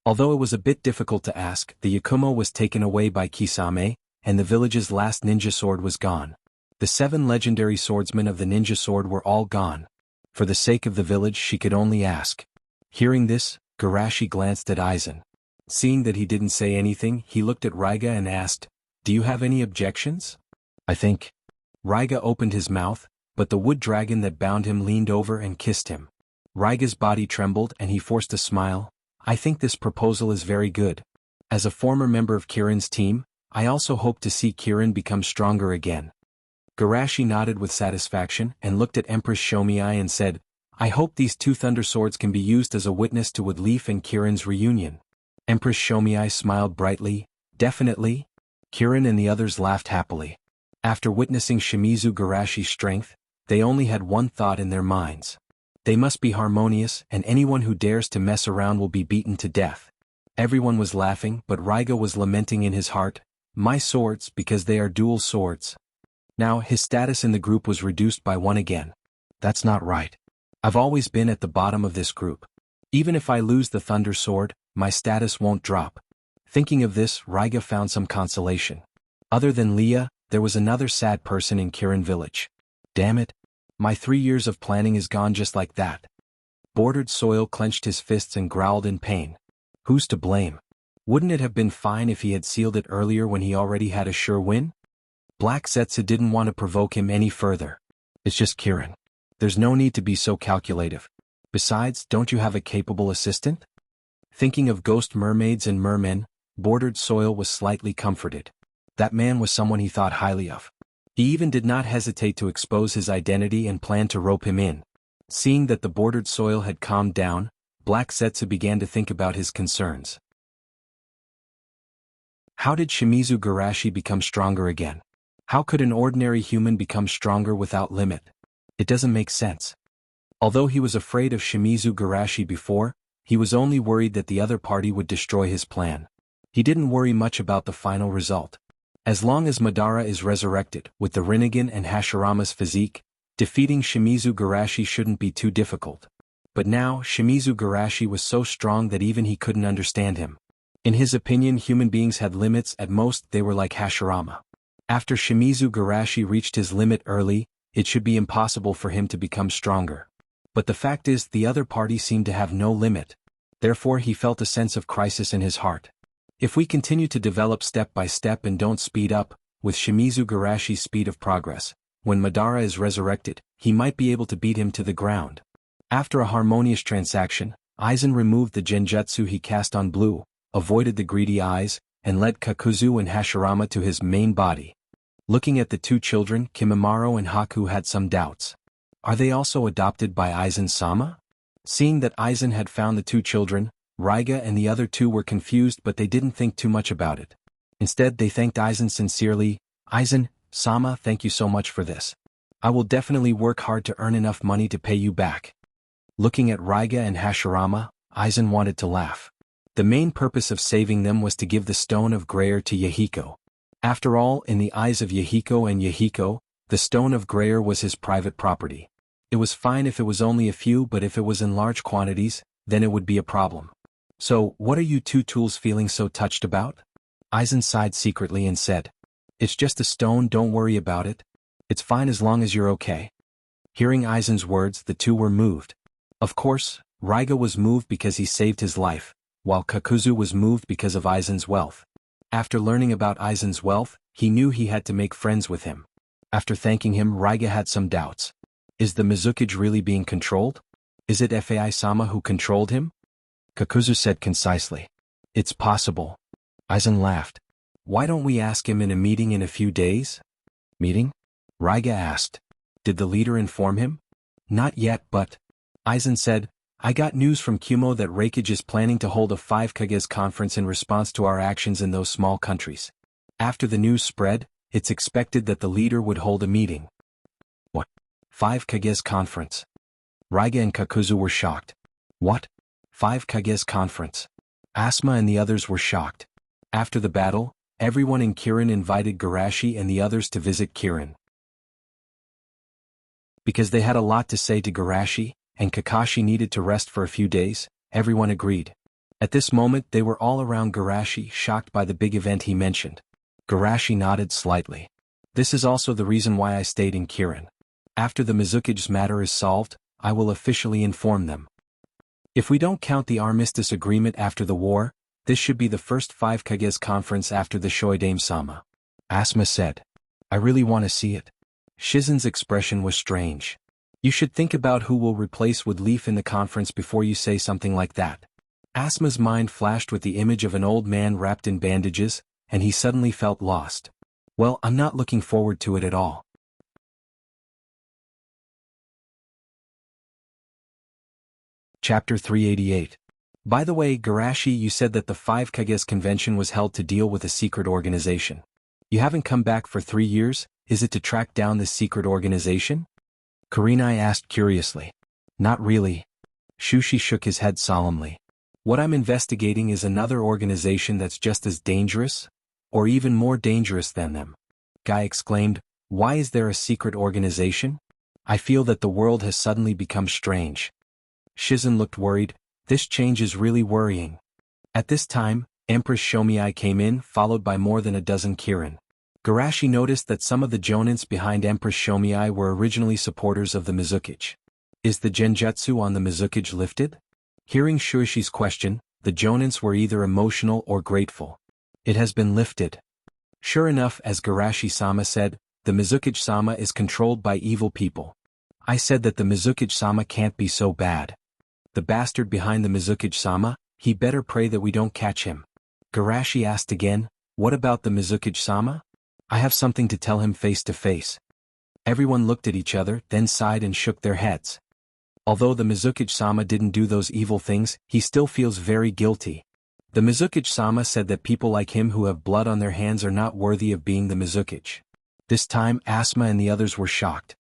Although it was a bit difficult to ask, the Yakumo was taken away by Kisame, and the village's last ninja sword was gone. The 7 legendary swordsmen of the ninja sword were all gone. For the sake of the village she could only ask. Hearing this, Garashi glanced at Aizen. Seeing that he didn't say anything, he looked at Raiga and asked, "Do you have any objections?" "I think." Raiga opened his mouth, but the wood dragon that bound him leaned over and kissed him. Raiga's body trembled and he forced a smile. "I think this proposal is very good. As a former member of Kirin's team, I also hope to see Kirin become stronger again." Garashi nodded with satisfaction and looked at Empress Shomiai and said, "I hope these 2 thunder swords can be used as a witness to Woodleaf and Kirin's reunion." Empress Shomiai smiled brightly, "Definitely." Kirin and the others laughed happily. After witnessing Shimizu Garashi's strength, they only had one thought in their minds. They must be harmonious, and anyone who dares to mess around will be beaten to death. Everyone was laughing, but Raiga was lamenting in his heart, "My swords, because they are dual swords." Now his status in the group was reduced by 1 again. That's not right. I've always been at the bottom of this group. Even if I lose the Thunder Sword, my status won't drop. Thinking of this, Raiga found some consolation. Other than Leah, there was another sad person in Kirin village. Damn it. My 3 years of planning is gone just like that. Bordered Soil clenched his fists and growled in pain. Who's to blame? Wouldn't it have been fine if he had sealed it earlier when he already had a sure win? Black Setsu didn't want to provoke him any further. It's just Kirin. There's no need to be so calculative. Besides, don't you have a capable assistant? Thinking of ghost mermaids and mermen, Bordered Soil was slightly comforted. That man was someone he thought highly of. He even did not hesitate to expose his identity and planned to rope him in. Seeing that the Bordered Soil had calmed down, Black Setsu began to think about his concerns. How did Shimizu Garashi become stronger again? How could an ordinary human become stronger without limit? It doesn't make sense. Although he was afraid of Shimizu Garashi before, he was only worried that the other party would destroy his plan. He didn't worry much about the final result. As long as Madara is resurrected, with the Rinnegan and Hashirama's physique, defeating Shimizu Garashi shouldn't be too difficult. But now, Shimizu Garashi was so strong that even he couldn't understand him. In his opinion, human beings had limits. At most they were like Hashirama. After Shimizu Garashi reached his limit early, it should be impossible for him to become stronger. But the fact is, the other party seemed to have no limit. Therefore he felt a sense of crisis in his heart. If we continue to develop step by step and don't speed up, with Shimizu Garashi's speed of progress, when Madara is resurrected, he might be able to beat him to the ground. After a harmonious transaction, Aizen removed the genjutsu he cast on Blue, avoided the greedy eyes, and led Kakuzu and Hashirama to his main body. Looking at the 2 children, Kimimaro and Haku had some doubts. Are they also adopted by Aizen-sama? Seeing that Aizen had found the 2 children, Raiga and the other 2 were confused, but they didn't think too much about it. Instead they thanked Aizen sincerely. "Aizen-sama, thank you so much for this. I will definitely work hard to earn enough money to pay you back." Looking at Raiga and Hashirama, Aizen wanted to laugh. The main purpose of saving them was to give the Stone of Grayer to Yahiko. After all, in the eyes of Yahiko and Yahiko, the Stone of Grayer was his private property. It was fine if it was only a few, but if it was in large quantities, then it would be a problem. So, what are you two tools feeling so touched about? Aizen sighed secretly and said, "It's just a stone, don't worry about it. It's fine as long as you're okay." Hearing Aizen's words, the two were moved. Of course, Raiga was moved because he saved his life, while Kakuzu was moved because of Aizen's wealth. After learning about Aizen's wealth, he knew he had to make friends with him. After thanking him, Raiga had some doubts. Is the Mizukage really being controlled? Is it Fai-sama who controlled him? Kakuzu said concisely. It's possible. Aizen laughed. Why don't we ask him in a meeting in a few days? Meeting? Raiga asked. Did the leader inform him? Not yet, but... Aizen said, I got news from Kumo that Reikage is planning to hold a 5 Kages conference in response to our actions in those small countries. After the news spread, it's expected that the leader would hold a meeting. What? 5 Kages conference? Raiga and Kakuzu were shocked. What? 5 Kages conference? Asuma and the others were shocked. After the battle, everyone in Kirin invited Garashi and the others to visit Kirin. Because they had a lot to say to Garashi, and Kakashi needed to rest for a few days, everyone agreed. At this moment they were all around Garashi, shocked by the big event he mentioned. Garashi nodded slightly. This is also the reason why I stayed in Kirin. After the Mizukage's matter is solved, I will officially inform them. If we don't count the armistice agreement after the war, this should be the first 5 Kages conference after the Shoidame-sama. Asuma said. I really want to see it. Shizen's expression was strange. You should think about who will replace Wood Leaf in the conference before you say something like that. Asuma's mind flashed with the image of an old man wrapped in bandages, and he suddenly felt lost. Well, I'm not looking forward to it at all. Chapter 388. By the way, Garashi, you said that the 5 Kages convention was held to deal with a secret organization. You haven't come back for 3 years, is it to track down this secret organization? Kurenai asked curiously. Not really. Shushi shook his head solemnly. What I'm investigating is another organization that's just as dangerous, or even more dangerous than them. Guy exclaimed, why is there a secret organization? I feel that the world has suddenly become strange. Shizen looked worried. This change is really worrying. At this time, Empress Shomiai came in, followed by more than a dozen Kirin. Garashi noticed that some of the jonins behind Empress Shomiai were originally supporters of the Mizukage. Is the genjutsu on the Mizukage lifted? Hearing Shuishi's question, the jonins were either emotional or grateful. It has been lifted. Sure enough, as Garashi-sama said, the Mizukage-sama is controlled by evil people. I said that the Mizukage-sama can't be so bad. The bastard behind the Mizukage-sama, he better pray that we don't catch him. Garashi asked again, what about the Mizukage-sama? I have something to tell him face to face. Everyone looked at each other, then sighed and shook their heads. Although the Mizukage-sama didn't do those evil things, he still feels very guilty. The Mizukage-sama said that people like him who have blood on their hands are not worthy of being the Mizukage. This time, Asuma and the others were shocked.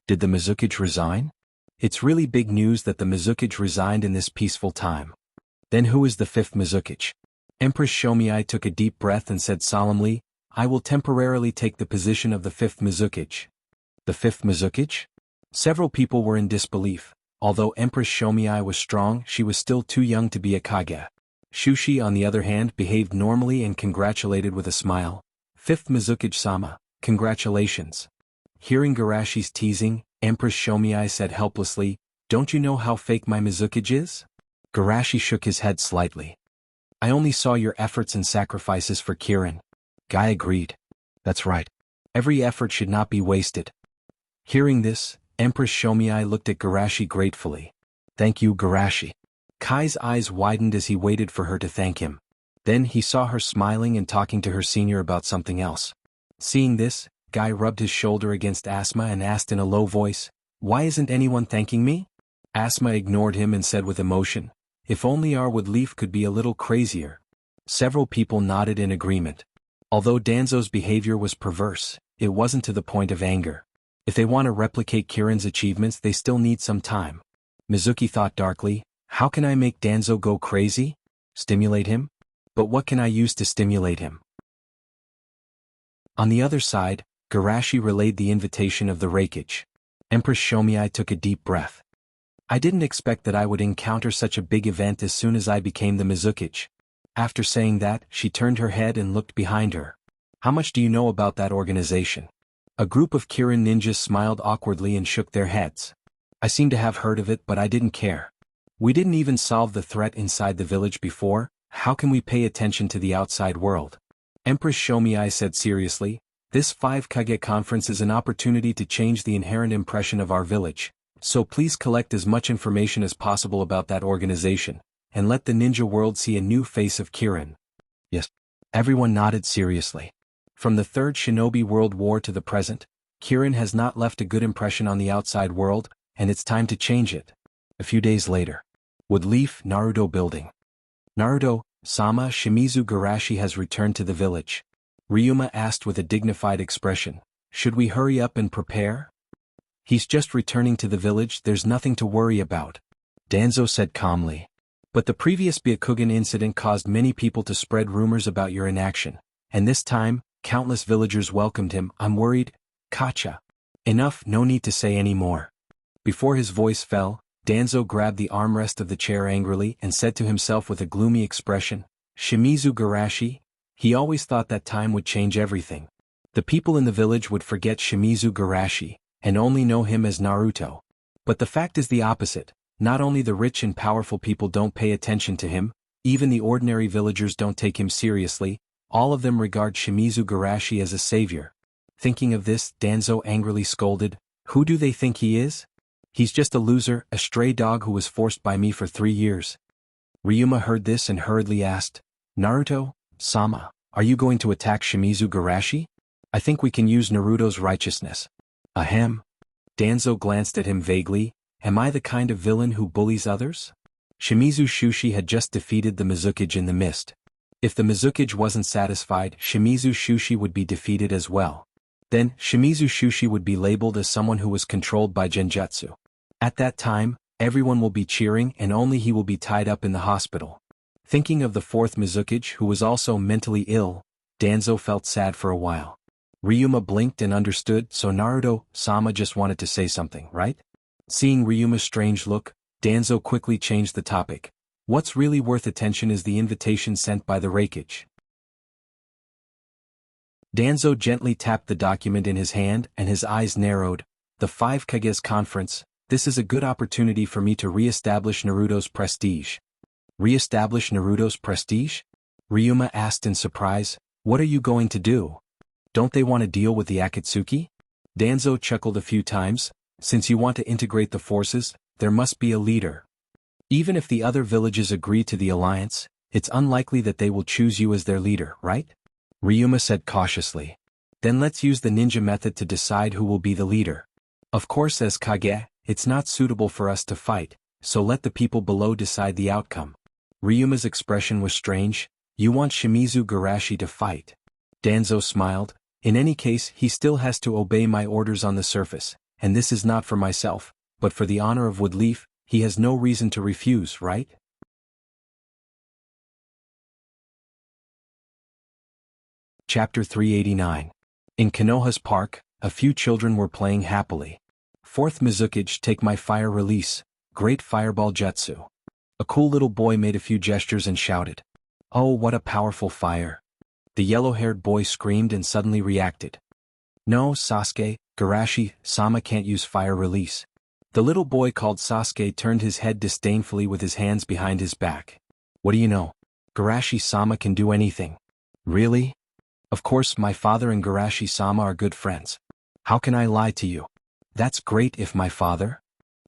Did the Mizukage resign? It's really big news that the Mizukage resigned in this peaceful time. Then who is the 5th Mizukage? Empress Shomiai took a deep breath and said solemnly, I will temporarily take the position of the 5th Mizukage. The 5th Mizukage? Several people were in disbelief. Although Empress Shomiai was strong, she was still too young to be a Kage. Shushi, on the other hand, behaved normally and congratulated with a smile. 5th Mizukage-sama, congratulations. Hearing Garashi's teasing, Empress Shomiai said helplessly, don't you know how fake my Mizukage is? Garashi shook his head slightly. I only saw your efforts and sacrifices for Kirin. Guy agreed. That's right. Every effort should not be wasted. Hearing this, Empress Shomiai looked at Garashi gratefully. Thank you, Garashi. Kai's eyes widened as he waited for her to thank him. Then he saw her smiling and talking to her senior about something else. Seeing this, Guy rubbed his shoulder against Asuma and asked in a low voice, why isn't anyone thanking me? Asuma ignored him and said with emotion, if only our Wood Leaf could be a little crazier. Several people nodded in agreement. Although Danzo's behavior was perverse, it wasn't to the point of anger. If they want to replicate Kirin's achievements, they still need some time. Mizuki thought darkly, how can I make Danzo go crazy? Stimulate him? But what can I use to stimulate him? On the other side, Garashi relayed the invitation of the Reikage. Empress Shomiai took a deep breath. I didn't expect that I would encounter such a big event as soon as I became the Mizukage. After saying that, she turned her head and looked behind her. How much do you know about that organization? A group of Kirin ninjas smiled awkwardly and shook their heads. I seem to have heard of it, but I didn't care. We didn't even solve the threat inside the village before, how can we pay attention to the outside world? Empress Shomiai said seriously, this 5 Kage conference is an opportunity to change the inherent impression of our village, so please collect as much information as possible about that organization, and let the ninja world see a new face of Kirin. Yes. Everyone nodded seriously. From the Third Shinobi World War to the present, Kirin has not left a good impression on the outside world, and it's time to change it. A few days later. Woodleaf Naruto Building. Naruto-sama Shimizu Garashi has returned to the village. Ryuma asked with a dignified expression, should we hurry up and prepare? He's just returning to the village, there's nothing to worry about. Danzo said calmly. But the previous Byakugan incident caused many people to spread rumors about your inaction, and this time, countless villagers welcomed him. I'm worried. Kacha. Enough, no need to say any more. Before his voice fell, Danzo grabbed the armrest of the chair angrily and said to himself with a gloomy expression, Shimizu Garashi? He always thought that time would change everything. The people in the village would forget Shimizu Garashi, and only know him as Naruto. But the fact is the opposite. Not only the rich and powerful people don't pay attention to him, even the ordinary villagers don't take him seriously, all of them regard Shimizu Garashi as a savior. Thinking of this, Danzo angrily scolded, who do they think he is? He's just a loser, a stray dog who was forced by me for 3 years. Ryuma heard this and hurriedly asked, Naruto-sama, are you going to attack Shimizu Garashi? I think we can use Naruto's righteousness. Ahem. Danzo glanced at him vaguely, am I the kind of villain who bullies others? Shimizu Shushi had just defeated the Mizukage in the mist. If the Mizukage wasn't satisfied, Shimizu Shushi would be defeated as well. Then, Shimizu Shushi would be labeled as someone who was controlled by genjutsu. At that time, everyone will be cheering and only he will be tied up in the hospital. Thinking of the 4th Mizukage who was also mentally ill, Danzo felt sad for a while. Ryuma blinked and understood, so Naruto-sama just wanted to say something, right? Seeing Ryuma's strange look, Danzo quickly changed the topic. What's really worth attention is the invitation sent by the Raikage. Danzo gently tapped the document in his hand and his eyes narrowed. The 5 Kages conference, this is a good opportunity for me to re-establish Naruto's prestige. Re-establish Naruto's prestige? Ryuma asked in surprise, what are you going to do? Don't they want to deal with the Akatsuki? Danzo chuckled a few times, since you want to integrate the forces, there must be a leader. Even if the other villages agree to the alliance, it's unlikely that they will choose you as their leader, right? Ryuma said cautiously. Then let's use the ninja method to decide who will be the leader. Of course, as Kage, it's not suitable for us to fight, so let the people below decide the outcome. Ryuma's expression was strange. You want Shimizu Garashi to fight. Danzo smiled. In any case, he still has to obey my orders on the surface, and this is not for myself, but for the honor of Woodleaf. He has no reason to refuse, right? Chapter 389. In Konoha's park, a few children were playing happily. 4th Mizukage, take my fire release, great fireball jutsu. A cool little boy made a few gestures and shouted. Oh, what a powerful fire. The yellow-haired boy screamed and suddenly reacted. No, Sasuke, Garashi-sama can't use fire release. The little boy called Sasuke turned his head disdainfully with his hands behind his back. What do you know? Garashi-sama can do anything. Really? Of course, my father and Garashi-sama are good friends. How can I lie to you? That's great if my father?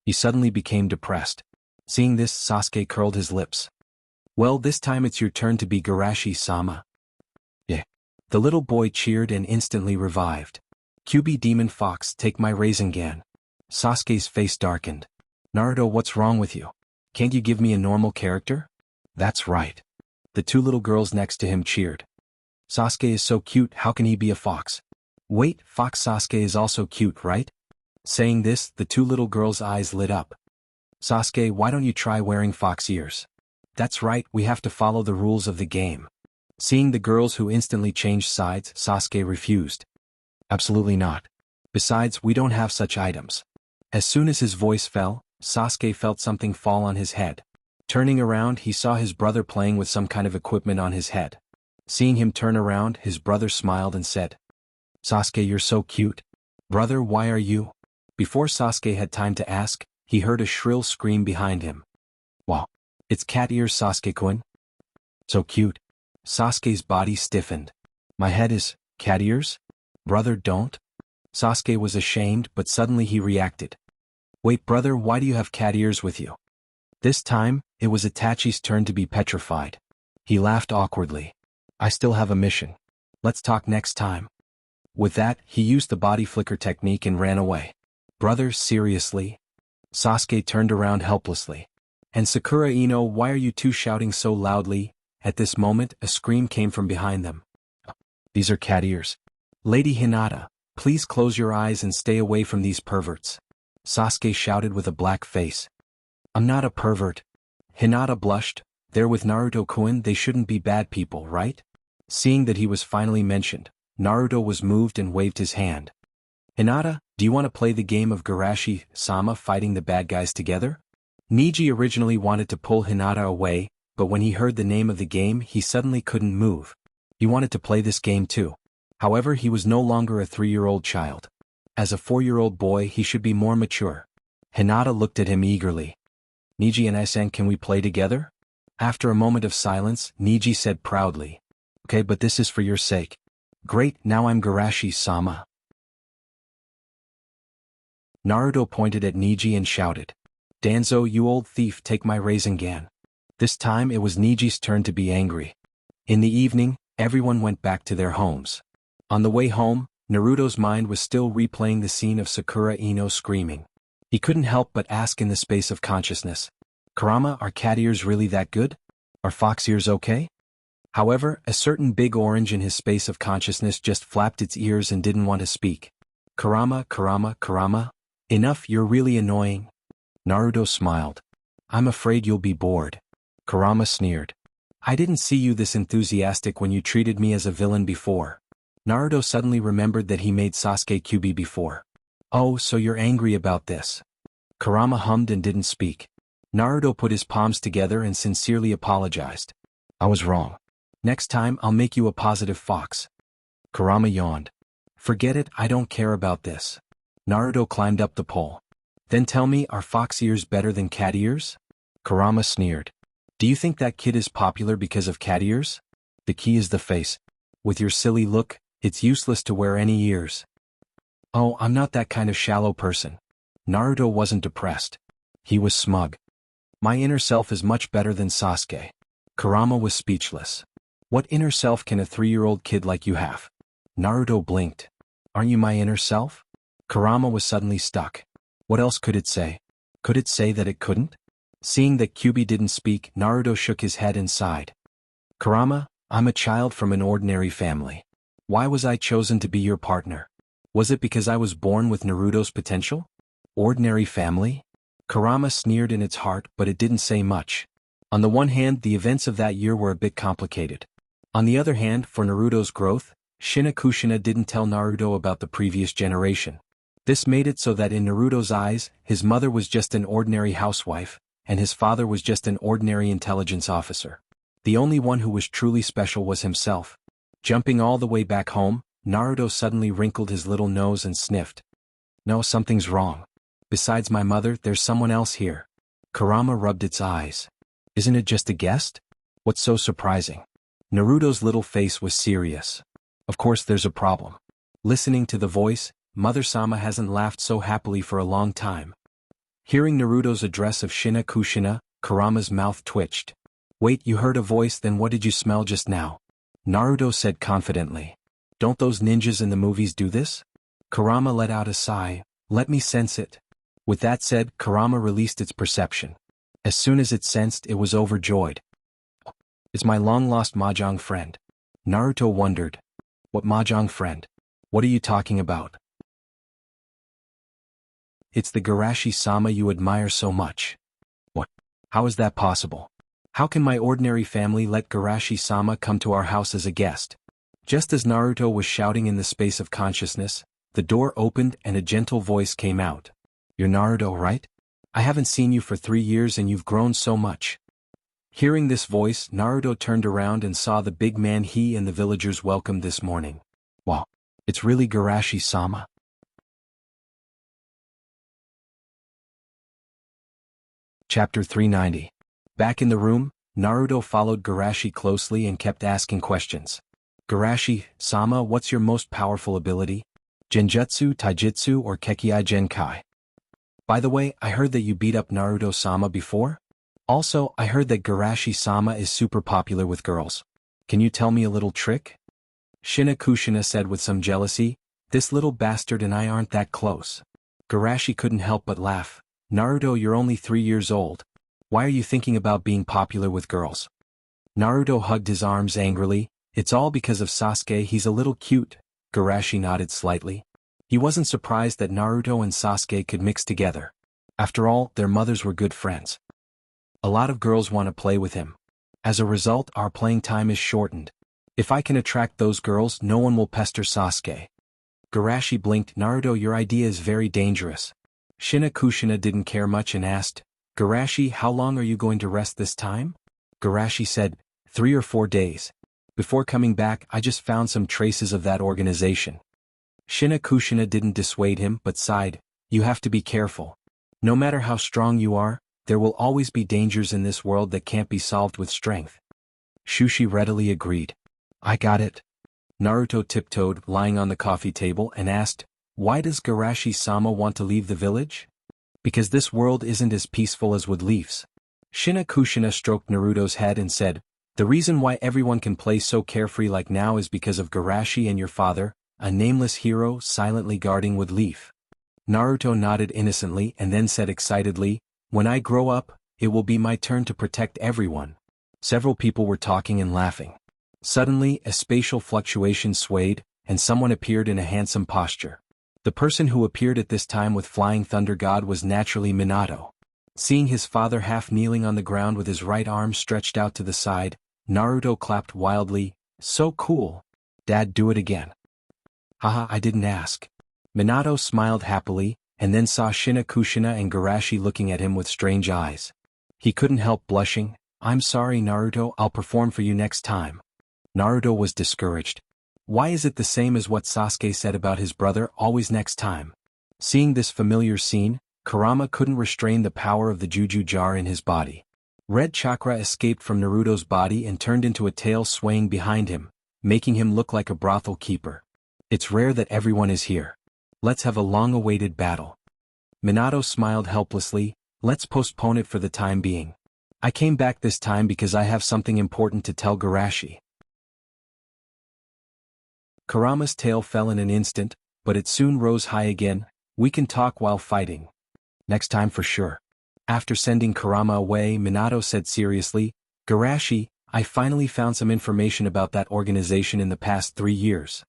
He suddenly became depressed. Seeing this, Sasuke curled his lips. Well, this time it's your turn to be Garashi-sama. Yeah. The little boy cheered and instantly revived. QB Demon Fox, take my Rasengan. Sasuke's face darkened. Naruto, what's wrong with you? Can't you give me a normal character? That's right. The 2 little girls next to him cheered. Sasuke is so cute, how can he be a fox? Wait, Fox Sasuke is also cute, right? Saying this, the 2 little girls' eyes lit up. Sasuke, why don't you try wearing fox ears? That's right, we have to follow the rules of the game. Seeing the girls who instantly changed sides, Sasuke refused. Absolutely not. Besides, we don't have such items. As soon as his voice fell, Sasuke felt something fall on his head. Turning around, he saw his brother playing with some kind of equipment on his head. Seeing him turn around, his brother smiled and said, "Sasuke, you're so cute. Brother, why are you?" Before Sasuke had time to ask, he heard a shrill scream behind him. "Wow. It's Cat Ears, Sasuke-kun." "So cute." Sasuke's body stiffened. "My head is cat ears? Brother, don't." Sasuke was ashamed, but suddenly he reacted. "Wait, brother, why do you have cat ears with you?" This time, it was Itachi's turn to be petrified. He laughed awkwardly. "I still have a mission. Let's talk next time." With that, he used the body flicker technique and ran away. "Brother, seriously?" Sasuke turned around helplessly. "And Sakura Ino, why are you two shouting so loudly?" At this moment, a scream came from behind them. "These are cat ears. Lady Hinata, please close your eyes and stay away from these perverts," Sasuke shouted with a black face. "I'm not a pervert." Hinata blushed. "They're with Naruto-kun, they shouldn't be bad people, right?" Seeing that he was finally mentioned, Naruto was moved and waved his hand. "Hinata, do you want to play the game of Garashi-sama fighting the bad guys together?" Niji originally wanted to pull Hinata away, but when he heard the name of the game he suddenly couldn't move. He wanted to play this game too. However, he was no longer a 3-year-old child. As a 4-year-old boy he should be more mature. Hinata looked at him eagerly. "Niji and I-san, can we play together?" After a moment of silence, Niji said proudly, "Okay, but this is for your sake." "Great, now I'm Garashi-sama." Naruto pointed at Niji and shouted, "Danzo, you old thief, take my Rasengan." This time it was Niji's turn to be angry. In the evening, everyone went back to their homes. On the way home, Naruto's mind was still replaying the scene of Sakura Ino screaming. He couldn't help but ask in the space of consciousness, "Kurama, are cat ears really that good? Are fox ears okay?" However, a certain big orange in his space of consciousness just flapped its ears and didn't want to speak. "Kurama, Kurama, Kurama? Enough, you're really annoying." Naruto smiled. "I'm afraid you'll be bored." Kurama sneered. "I didn't see you this enthusiastic when you treated me as a villain before." Naruto suddenly remembered that he made Sasuke QB before. "Oh, so you're angry about this." Kurama hummed and didn't speak. Naruto put his palms together and sincerely apologized. "I was wrong. Next time I'll make you a positive fox." Kurama yawned. "Forget it, I don't care about this." Naruto climbed up the pole. "Then tell me, are fox ears better than cat ears?" Kurama sneered. "Do you think that kid is popular because of cat ears? The key is the face. With your silly look, it's useless to wear any ears." "Oh, I'm not that kind of shallow person." Naruto wasn't depressed. He was smug. "My inner self is much better than Sasuke." Kurama was speechless. "What inner self can a 3-year-old kid like you have?" Naruto blinked. "Aren't you my inner self?" Kurama was suddenly stuck. What else could it say? Could it say that it couldn't? Seeing that Kyuubi didn't speak, Naruto shook his head and sighed. "Kurama, I'm a child from an ordinary family. Why was I chosen to be your partner? Was it because I was born with Naruto's potential? Ordinary family?" Kurama sneered in its heart, but it didn't say much. On the one hand, the events of that year were a bit complicated. On the other hand, for Naruto's growth, Shina Kushina didn't tell Naruto about the previous generation. This made it so that in Naruto's eyes, his mother was just an ordinary housewife, and his father was just an ordinary intelligence officer. The only one who was truly special was himself. Jumping all the way back home, Naruto suddenly wrinkled his little nose and sniffed. "No, something's wrong. Besides my mother, there's someone else here." Kurama rubbed its eyes. "Isn't it just a guest? What's so surprising?" Naruto's little face was serious. "Of course there's a problem." Listening to the voice, Mother-sama hasn't laughed so happily for a long time. Hearing Naruto's address of Shina Kushina, Kurama's mouth twitched. "Wait, you heard a voice, then what did you smell just now?" Naruto said confidently. "Don't those ninjas in the movies do this?" Kurama let out a sigh. "Let me sense it." With that said, Kurama released its perception. As soon as it sensed, it was overjoyed. "It's my long-lost mahjong friend." Naruto wondered. "What mahjong friend? What are you talking about?" "It's the Garashi-sama you admire so much." "What? How is that possible? How can my ordinary family let Garashi-sama come to our house as a guest?" Just as Naruto was shouting in the space of consciousness, the door opened and a gentle voice came out. You're Naruto, right? I haven't seen you for 3 years and you've grown so much. Hearing this voice, Naruto turned around and saw the big man he and the villagers welcomed this morning. Wow, it's really Garashi-sama. Chapter 390. Back in the room, Naruto followed Garashi closely and kept asking questions. Garashi-sama, what's your most powerful ability? Genjutsu, Taijutsu, or Kekkei Genkai? By the way, I heard that you beat up Naruto-sama before? Also, I heard that Garashi-sama is super popular with girls. Can you tell me a little trick? Kushina said with some jealousy, this little bastard and I aren't that close. Garashi couldn't help but laugh. Naruto, you're only 3 years old. Why are you thinking about being popular with girls? Naruto hugged his arms angrily. It's all because of Sasuke, he's a little cute. Garashi nodded slightly. He wasn't surprised that Naruto and Sasuke could mix together. After all, their mothers were good friends. A lot of girls want to play with him. As a result, our playing time is shortened. If I can attract those girls, no one will pester Sasuke. Garashi blinked. Naruto, your idea is very dangerous. Kushina didn't care much and asked, Garashi, how long are you going to rest this time? Garashi said, 3 or 4 days. Before coming back, I just found some traces of that organization. Kushina didn't dissuade him but sighed, you have to be careful. No matter how strong you are, there will always be dangers in this world that can't be solved with strength. Shushi readily agreed. I got it. Naruto tiptoed, lying on the coffee table, and asked, why does Garashi-sama want to leave the village? Because this world isn't as peaceful as with Leaf's. Kushina stroked Naruto's head and said, the reason why everyone can play so carefree like now is because of Garashi and your father, a nameless hero silently guarding with Leaf. Naruto nodded innocently and then said excitedly, when I grow up, it will be my turn to protect everyone. Several people were talking and laughing. Suddenly, a spatial fluctuation swayed, and someone appeared in a handsome posture. The person who appeared at this time with Flying Thunder God was naturally Minato. Seeing his father half kneeling on the ground with his right arm stretched out to the side, Naruto clapped wildly, so cool. Dad, do it again. Haha, I didn't ask. Minato smiled happily, and then saw Kushina and Garashi looking at him with strange eyes. He couldn't help blushing. I'm sorry, Naruto, I'll perform for you next time. Naruto was discouraged. Why is it the same as what Sasuke said about his brother, always next time? Seeing this familiar scene, Kurama couldn't restrain the power of the Juju jar in his body. Red chakra escaped from Naruto's body and turned into a tail swaying behind him, making him look like a brothel keeper. It's rare that everyone is here. Let's have a long-awaited battle. Minato smiled helplessly, let's postpone it for the time being. I came back this time because I have something important to tell Garashi. Kurama's tail fell in an instant, but it soon rose high again. We can talk while fighting. Next time for sure. After sending Kurama away, Minato said seriously, Garashi, I finally found some information about that organization in the past 3 years.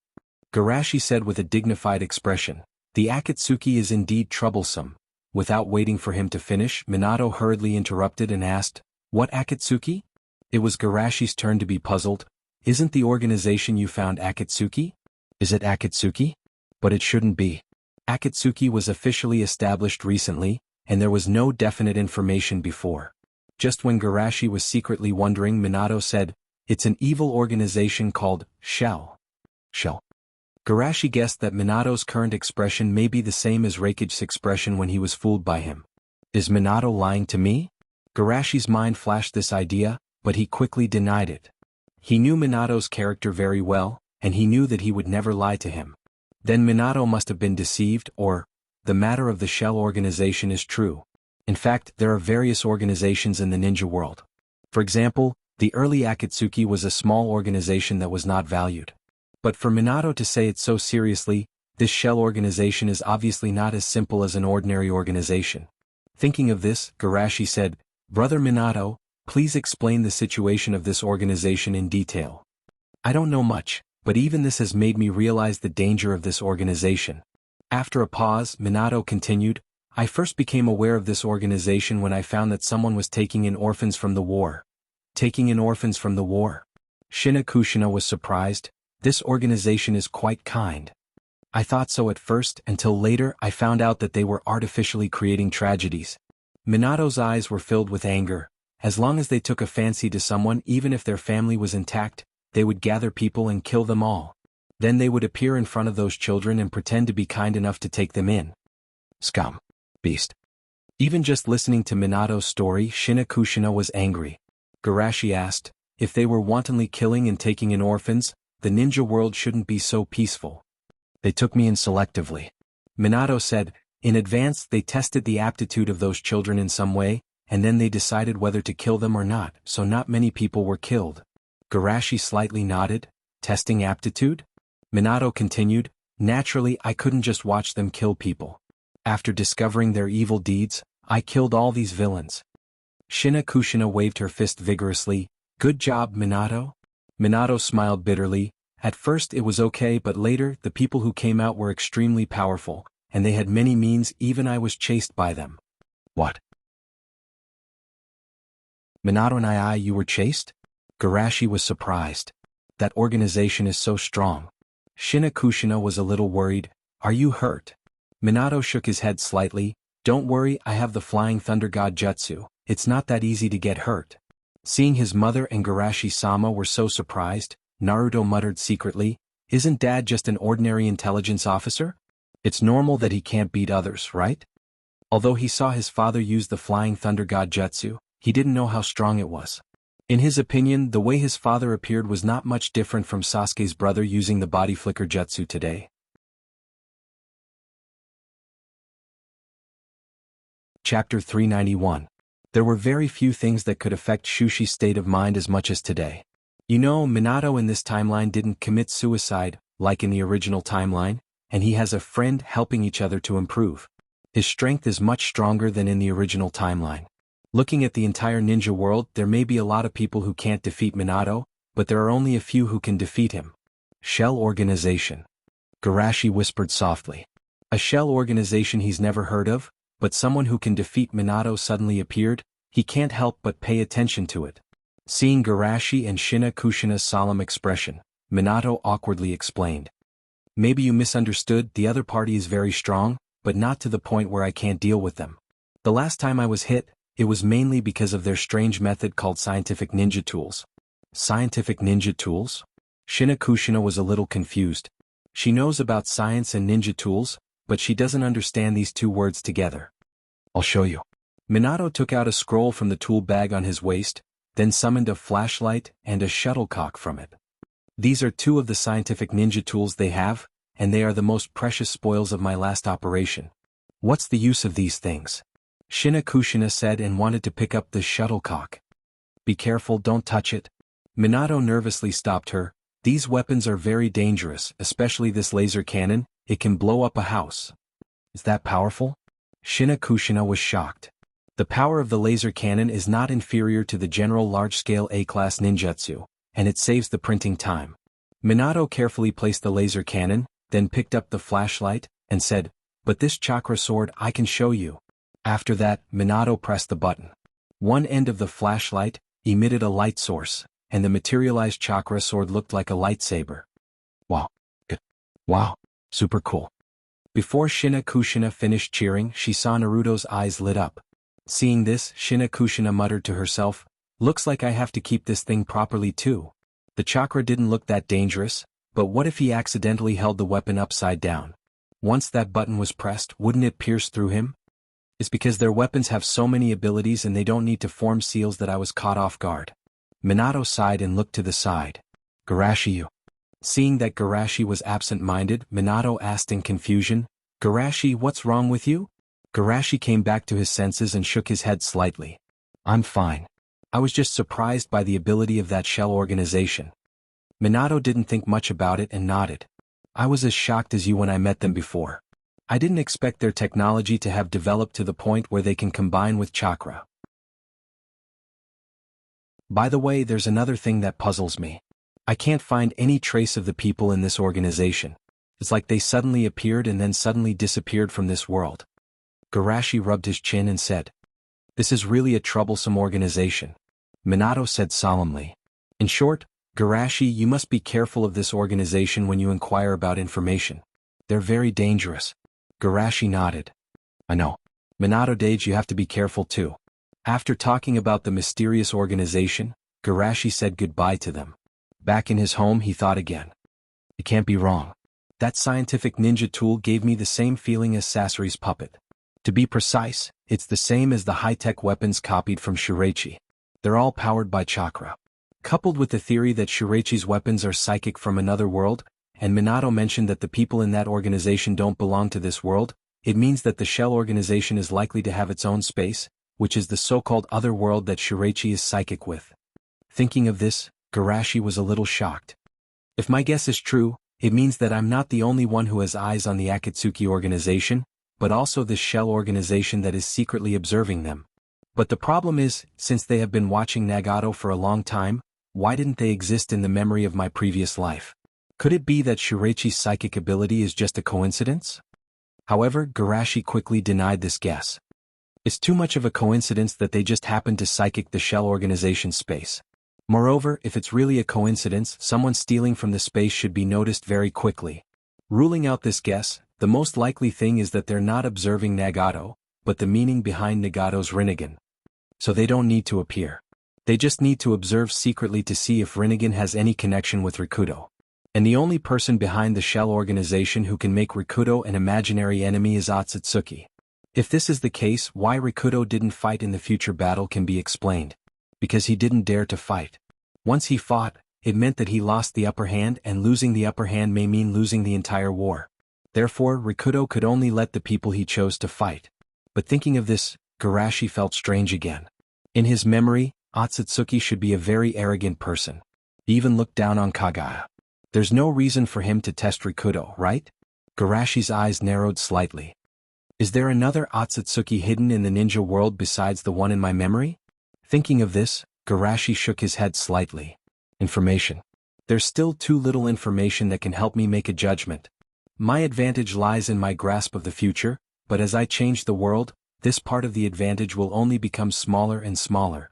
Garashi said with a dignified expression, the Akatsuki is indeed troublesome. Without waiting for him to finish, Minato hurriedly interrupted and asked, what Akatsuki? It was Garashi's turn to be puzzled. Isn't the organization you found Akatsuki? Is it Akatsuki? But it shouldn't be. Akatsuki was officially established recently, and there was no definite information before. Just when Garashi was secretly wondering, Minato said, it's an evil organization called Shell. Garashi guessed that Minato's current expression may be the same as Raikage's expression when he was fooled by him. Is Minato lying to me? Garashi's mind flashed this idea, but he quickly denied it. He knew Minato's character very well, and he knew that he would never lie to him. Then Minato must have been deceived, or the matter of the Shell organization is true. In fact, there are various organizations in the ninja world. For example, the early Akatsuki was a small organization that was not valued. But for Minato to say it so seriously, this Shell organization is obviously not as simple as an ordinary organization. Thinking of this, Garashi said, Brother Minato, please explain the situation of this organization in detail. I don't know much, but even this has made me realize the danger of this organization. After a pause, Minato continued, I first became aware of this organization when I found that someone was taking in orphans from the war. Taking in orphans from the war? Kushina was surprised. This organization is quite kind. I thought so at first until later I found out that they were artificially creating tragedies. Minato's eyes were filled with anger. As long as they took a fancy to someone, even if their family was intact, they would gather people and kill them all. Then they would appear in front of those children and pretend to be kind enough to take them in. Scum. Beast. Even just listening to Minato's story, Kushina was angry. Garashi asked, if they were wantonly killing and taking in orphans, the ninja world shouldn't be so peaceful. They took me in selectively. Minato said, in advance they tested the aptitude of those children in some way, and then they decided whether to kill them or not, so not many people were killed. Garashi slightly nodded, testing aptitude? Minato continued, naturally I couldn't just watch them kill people. After discovering their evil deeds, I killed all these villains. Kushina waved her fist vigorously, good job Minato. Minato smiled bitterly. At first it was okay, but later the people who came out were extremely powerful, and they had many means, even I was chased by them. What? Minato and you were chased? Garashi was surprised. That organization is so strong. Kushina was a little worried. Are you hurt? Minato shook his head slightly. Don't worry, I have the Flying Thunder God Jutsu. It's not that easy to get hurt. Seeing his mother and Garashi-sama were so surprised, Naruto muttered secretly, isn't Dad just an ordinary intelligence officer? It's normal that he can't beat others, right? Although he saw his father use the Flying Thunder God Jutsu, he didn't know how strong it was. In his opinion, the way his father appeared was not much different from Sasuke's brother using the body flicker jutsu today. Chapter 391. There were very few things that could affect Shushi's state of mind as much as today. You know, Minato in this timeline didn't commit suicide, like in the original timeline, and he has a friend helping each other to improve. His strength is much stronger than in the original timeline. Looking at the entire ninja world, there may be a lot of people who can't defeat Minato, but there are only a few who can defeat him. Shell organization. Garashi whispered softly. A shell organization he's never heard of, but someone who can defeat Minato suddenly appeared. He can't help but pay attention to it. Seeing Garashi and Kushina's solemn expression, Minato awkwardly explained. Maybe you misunderstood, the other party is very strong, but not to the point where I can't deal with them. The last time I was hit, it was mainly because of their strange method called scientific ninja tools. Scientific ninja tools? Kushina was a little confused. She knows about science and ninja tools, but she doesn't understand these two words together. I'll show you. Minato took out a scroll from the tool bag on his waist, then summoned a flashlight and a shuttlecock from it. These are two of the scientific ninja tools they have, and they are the most precious spoils of my last operation. What's the use of these things? Kushina said and wanted to pick up the shuttlecock. Be careful, don't touch it. Minato nervously stopped her. These weapons are very dangerous, especially this laser cannon, it can blow up a house. Is that powerful? Kushina was shocked. The power of the laser cannon is not inferior to the general large-scale A-class ninjutsu, and it saves the printing time. Minato carefully placed the laser cannon, then picked up the flashlight, and said, but this chakra sword I can show you. After that, Minato pressed the button. One end of the flashlight emitted a light source, and the materialized chakra sword looked like a lightsaber. Wow. Good. Wow. Super cool. Before Kushina finished cheering, she saw Naruto's eyes lit up. Seeing this, Kushina muttered to herself, looks like I have to keep this thing properly too. The chakra didn't look that dangerous, but what if he accidentally held the weapon upside down? Once that button was pressed, wouldn't it pierce through him? It's because their weapons have so many abilities and they don't need to form seals that I was caught off guard. Minato sighed and looked to the side. Garashi you. Seeing that Garashi was absent-minded, Minato asked in confusion, Garashi, what's wrong with you? Garashi came back to his senses and shook his head slightly. I'm fine. I was just surprised by the ability of that shell organization. Minato didn't think much about it and nodded. I was as shocked as you when I met them before. I didn't expect their technology to have developed to the point where they can combine with chakra. By the way, there's another thing that puzzles me. I can't find any trace of the people in this organization. It's like they suddenly appeared and then suddenly disappeared from this world. Garashi rubbed his chin and said, this is really a troublesome organization. Minato said solemnly. In short, Garashi, you must be careful of this organization when you inquire about information. They're very dangerous. Garashi nodded. I know. Minato Dage, you have to be careful too. After talking about the mysterious organization, Garashi said goodbye to them. Back in his home he thought again. It can't be wrong. That scientific ninja tool gave me the same feeling as Sasori's puppet. To be precise, it's the same as the high-tech weapons copied from Shiraichi. They're all powered by chakra. Coupled with the theory that Shiraichi's weapons are psychic from another world, and Minato mentioned that the people in that organization don't belong to this world, it means that the shell organization is likely to have its own space, which is the so-called other world that Shiraichi is psychic with. Thinking of this, Garashi was a little shocked. If my guess is true, it means that I'm not the only one who has eyes on the Akatsuki organization, but also this shell organization that is secretly observing them. But the problem is, since they have been watching Nagato for a long time, why didn't they exist in the memory of my previous life? Could it be that Shiraichi's psychic ability is just a coincidence? However, Garashi quickly denied this guess. It's too much of a coincidence that they just happened to psychic the shell organization's space. Moreover, if it's really a coincidence, someone stealing from the space should be noticed very quickly. Ruling out this guess, the most likely thing is that they're not observing Nagato, but the meaning behind Nagato's Rinnegan. So they don't need to appear. They just need to observe secretly to see if Rinnegan has any connection with Rikudo. And the only person behind the shell organization who can make Rikudo an imaginary enemy is Otsutsuki. If this is the case, why Rikudo didn't fight in the future battle can be explained. Because he didn't dare to fight. Once he fought, it meant that he lost the upper hand, and losing the upper hand may mean losing the entire war. Therefore, Rikudo could only let the people he chose to fight. But thinking of this, Garashi felt strange again. In his memory, Otsutsuki should be a very arrogant person. He even looked down on Kagaya. There's no reason for him to test Rikudo, right? Garashi's eyes narrowed slightly. Is there another Otsutsuki hidden in the ninja world besides the one in my memory? Thinking of this, Garashi shook his head slightly. Information. There's still too little information that can help me make a judgment. My advantage lies in my grasp of the future, but as I change the world, this part of the advantage will only become smaller and smaller.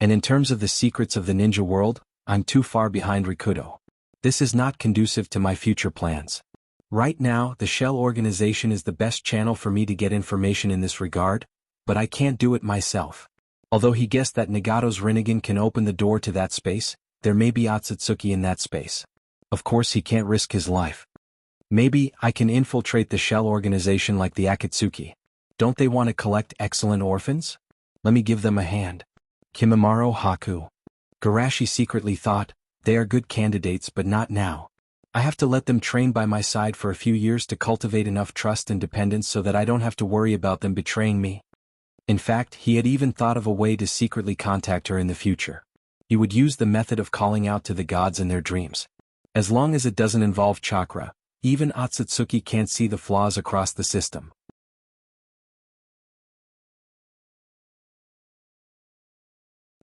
And in terms of the secrets of the ninja world, I'm too far behind Rikudo. This is not conducive to my future plans. Right now, the shell organization is the best channel for me to get information in this regard, but I can't do it myself. Although he guessed that Nagato's Rinnegan can open the door to that space, there may be Otsutsuki in that space. Of course he can't risk his life. Maybe I can infiltrate the shell organization like the Akatsuki. Don't they want to collect excellent orphans? Let me give them a hand. Kimimaro Haku. Garashi secretly thought, they are good candidates but not now. I have to let them train by my side for a few years to cultivate enough trust and dependence so that I don't have to worry about them betraying me. In fact, he had even thought of a way to secretly contact her in the future. He would use the method of calling out to the gods in their dreams. As long as it doesn't involve chakra, even Otsutsuki can't see the flaws across the system.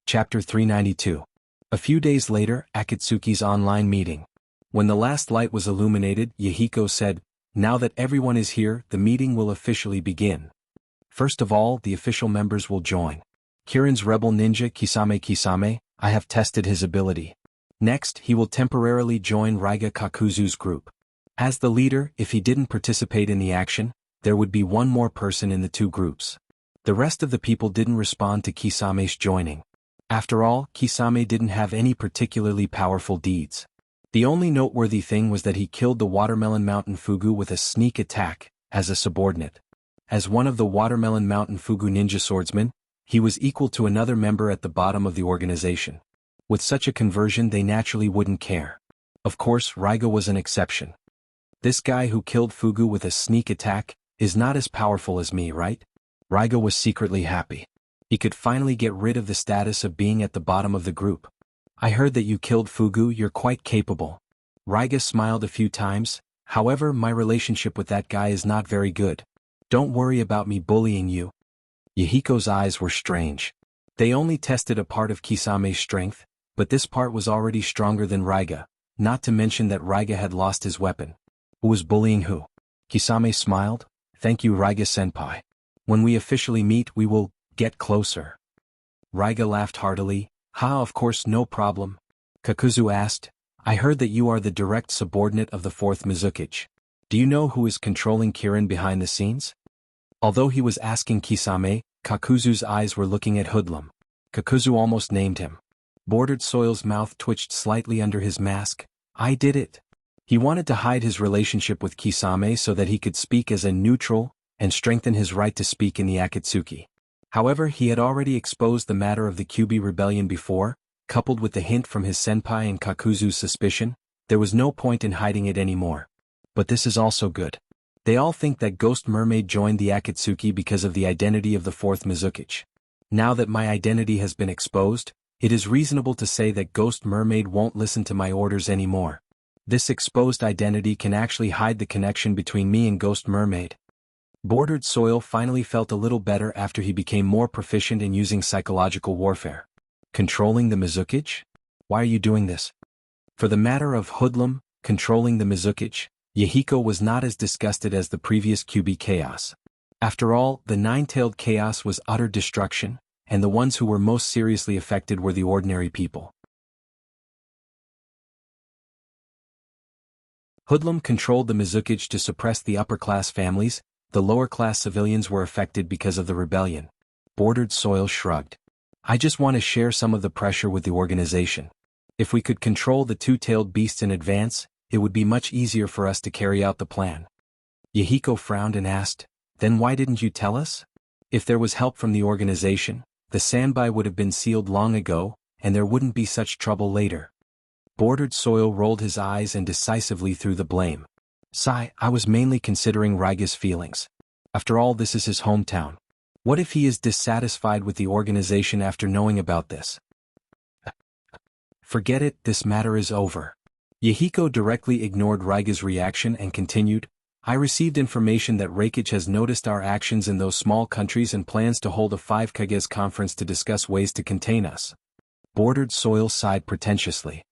Chapter 392. A few days later, Akatsuki's online meeting. When the last light was illuminated, Yahiko said, "Now that everyone is here, the meeting will officially begin. First of all, the official members will join. Kirin's rebel ninja Kisame, I have tested his ability. Next, he will temporarily join Raiga Kakuzu's group. As the leader, if he didn't participate in the action, there would be one more person in the two groups. The rest of the people didn't respond to Kisame's joining. After all, Kisame didn't have any particularly powerful deeds. The only noteworthy thing was that he killed the Watermelon Mountain Fugu with a sneak attack, as a subordinate. As one of the Watermelon Mountain Fugu ninja swordsmen, he was equal to another member at the bottom of the organization. With such a conversion they naturally wouldn't care. Of course, Raiga was an exception. This guy who killed Fugu with a sneak attack is not as powerful as me, right? Raiga was secretly happy. He could finally get rid of the status of being at the bottom of the group. I heard that you killed Fugu, you're quite capable. Raiga smiled a few times, however my relationship with that guy is not very good. Don't worry about me bullying you. Yahiko's eyes were strange. They only tested a part of Kisame's strength, but this part was already stronger than Raiga, not to mention that Raiga had lost his weapon. Who was bullying who? Kisame smiled. Thank you, Raiga-senpai. When we officially meet we will get closer. Raiga laughed heartily. Ha, of course, no problem. Kakuzu asked, I heard that you are the direct subordinate of the fourth Mizukage. Do you know who is controlling Kirin behind the scenes? Although he was asking Kisame, Kakuzu's eyes were looking at Hoodlum. Kakuzu almost named him. Bordered Soil's mouth twitched slightly under his mask. I did it. He wanted to hide his relationship with Kisame so that he could speak as a neutral and strengthen his right to speak in the Akatsuki. However, he had already exposed the matter of the Kyubi rebellion before, coupled with the hint from his senpai and Kakuzu's suspicion. There was no point in hiding it anymore. But this is also good. They all think that Ghost Mermaid joined the Akatsuki because of the identity of the fourth Mizukage. Now that my identity has been exposed, it is reasonable to say that Ghost Mermaid won't listen to my orders anymore. This exposed identity can actually hide the connection between me and Ghost Mermaid. Bordered Soil finally felt a little better after he became more proficient in using psychological warfare. Controlling the Mizukage? Why are you doing this? For the matter of Hoodlum, controlling the Mizukage, Yahiko was not as disgusted as the previous Kyubi chaos. After all, the nine-tailed chaos was utter destruction, and the ones who were most seriously affected were the ordinary people. Hoodlum controlled the Mizukage to suppress the upper-class families. The lower-class civilians were affected because of the rebellion. Bordered Soil shrugged. I just want to share some of the pressure with the organization. If we could control the two-tailed beasts in advance, it would be much easier for us to carry out the plan. Yahiko frowned and asked, then why didn't you tell us? If there was help from the organization, the sandby would have been sealed long ago, and there wouldn't be such trouble later. Bordered Soil rolled his eyes and decisively threw the blame. Sigh, I was mainly considering Raiga's feelings. After all, this is his hometown. What if he is dissatisfied with the organization after knowing about this? Forget it, this matter is over. Yahiko directly ignored Raiga's reaction and continued, I received information that Reikage has noticed our actions in those small countries and plans to hold a 5 Kages conference to discuss ways to contain us. Bordered Soil sighed pretentiously.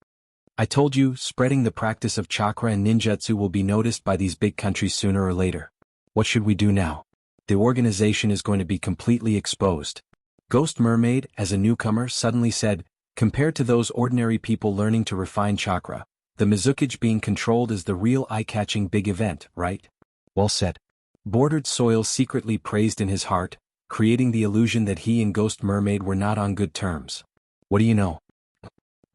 I told you, spreading the practice of chakra and ninjutsu will be noticed by these big countries sooner or later. What should we do now? The organization is going to be completely exposed. Ghost Mermaid, as a newcomer, suddenly said, compared to those ordinary people learning to refine chakra, the Mizukage being controlled is the real eye-catching big event, right? Well said. Bordered Soil secretly praised in his heart, creating the illusion that he and Ghost Mermaid were not on good terms. What do you know?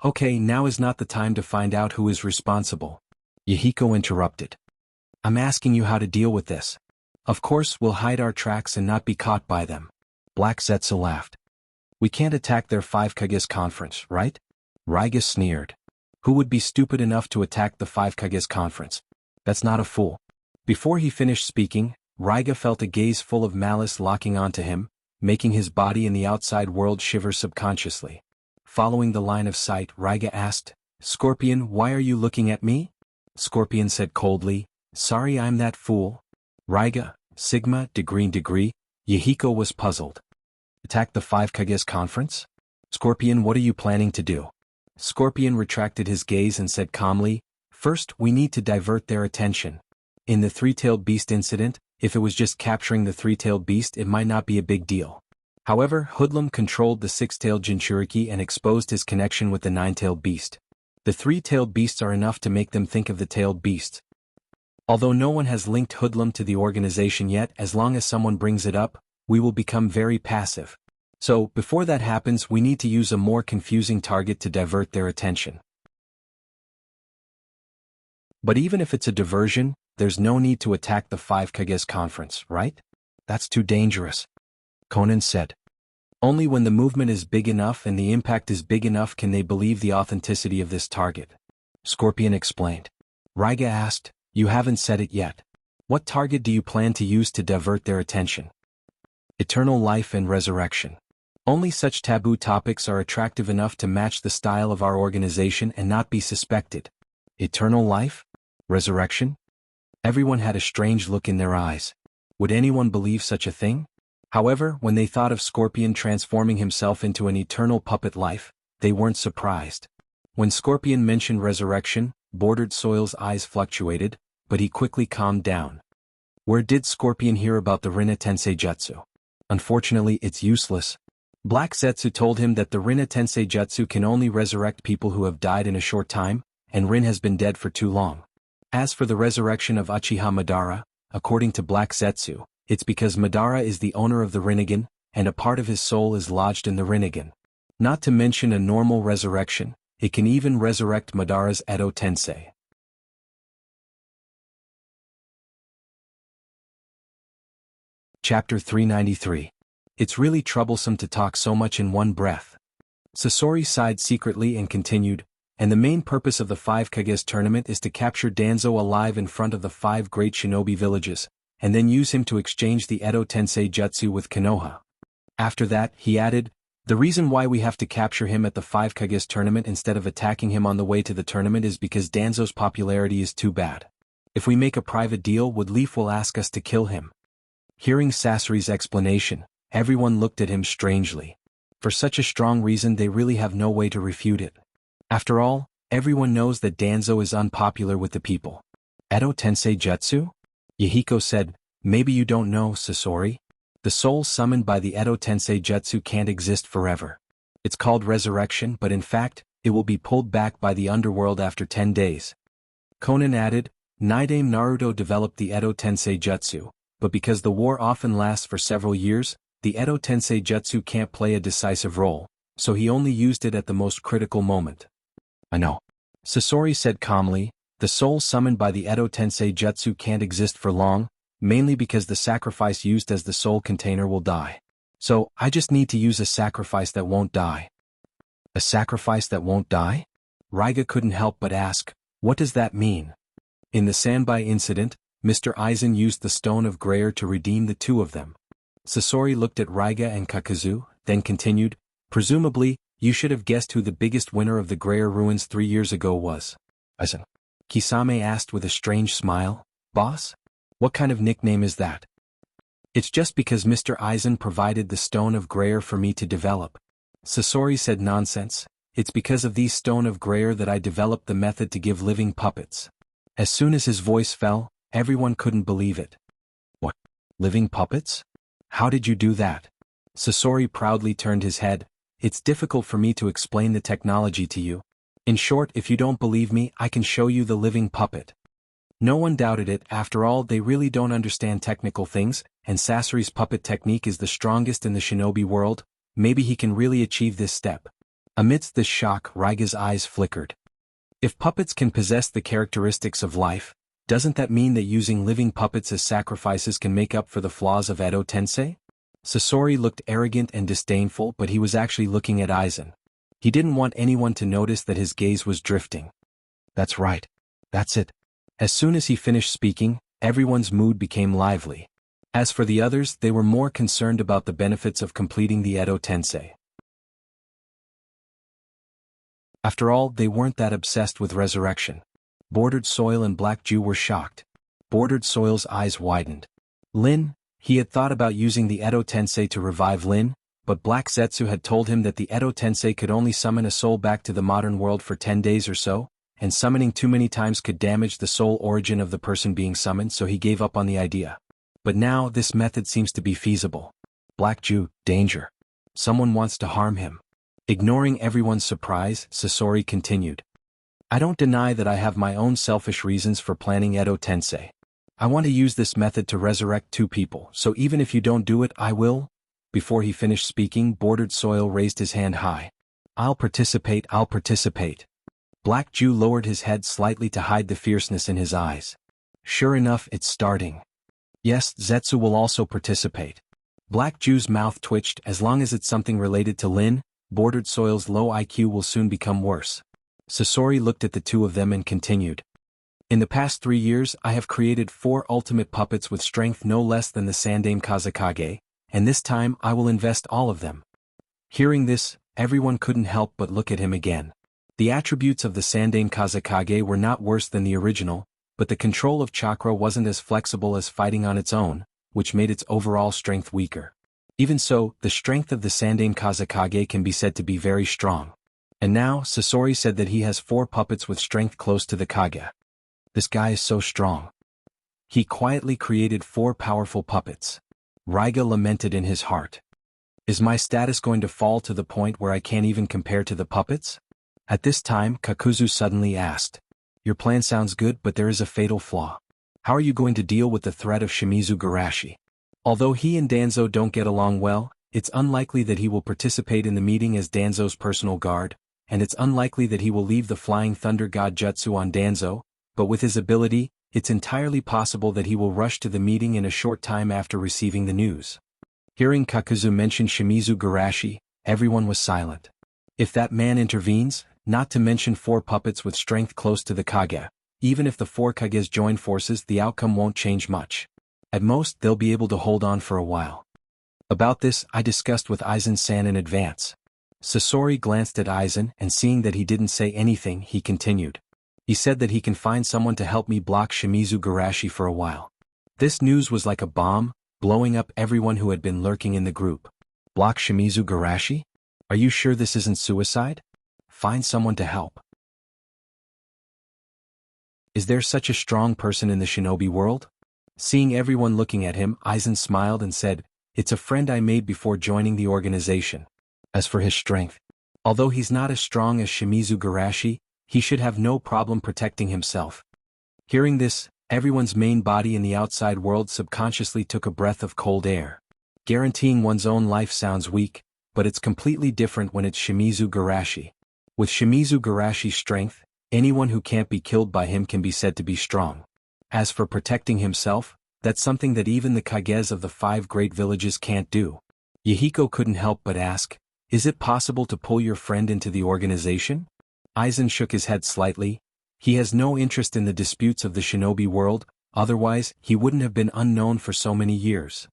Okay, now is not the time to find out who is responsible. Yahiko interrupted. I'm asking you how to deal with this. Of course, we'll hide our tracks and not be caught by them. Black Zetsu laughed. We can't attack their 5 Kages conference, right? Raiga sneered. Who would be stupid enough to attack the 5 Kages conference? That's not a fool. Before he finished speaking, Raiga felt a gaze full of malice locking onto him, making his body and the outside world shiver subconsciously. Following the line of sight, Raiga asked, Scorpion, why are you looking at me? Scorpion said coldly, sorry I'm that fool. Raiga, Sigma, degree. Yahiko was puzzled. Attack the 5 Kages conference? Scorpion, what are you planning to do? Scorpion retracted his gaze and said calmly, first, we need to divert their attention. In the three-tailed beast incident, if it was just capturing the three-tailed beast, it might not be a big deal. However, Hoodlum controlled the 6-tailed Jinchuriki and exposed his connection with the 9-tailed beast. The 3-tailed beasts are enough to make them think of the tailed beasts. Although no one has linked Hoodlum to the organization yet, as long as someone brings it up, we will become very passive. So, before that happens, we need to use a more confusing target to divert their attention. But even if it's a diversion, there's no need to attack the 5 Kages conference, right? That's too dangerous. Conan said. Only when the movement is big enough and the impact is big enough can they believe the authenticity of this target. Scorpion explained. Raiga asked, you haven't said it yet. What target do you plan to use to divert their attention? Eternal life and resurrection. Only such taboo topics are attractive enough to match the style of our organization and not be suspected. Eternal life? Resurrection? Everyone had a strange look in their eyes. Would anyone believe such a thing? However, when they thought of Scorpion transforming himself into an eternal puppet life, they weren't surprised. When Scorpion mentioned resurrection, Bordered Soil's eyes fluctuated, but he quickly calmed down. Where did Scorpion hear about the Rinna Tensei Jutsu? Unfortunately, it's useless. Black Zetsu told him that the Rinna Tensei Jutsu can only resurrect people who have died in a short time, and Rin has been dead for too long. As for the resurrection of Uchiha Madara, according to Black Zetsu, it's because Madara is the owner of the Rinnegan, and a part of his soul is lodged in the Rinnegan. Not to mention a normal resurrection, it can even resurrect Madara's Edo Tensei. Chapter 393. It's really troublesome to talk so much in one breath. Sasori sighed secretly and continued, and the main purpose of the 5 Kages tournament is to capture Danzo alive in front of the 5 great shinobi villages, and then use him to exchange the Edo Tensei Jutsu with Konoha. After that, he added, the reason why we have to capture him at the 5 Kages tournament instead of attacking him on the way to the tournament is because Danzo's popularity is too bad. If we make a private deal, Leaf will ask us to kill him. Hearing Sasori's explanation, everyone looked at him strangely. For such a strong reason, they really have no way to refute it. After all, everyone knows that Danzo is unpopular with the people. Edo Tensei Jutsu? Yahiko said, maybe you don't know, Sasori. The soul summoned by the Edo Tensei Jutsu can't exist forever. It's called resurrection, but in fact, it will be pulled back by the underworld after 10 days. Conan added, Naidame Naruto developed the Edo Tensei Jutsu, but because the war often lasts for several years, the Edo Tensei Jutsu can't play a decisive role, so he only used it at the most critical moment. I know. Sasori said calmly, the soul summoned by the Edo Tensei Jutsu can't exist for long, mainly because the sacrifice used as the soul container will die. So, I just need to use a sacrifice that won't die. A sacrifice that won't die? Raiga couldn't help but ask, what does that mean? In the Sanbai incident, Mr. Aizen used the Stone of Grayer to redeem the two of them. Sasori looked at Raiga and Kakuzu, then continued, presumably, you should have guessed who the biggest winner of the Grayer ruins 3 years ago was. Aizen. Kisame asked with a strange smile, boss? What kind of nickname is that? It's just because Mr. Aizen provided the Stone of Grayer for me to develop. Sasori said nonsense, it's because of these Stone of Grayer that I developed the method to give living puppets. As soon as his voice fell, everyone couldn't believe it. What? Living puppets? How did you do that? Sasori proudly turned his head, it's difficult for me to explain the technology to you. In short, if you don't believe me, I can show you the living puppet. No one doubted it, after all they really don't understand technical things, and Sasori's puppet technique is the strongest in the shinobi world, maybe he can really achieve this step. Amidst this shock, Raiga's eyes flickered. If puppets can possess the characteristics of life, doesn't that mean that using living puppets as sacrifices can make up for the flaws of Edo Tensei? Sasori looked arrogant and disdainful, but he was actually looking at Aizen. He didn't want anyone to notice that his gaze was drifting. That's right. That's it. As soon as he finished speaking, everyone's mood became lively. As for the others, they were more concerned about the benefits of completing the Edo Tensei. After all, they weren't that obsessed with resurrection. Bordered Soil and Black Jew were shocked. Bordered Soil's eyes widened. Lin, he had thought about using the Edo Tensei to revive Lin, but Black Zetsu had told him that the Edo Tensei could only summon a soul back to the modern world for 10 days or so, and summoning too many times could damage the soul origin of the person being summoned, so he gave up on the idea. But now this method seems to be feasible. Black Jew, danger. Someone wants to harm him. Ignoring everyone's surprise, Sasori continued. I don't deny that I have my own selfish reasons for planning Edo Tensei. I want to use this method to resurrect 2 people, so even if you don't do it, I will. Before he finished speaking, Bordered Soil raised his hand high. I'll participate. Black Jew lowered his head slightly to hide the fierceness in his eyes. Sure enough, it's starting. Yes, Zetsu will also participate. Black Jew's mouth twitched. As long as it's something related to Lin, Bordered Soil's low IQ will soon become worse. Sasori looked at the two of them and continued. In the past 3 years, I have created 4 ultimate puppets with strength no less than the Sandaime Kazekage, and this time I will invest all of them. Hearing this, everyone couldn't help but look at him again. The attributes of the Sandaime Kazekage were not worse than the original, but the control of chakra wasn't as flexible as fighting on its own, which made its overall strength weaker. Even so, the strength of the Sandaime Kazekage can be said to be very strong. And now, Sasori said that he has 4 puppets with strength close to the Kage. This guy is so strong. He quietly created 4 powerful puppets. Raiga lamented in his heart. Is my status going to fall to the point where I can't even compare to the puppets? At this time, Kakuzu suddenly asked. Your plan sounds good, but there is a fatal flaw. How are you going to deal with the threat of Shimizu Garashi? Although he and Danzo don't get along well, it's unlikely that he will participate in the meeting as Danzo's personal guard, and it's unlikely that he will leave the Flying Thunder God Jutsu on Danzo, but with his ability, it's entirely possible that he will rush to the meeting in a short time after receiving the news. Hearing Kakuzu mention Shimizu Garashi, everyone was silent. If that man intervenes, not to mention 4 puppets with strength close to the Kage, even if the 4 Kages join forces, the outcome won't change much. At most, they'll be able to hold on for a while. About this, I discussed with Aizen-san in advance. Sasori glanced at Aizen, and seeing that he didn't say anything, he continued. He said that he can find someone to help me block Shimizu Garashi for a while. This news was like a bomb, blowing up everyone who had been lurking in the group. Block Shimizu Garashi? Are you sure this isn't suicide? Find someone to help. Is there such a strong person in the shinobi world? Seeing everyone looking at him, Aizen smiled and said, "It's a friend I made before joining the organization. As for his strength, although he's not as strong as Shimizu Garashi, he should have no problem protecting himself." Hearing this, everyone's main body in the outside world subconsciously took a breath of cold air. Guaranteeing one's own life sounds weak, but it's completely different when it's Shimizu Garashi. With Shimizu Garashi's strength, anyone who can't be killed by him can be said to be strong. As for protecting himself, that's something that even the Kages of the 5 great villages can't do. Yahiko couldn't help but ask, "Is it possible to pull your friend into the organization?" Aizen shook his head slightly. He has no interest in the disputes of the shinobi world, otherwise he wouldn't have been unknown for so many years.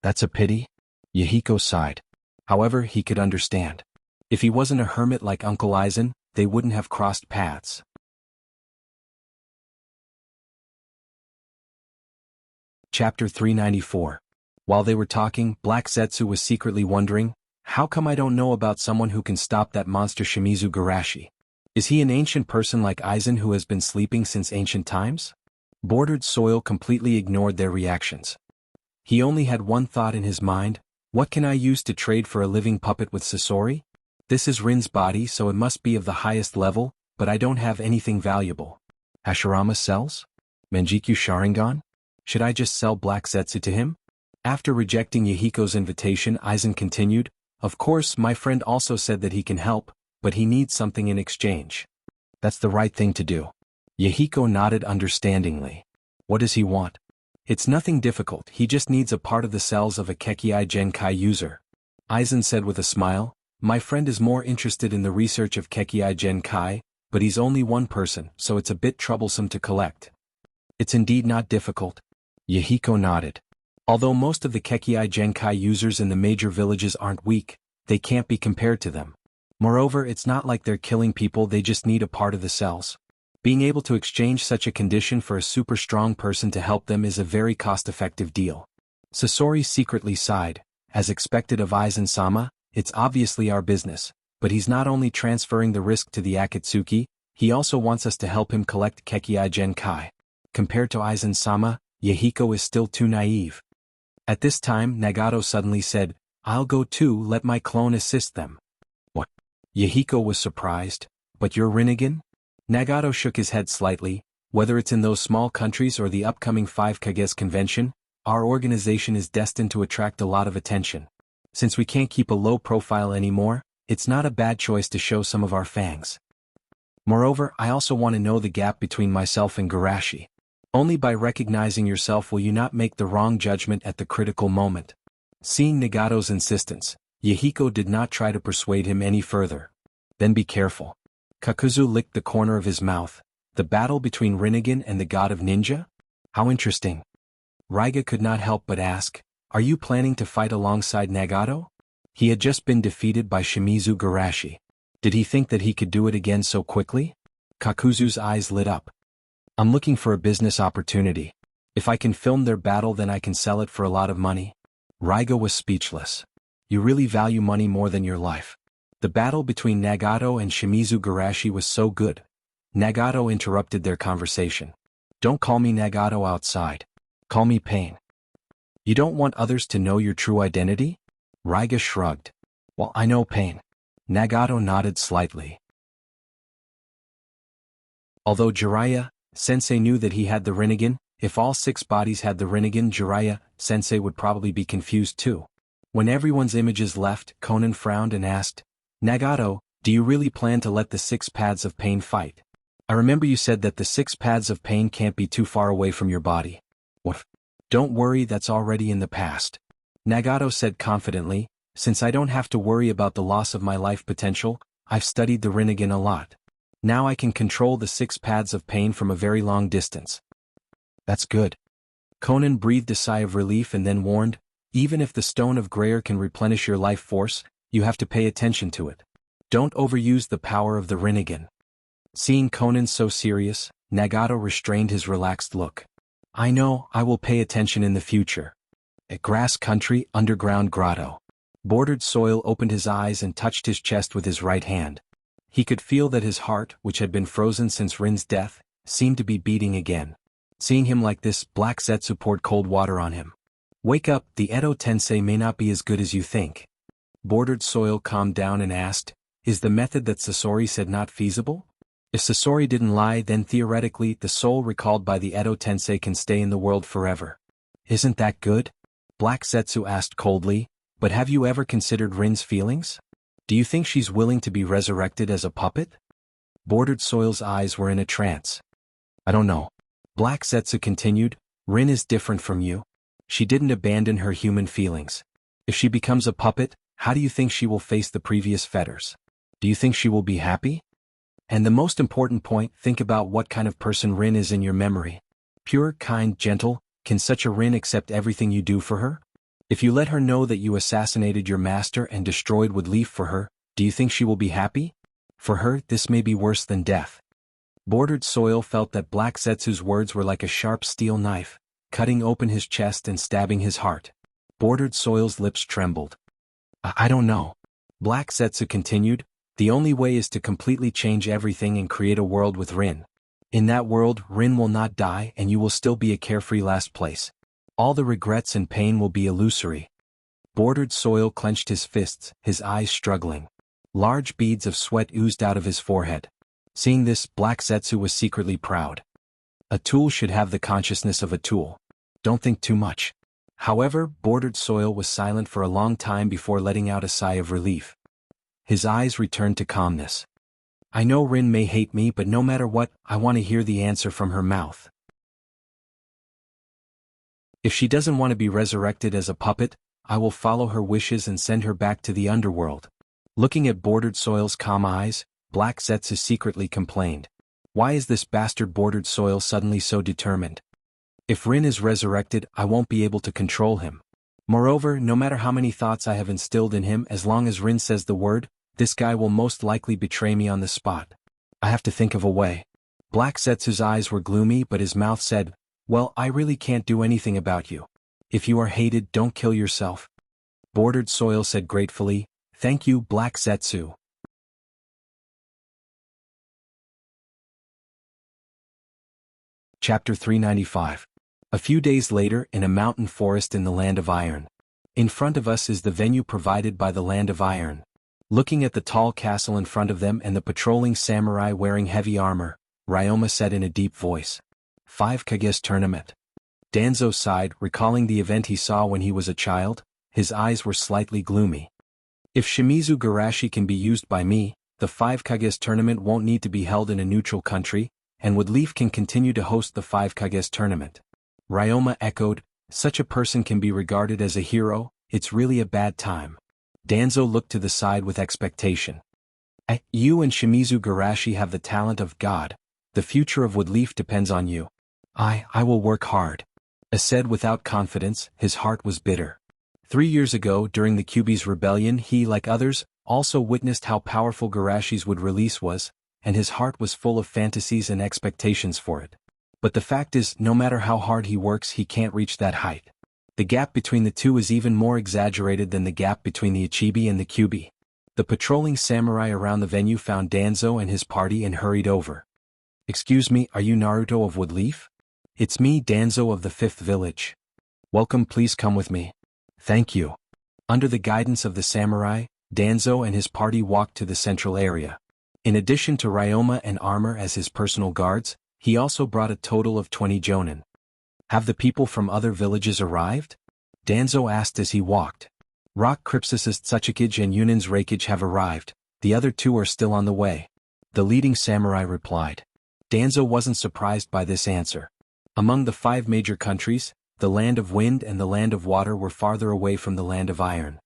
That's a pity. Yahiko sighed. However, he could understand. If he wasn't a hermit like Uncle Aizen, they wouldn't have crossed paths. Chapter 394. While they were talking, Black Zetsu was secretly wondering, how come I don't know about someone who can stop that monster Shimizu Garashi? Is he an ancient person like Aizen who has been sleeping since ancient times? Bordered Soil completely ignored their reactions. He only had one thought in his mind, what can I use to trade for a living puppet with Sasori? This is Rin's body, so it must be of the highest level, but I don't have anything valuable. Hashirama sells? Manjikyu Sharingan? Should I just sell Black Zetsu to him? After rejecting Yahiko's invitation, Aizen continued, of course my friend also said that he can help, but he needs something in exchange. That's the right thing to do. Yahiko nodded understandingly. What does he want? It's nothing difficult, he just needs a part of the cells of a Kekkei Genkai user. Aizen said with a smile, my friend is more interested in the research of Kekkei Genkai, but he's only one person, so it's a bit troublesome to collect. It's indeed not difficult. Yahiko nodded. Although most of the Kekkei Genkai users in the major villages aren't weak, they can't be compared to them. Moreover, it's not like they're killing people, they just need a part of the cells. Being able to exchange such a condition for a super strong person to help them is a very cost-effective deal. Sasori secretly sighed. As expected of Aizen-sama, it's obviously our business, but he's not only transferring the risk to the Akatsuki, he also wants us to help him collect Kekkei Genkai. Compared to Aizen-sama, Yahiko is still too naive. At this time, Nagato suddenly said, I'll go too, let my clone assist them. What? Yahiko was surprised. But you're Rinnegan? Nagato shook his head slightly. Whether it's in those small countries or the upcoming 5 Kages convention, our organization is destined to attract a lot of attention. Since we can't keep a low profile anymore, it's not a bad choice to show some of our fangs. Moreover, I also want to know the gap between myself and Garashi. Only by recognizing yourself will you not make the wrong judgment at the critical moment. Seeing Nagato's insistence, Yahiko did not try to persuade him any further. Then be careful. Kakuzu licked the corner of his mouth. The battle between Rinnegan and the god of ninja? How interesting. Raiga could not help but ask, are you planning to fight alongside Nagato? He had just been defeated by Shimizu Garashi. Did he think that he could do it again so quickly? Kakuzu's eyes lit up. I'm looking for a business opportunity. If I can film their battle, then I can sell it for a lot of money. Raiga was speechless. You really value money more than your life. The battle between Nagato and Shimizu Garashi was so good. Nagato interrupted their conversation. Don't call me Nagato outside. Call me Pain. You don't want others to know your true identity? Raiga shrugged. Well, I know Pain. Nagato nodded slightly. Although Jiraiya-sensei knew that he had the Rinnegan, if all 6 bodies had the Rinnegan, Jiraiya-sensei would probably be confused too. When everyone's images left, Conan frowned and asked, Nagato, do you really plan to let the 6 paths of pain fight? I remember you said that the 6 paths of pain can't be too far away from your body. What? Don't worry, that's already in the past. Nagato said confidently, since I don't have to worry about the loss of my life potential, I've studied the Rinnegan a lot. Now I can control the 6 paths of pain from a very long distance. That's good. Conan breathed a sigh of relief and then warned, even if the Stone of Greyer can replenish your life force, you have to pay attention to it. Don't overuse the power of the Rinnegan. Seeing Conan so serious, Nagato restrained his relaxed look. I know, I will pay attention in the future. At Grass Country, underground grotto. Bordered Soil opened his eyes and touched his chest with his right hand. He could feel that his heart, which had been frozen since Rin's death, seemed to be beating again. Seeing him like this, Black Zetsu poured cold water on him. Wake up, the Edo Tensei may not be as good as you think. Bordered Soil calmed down and asked, is the method that Sasori said not feasible? If Sasori didn't lie, then theoretically the soul recalled by the Edo Tensei can stay in the world forever. Isn't that good? Black Zetsu asked coldly, but have you ever considered Rin's feelings? Do you think she's willing to be resurrected as a puppet? Bordered Soil's eyes were in a trance. I don't know. Black Zetsu continued, Rin is different from you. She didn't abandon her human feelings. If she becomes a puppet, how do you think she will face the previous fetters? Do you think she will be happy? And the most important point, think about what kind of person Rin is in your memory. Pure, kind, gentle, can such a Rin accept everything you do for her? If you let her know that you assassinated your master and destroyed Woodleaf for her, do you think she will be happy? For her, this may be worse than death. Bordered Soil felt that Black Zetsu's words were like a sharp steel knife, cutting open his chest and stabbing his heart. Bordered Soil's lips trembled. I don't know. Black Zetsu continued, the only way is to completely change everything and create a world with Rin. In that world, Rin will not die and you will still be a carefree last place. All the regrets and pain will be illusory. Bordered Soil clenched his fists, his eyes struggling. Large beads of sweat oozed out of his forehead. Seeing this, Black Zetsu was secretly proud. A tool should have the consciousness of a tool. Don't think too much. However, Bordered Soil was silent for a long time before letting out a sigh of relief. His eyes returned to calmness. I know Rin may hate me, but no matter what, I want to hear the answer from her mouth. If she doesn't want to be resurrected as a puppet, I will follow her wishes and send her back to the underworld. Looking at Bordered Soil's calm eyes, Black Zetsu secretly complained. Why is this bastard Bordered Soil suddenly so determined? If Rin is resurrected, I won't be able to control him. Moreover, no matter how many thoughts I have instilled in him, as long as Rin says the word, this guy will most likely betray me on the spot. I have to think of a way. Black Zetsu's eyes were gloomy, but his mouth said, well, I really can't do anything about you. If you are hated, don't kill yourself. Bordered Soil said gratefully, thank you, Black Zetsu. Chapter 395. A few days later, in a mountain forest in the Land of Iron. In front of us is the venue provided by the Land of Iron. Looking at the tall castle in front of them and the patrolling samurai wearing heavy armor, Ryoma said in a deep voice. 5 Kage's tournament. Danzo sighed, recalling the event he saw when he was a child. His eyes were slightly gloomy. If Shimizu Garashi can be used by me, the 5 Kage's tournament won't need to be held in a neutral country, and Woodleaf can continue to host the 5 Kage's tournament. Ryoma echoed, such a person can be regarded as a hero, it's really a bad time. Danzo looked to the side with expectation. You and Shimizu Garashi have the talent of God. The future of Woodleaf depends on you. I will work hard. As said without confidence, his heart was bitter. 3 years ago, during the Kyuubi's rebellion, he, like others, also witnessed how powerful Garashi's wood release was, and his heart was full of fantasies and expectations for it. But the fact is, no matter how hard he works, he can't reach that height. The gap between the two is even more exaggerated than the gap between the Ichibi and the Kyuubi. The patrolling samurai around the venue found Danzo and his party and hurried over. Excuse me, are you Naruto of Woodleaf? It's me, Danzo of the 5th village. Welcome, please come with me. Thank you. Under the guidance of the samurai, Danzo and his party walked to the central area. In addition to Ryoma and armor as his personal guards, he also brought a total of 20 jonin. Have the people from other villages arrived? Danzo asked as he walked. Rock Crypsis' Tsuchikage and Yunin's Reikage have arrived, the other two are still on the way. The leading samurai replied. Danzo wasn't surprised by this answer. Among the 5 major countries, the land of wind and the land of water were farther away from the land of iron.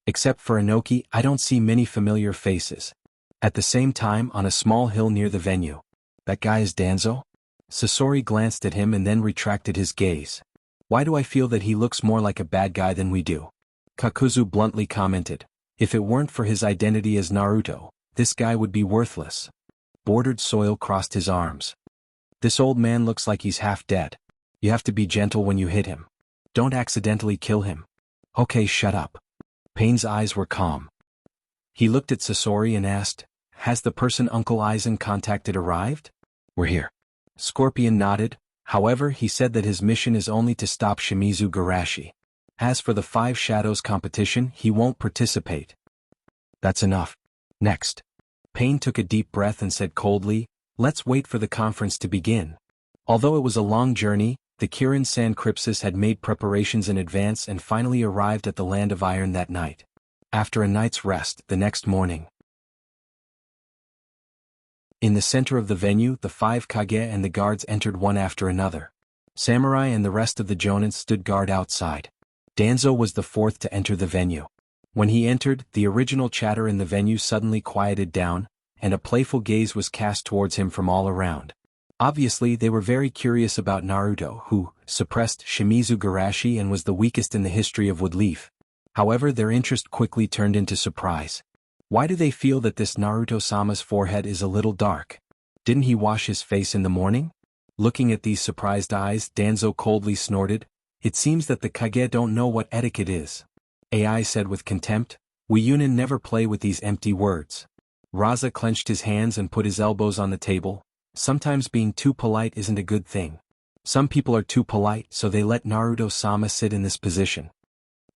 Except for Inoki, I don't see many familiar faces. At the same time, on a small hill near the venue. That guy is Danzo? Sasori glanced at him and then retracted his gaze. Why do I feel that he looks more like a bad guy than we do? Kakuzu bluntly commented. If it weren't for his identity as Naruto, this guy would be worthless. Bordered Soil crossed his arms. This old man looks like he's half dead. You have to be gentle when you hit him. Don't accidentally kill him. Okay, shut up. Pain's eyes were calm. He looked at Sasori and asked, has the person Uncle Aizen contacted arrived? We're here. Scorpion nodded, however he said that his mission is only to stop Shimizu Garashi. As for the 5 Shadows competition, he won't participate. That's enough. Next. Pain took a deep breath and said coldly, let's wait for the conference to begin. Although it was a long journey, the Kirin-san Crypsis had made preparations in advance and finally arrived at the Land of Iron that night. After a night's rest, the next morning. In the center of the venue, the 5 Kage and the guards entered one after another. Samurai and the rest of the jonin stood guard outside. Danzo was the 4th to enter the venue. When he entered, the original chatter in the venue suddenly quieted down, and a playful gaze was cast towards him from all around. Obviously they were very curious about Naruto, who suppressed Shimizu Garashi and was the weakest in the history of Woodleaf. However, their interest quickly turned into surprise. Why do they feel that this Naruto-sama's forehead is a little dark? Didn't he wash his face in the morning? Looking at these surprised eyes, Danzo coldly snorted, it seems that the Kage don't know what etiquette is. AI said with contempt, we Yunin never play with these empty words. Raza clenched his hands and put his elbows on the table. Sometimes being too polite isn't a good thing. Some people are too polite, so they let Naruto-sama sit in this position.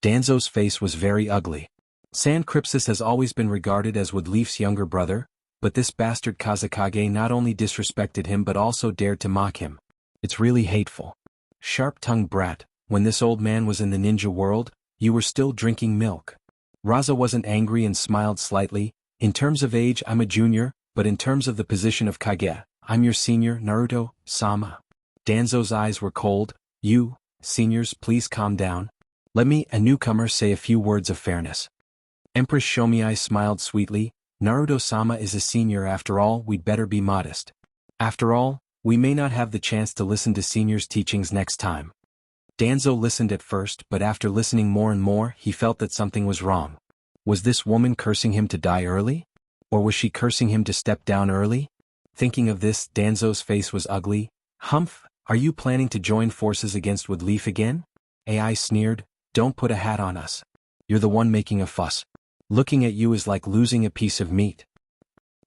Danzo's face was very ugly. San Crypsis has always been regarded as Woodleaf's younger brother, but this bastard Kazekage not only disrespected him but also dared to mock him. It's really hateful. Sharp-tongued brat, when this old man was in the ninja world, you were still drinking milk. Raza wasn't angry and smiled slightly. In terms of age I'm a junior, but in terms of the position of Kage, I'm your senior, Naruto-sama. Danzo's eyes were cold. You, seniors, please calm down. Let me, a newcomer, say a few words of fairness. Empress Shomiai smiled sweetly. Naruto-sama is a senior after all, we'd better be modest. After all, we may not have the chance to listen to seniors' teachings next time. Danzo listened at first, but after listening more and more, he felt that something was wrong. Was this woman cursing him to die early? Or was she cursing him to step down early? Thinking of this, Danzo's face was ugly. Humph, are you planning to join forces against Woodleaf again? AI sneered, don't put a hat on us. You're the one making a fuss. Looking at you is like losing a piece of meat.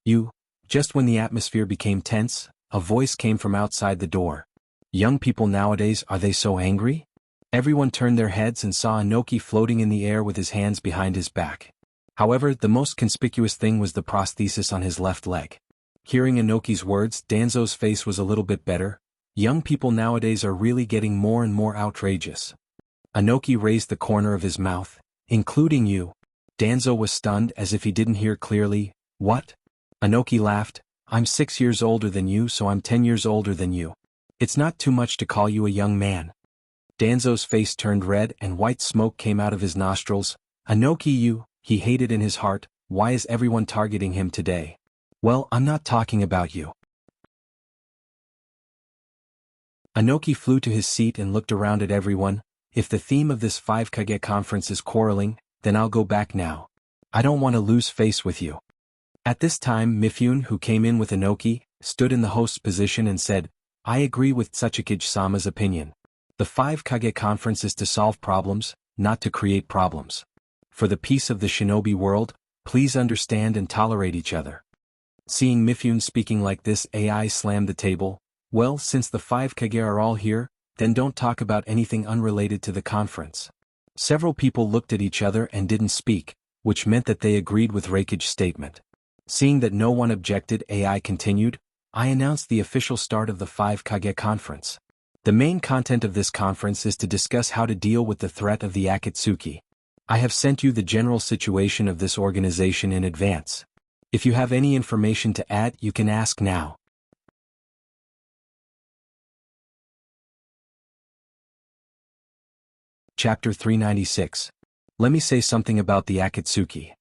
You. Just when the atmosphere became tense, a voice came from outside the door. Young people nowadays, are they so angry? Everyone turned their heads and saw Inoki floating in the air with his hands behind his back. However, the most conspicuous thing was the prosthesis on his left leg. Hearing Inoki's words, Danzo's face was a little bit better. Young people nowadays are really getting more and more outrageous. Inoki raised the corner of his mouth, including you. Danzo was stunned as if he didn't hear clearly. What? Inoki laughed. I'm 6 years older than you, so I'm 10 years older than you. It's not too much to call you a young man. Danzo's face turned red and white smoke came out of his nostrils. Inoki, you, he hated in his heart. Why is everyone targeting him today? Well, I'm not talking about you. Inoki flew to his seat and looked around at everyone. If the theme of this 5 Kage conference is quarreling, then I'll go back now. I don't want to lose face with you. At this time Mifune, who came in with Inoki, stood in the host's position and said, I agree with Tsuchikage-sama's opinion. The 5 Kage conference is to solve problems, not to create problems. For the peace of the shinobi world, please understand and tolerate each other. Seeing Mifune speaking like this, AI slammed the table. Well, since the 5 Kage are all here, then don't talk about anything unrelated to the conference. Several people looked at each other and didn't speak, which meant that they agreed with Reikage's statement. Seeing that no one objected, AI continued, I announced the official start of the 5 Kage conference. The main content of this conference is to discuss how to deal with the threat of the Akatsuki. I have sent you the general situation of this organization in advance. If you have any information to add, you can ask now. Chapter 396. Let me say something about the Akatsuki.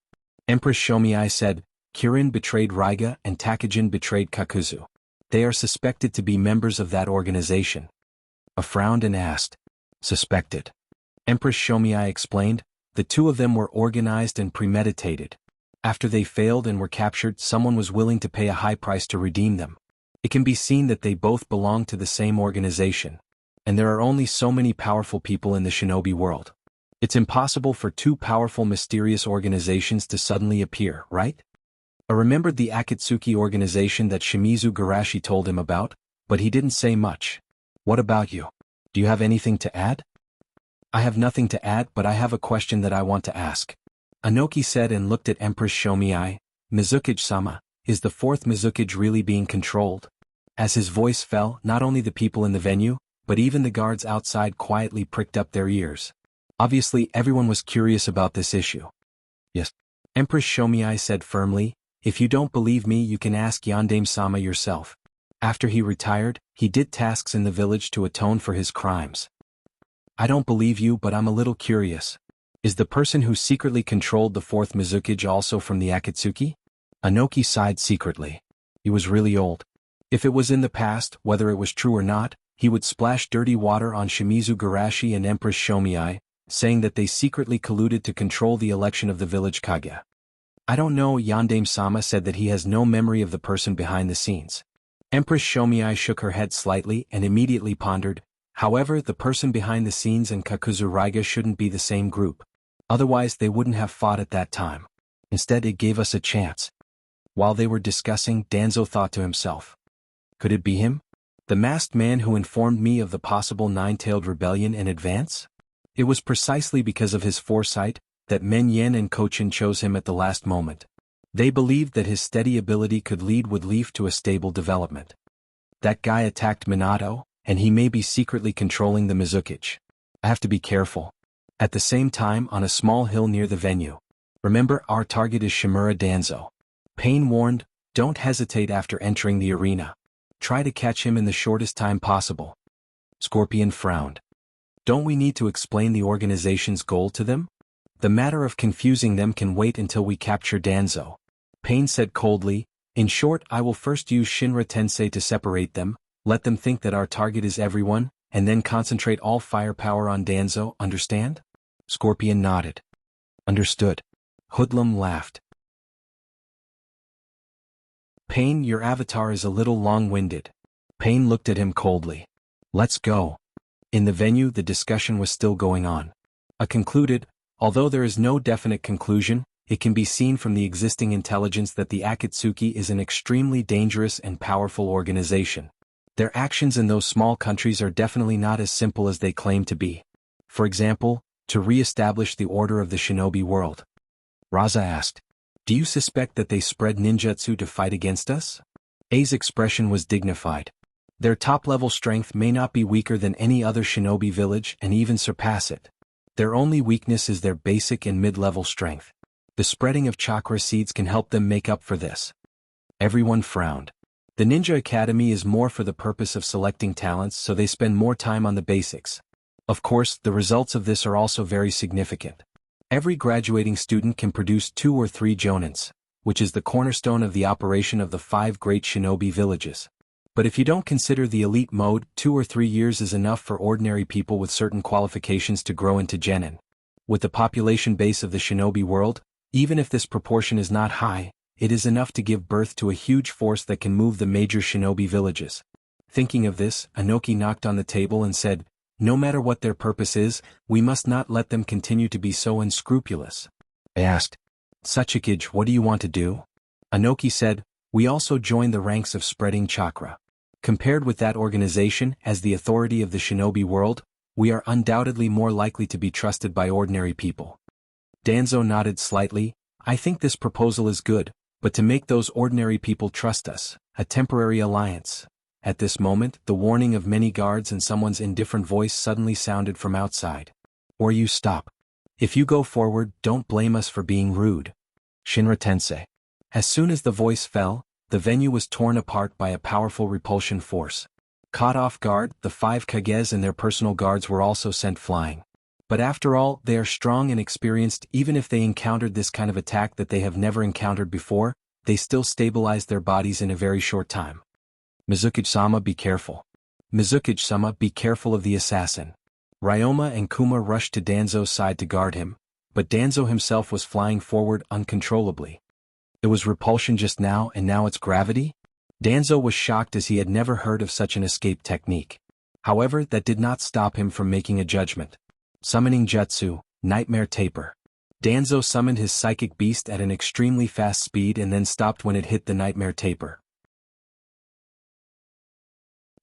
Empress Shomiai said, Kirin betrayed Raiga and Takajin betrayed Kakuzu. They are suspected to be members of that organization. I frowned and asked, Suspected? Empress Shomiai explained, the two of them were organized and premeditated. After they failed and were captured, someone was willing to pay a high price to redeem them. It can be seen that they both belong to the same organization. And there are only so many powerful people in the shinobi world. It's impossible for two powerful mysterious organizations to suddenly appear, right? I remembered the Akatsuki organization that Shimizu Garashi told him about, but he didn't say much. What about you? Do you have anything to add? I have nothing to add, but I have a question that I want to ask. Anoki said and looked at Empress Shomiai. Mizukage-sama, is the fourth Mizukage really being controlled? As his voice fell, not only the people in the venue, but even the guards outside quietly pricked up their ears. Obviously, everyone was curious about this issue. Yes. Empress Shomiai said firmly, if you don't believe me, you can ask Yandame-sama yourself. After he retired, he did tasks in the village to atone for his crimes. I don't believe you, but I'm a little curious. Is the person who secretly controlled the fourth Mizukage also from the Akatsuki? Anoki sighed secretly. He was really old. If it was in the past, whether it was true or not, he would splash dirty water on Shimizu Garashi and Empress Shomiai, saying that they secretly colluded to control the election of the village Kage. I don't know. Yandame-sama said that he has no memory of the person behind the scenes. Empress Shomiai shook her head slightly and immediately pondered, however, the person behind the scenes and Kakuzu Raiga shouldn't be the same group. Otherwise they wouldn't have fought at that time. Instead it gave us a chance. While they were discussing, Danzo thought to himself. Could it be him? The masked man who informed me of the possible nine-tailed rebellion in advance? It was precisely because of his foresight that Men Yen and Kochin chose him at the last moment. They believed that his steady ability could lead Woodleaf to a stable development. That guy attacked Minato, and he may be secretly controlling the Mizukage. I have to be careful. At the same time, on a small hill near the venue. Remember, our target is Shimura Danzo. Pain warned, don't hesitate after entering the arena. Try to catch him in the shortest time possible. Scorpion frowned. Don't we need to explain the organization's goal to them? The matter of confusing them can wait until we capture Danzo. Pain said coldly, in short, I will first use Shinra Tensei to separate them, let them think that our target is everyone, and then concentrate all firepower on Danzo, understand? Scorpion nodded. Understood. Hoodlum laughed. Pain, your avatar is a little long-winded. Pain looked at him coldly. Let's go. In the venue, the discussion was still going on. I concluded, although there is no definite conclusion, it can be seen from the existing intelligence that the Akatsuki is an extremely dangerous and powerful organization. Their actions in those small countries are definitely not as simple as they claim to be. For example, to re-establish the order of the shinobi world. Raza asked, do you suspect that they spread ninjutsu to fight against us? A's expression was dignified. Their top-level strength may not be weaker than any other shinobi village and even surpass it. Their only weakness is their basic and mid-level strength. The spreading of chakra seeds can help them make up for this. Everyone frowned. The Ninja Academy is more for the purpose of selecting talents, so they spend more time on the basics. Of course, the results of this are also very significant. Every graduating student can produce 2 or 3 jonins, which is the cornerstone of the operation of the 5 great shinobi villages. But if you don't consider the elite mode, 2 or 3 years is enough for ordinary people with certain qualifications to grow into genin. With the population base of the shinobi world, even if this proportion is not high, it is enough to give birth to a huge force that can move the major shinobi villages. Thinking of this, Anoki knocked on the table and said, no matter what their purpose is, we must not let them continue to be so unscrupulous. I asked, Sachikage, what do you want to do? Anoki said, we also join the ranks of spreading chakra. Compared with that organization as the authority of the shinobi world, we are undoubtedly more likely to be trusted by ordinary people. Danzo nodded slightly, I think this proposal is good, but to make those ordinary people trust us, a temporary alliance. At this moment, the warning of many guards and someone's indifferent voice suddenly sounded from outside. Or you stop. If you go forward, don't blame us for being rude. Shinra Tensei. As soon as the voice fell, the venue was torn apart by a powerful repulsion force. Caught off guard, the 5 Kages and their personal guards were also sent flying. But after all, they are strong and experienced. Even if they encountered this kind of attack that they have never encountered before, they still stabilized their bodies in a very short time. Mizuki-sama, be careful. Mizuki-sama, be careful of the assassin. Ryoma and Kuma rushed to Danzo's side to guard him, but Danzo himself was flying forward uncontrollably. It was repulsion just now, and now it's gravity? Danzo was shocked as he had never heard of such an escape technique. However, that did not stop him from making a judgment. Summoning Jutsu, Nightmare Taper. Danzo summoned his psychic beast at an extremely fast speed and then stopped when it hit the Nightmare Taper.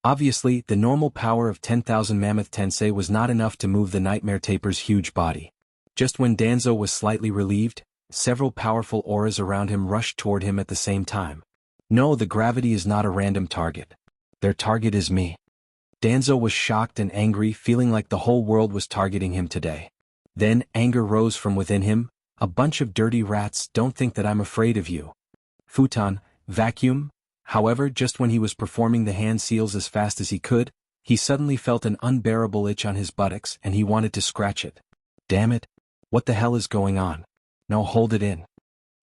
Obviously, the normal power of 10,000 Mammoth Tensei was not enough to move the Nightmare Taper's huge body. Just when Danzo was slightly relieved, several powerful auras around him rushed toward him at the same time. No, the gravity is not a random target. Their target is me. Danzo was shocked and angry, feeling like the whole world was targeting him today. Then, anger rose from within him. A bunch of dirty rats, don't think that I'm afraid of you. Futon, vacuum. However, just when he was performing the hand seals as fast as he could, he suddenly felt an unbearable itch on his buttocks and he wanted to scratch it. Damn it. What the hell is going on? No, hold it in.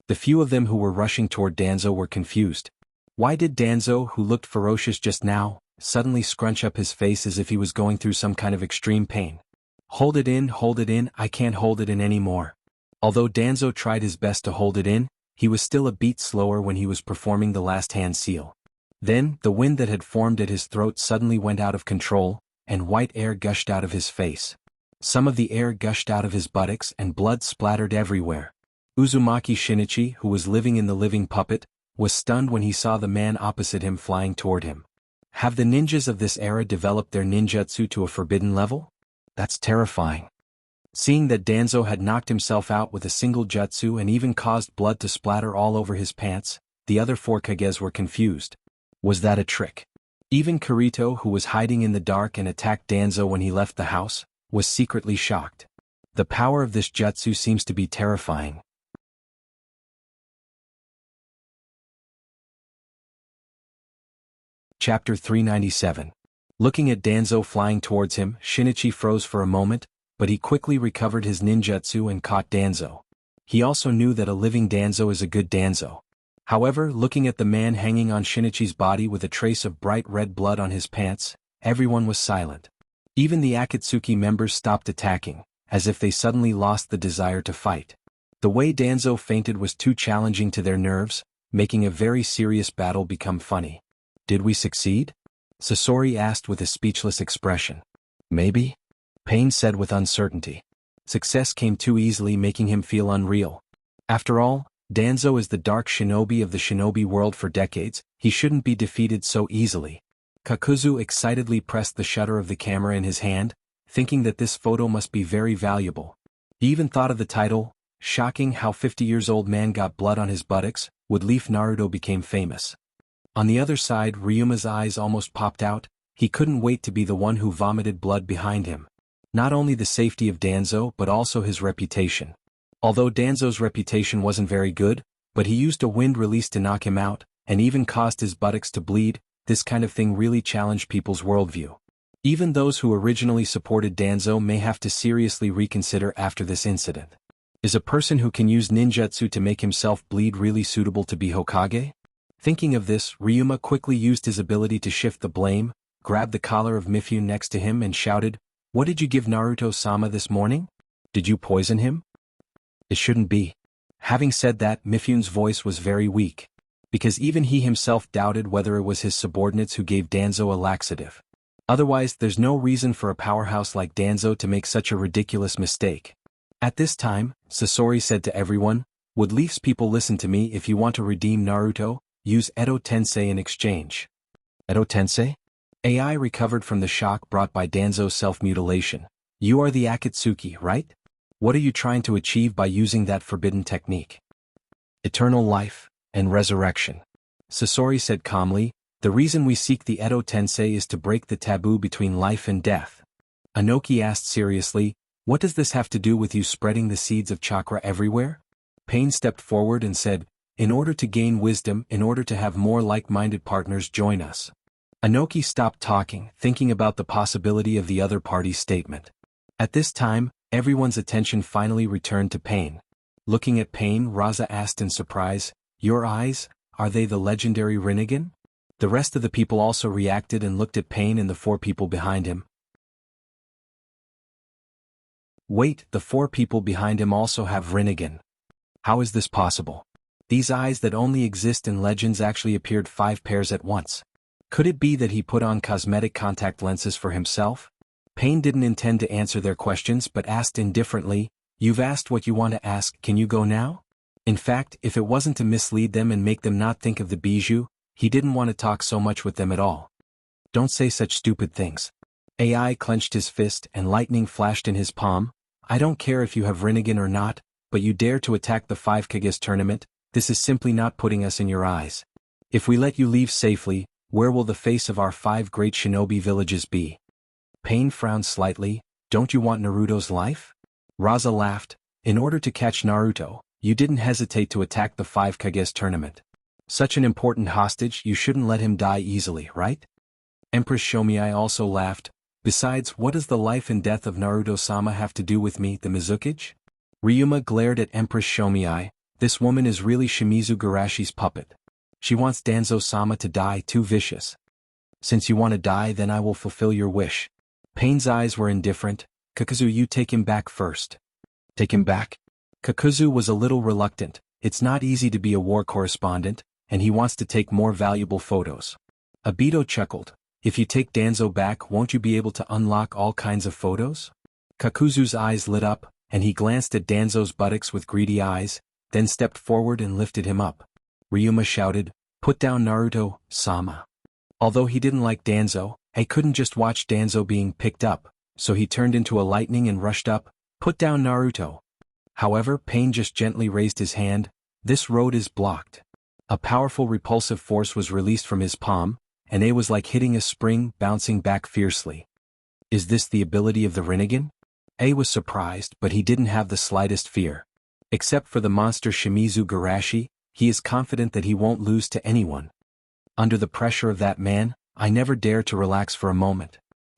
The few of them who were rushing toward Danzo were confused. Why did Danzo, who looked ferocious just now, suddenly scrunch up his face as if he was going through some kind of extreme pain? Hold it in, I can't hold it in anymore. Although Danzo tried his best to hold it in, he was still a beat slower when he was performing the last hand seal. Then, the wind that had formed at his throat suddenly went out of control, and white air gushed out of his face. Some of the air gushed out of his buttocks and blood splattered everywhere. Uzumaki Shinichi, who was living in the living puppet, was stunned when he saw the man opposite him flying toward him. Have the ninjas of this era developed their ninjutsu to a forbidden level? That's terrifying. Seeing that Danzo had knocked himself out with a single jutsu and even caused blood to splatter all over his pants, the other 4 Kages were confused. Was that a trick? Even Kirito, who was hiding in the dark and attacked Danzo when he left the house, was secretly shocked. The power of this jutsu seems to be terrifying. Chapter 397. Looking at Danzo flying towards him, Shinichi froze for a moment, but he quickly recovered his ninjutsu and caught Danzo. He also knew that a living Danzo is a good Danzo. However, looking at the man hanging on Shinichi's body with a trace of bright red blood on his pants, everyone was silent. Even the Akatsuki members stopped attacking, as if they suddenly lost the desire to fight. The way Danzo fainted was too challenging to their nerves, making a very serious battle become funny. Did we succeed? Sasori asked with a speechless expression. Maybe? Pain said with uncertainty. Success came too easily, making him feel unreal. After all, Danzo is the dark shinobi of the shinobi world for decades. He shouldn't be defeated so easily. Kakuzu excitedly pressed the shutter of the camera in his hand, thinking that this photo must be very valuable. He even thought of the title, "Shocking How 50-Years-Old Man Got Blood on His Buttocks, Would Leaf Naruto Became Famous." On the other side, Ryuma's eyes almost popped out. He couldn't wait to be the one who vomited blood behind him. Not only the safety of Danzo but also his reputation. Although Danzo's reputation wasn't very good, but he used a wind release to knock him out, and even caused his buttocks to bleed. This kind of thing really challenged people's worldview. Even those who originally supported Danzo may have to seriously reconsider after this incident. Is a person who can use ninjutsu to make himself bleed really suitable to be Hokage? Thinking of this, Ryuma quickly used his ability to shift the blame, grabbed the collar of Mifune next to him and shouted, "What did you give Naruto-sama this morning? Did you poison him?" It shouldn't be. Having said that, Mifune's voice was very weak, because even he himself doubted whether it was his subordinates who gave Danzo a laxative. Otherwise, there's no reason for a powerhouse like Danzo to make such a ridiculous mistake. At this time, Sasori said to everyone, "Would Leaf's people listen to me? If you want to redeem Naruto, use Edo Tensei in exchange." Edo Tensei? AI recovered from the shock brought by Danzo's self-mutilation. You are the Akatsuki, right? What are you trying to achieve by using that forbidden technique? Eternal life. and resurrection. Sasori said calmly, the reason we seek the Edo Tensei is to break the taboo between life and death. Anoki asked seriously, what does this have to do with you spreading the seeds of chakra everywhere? Pain stepped forward and said, in order to gain wisdom, in order to have more like-minded partners join us. Anoki stopped talking, thinking about the possibility of the other party's statement. At this time, everyone's attention finally returned to Pain. Looking at Pain, Raza asked in surprise, your eyes, are they the legendary Rinnegan? The rest of the people also reacted and looked at Pain and the four people behind him. Wait, the four people behind him also have Rinnegan. How is this possible? These eyes that only exist in legends actually appeared 5 pairs at once. Could it be that he put on cosmetic contact lenses for himself? Pain didn't intend to answer their questions but asked indifferently, you've asked what you want to ask, can you go now? In fact, if it wasn't to mislead them and make them not think of the bijou, he didn't want to talk so much with them at all. Don't say such stupid things. AI clenched his fist and lightning flashed in his palm. I don't care if you have Rinnegan or not, but you dare to attack the 5 Kages tournament, this is simply not putting us in your eyes. If we let you leave safely, where will the face of our 5 great shinobi villages be? Pain frowned slightly, don't you want Naruto's life? Raza laughed, in order to catch Naruto, you didn't hesitate to attack the 5 Kages tournament. Such an important hostage, you shouldn't let him die easily, right? Empress Shomiai also laughed, besides, what does the life and death of Naruto-sama have to do with me, the Mizukage? Ryuma glared at Empress Shomiai, this woman is really Shimizu Garashi's puppet. She wants Danzo-sama to die, too vicious. Since you want to die, then I will fulfill your wish. Pain's eyes were indifferent, Kakuzu, you take him back first. Take him back? Kakuzu was a little reluctant, it's not easy to be a war correspondent, and he wants to take more valuable photos. Obito chuckled, if you take Danzo back, won't you be able to unlock all kinds of photos? Kakuzu's eyes lit up, and he glanced at Danzo's buttocks with greedy eyes, then stepped forward and lifted him up. Ryuma shouted, put down Naruto-sama. Although he didn't like Danzo, he couldn't just watch Danzo being picked up, so he turned into a lightning and rushed up, put down Naruto. However, Pain just gently raised his hand, this road is blocked. A powerful repulsive force was released from his palm, and it was like hitting a spring, bouncing back fiercely. Is this the ability of the Rinnegan? A was surprised, but he didn't have the slightest fear. Except for the monster Shimizu Garashi, he is confident that he won't lose to anyone. Under the pressure of that man, I never dare to relax for a moment.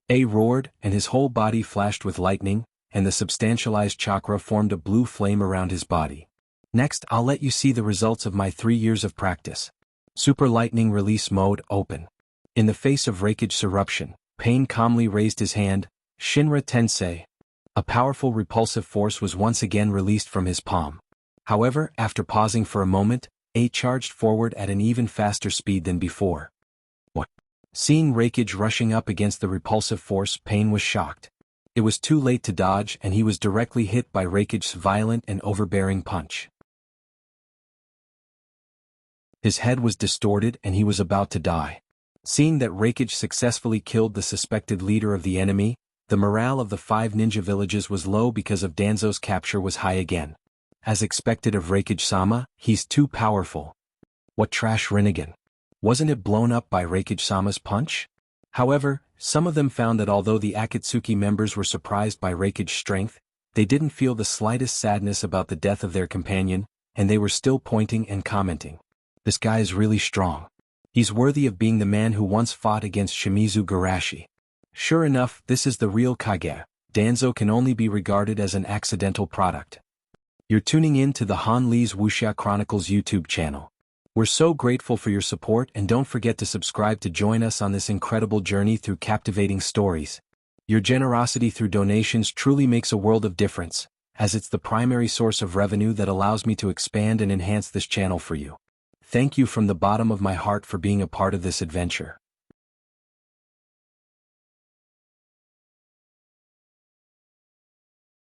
A roared, and his whole body flashed with lightning, and the substantialized chakra formed a blue flame around his body. Next, I'll let you see the results of my 3 years of practice. Super Lightning Release Mode open. In the face of Raikage eruption, Pain calmly raised his hand, Shinra Tensei. A powerful repulsive force was once again released from his palm. However, after pausing for a moment, A charged forward at an even faster speed than before. What? Seeing Raikage rushing up against the repulsive force, Pain was shocked. It was too late to dodge and he was directly hit by Raikage's violent and overbearing punch. His head was distorted and he was about to die. Seeing that Raikage successfully killed the suspected leader of the enemy, the morale of the 5 ninja villages was low because of Danzo's capture was high again. As expected of Raikage-sama, he's too powerful. What trash Rinnegan? Wasn't it blown up by Raikage-sama's punch? However, some of them found that although the Akatsuki members were surprised by Raikage's strength, they didn't feel the slightest sadness about the death of their companion, and they were still pointing and commenting. This guy is really strong. He's worthy of being the man who once fought against Shimizu Garashi. Sure enough, this is the real Kage. Danzo can only be regarded as an accidental product. You're tuning in to the Han Lee's Wuxia Chronicles YouTube channel. We're so grateful for your support and don't forget to subscribe to join us on this incredible journey through captivating stories. Your generosity through donations truly makes a world of difference, as it's the primary source of revenue that allows me to expand and enhance this channel for you. Thank you from the bottom of my heart for being a part of this adventure.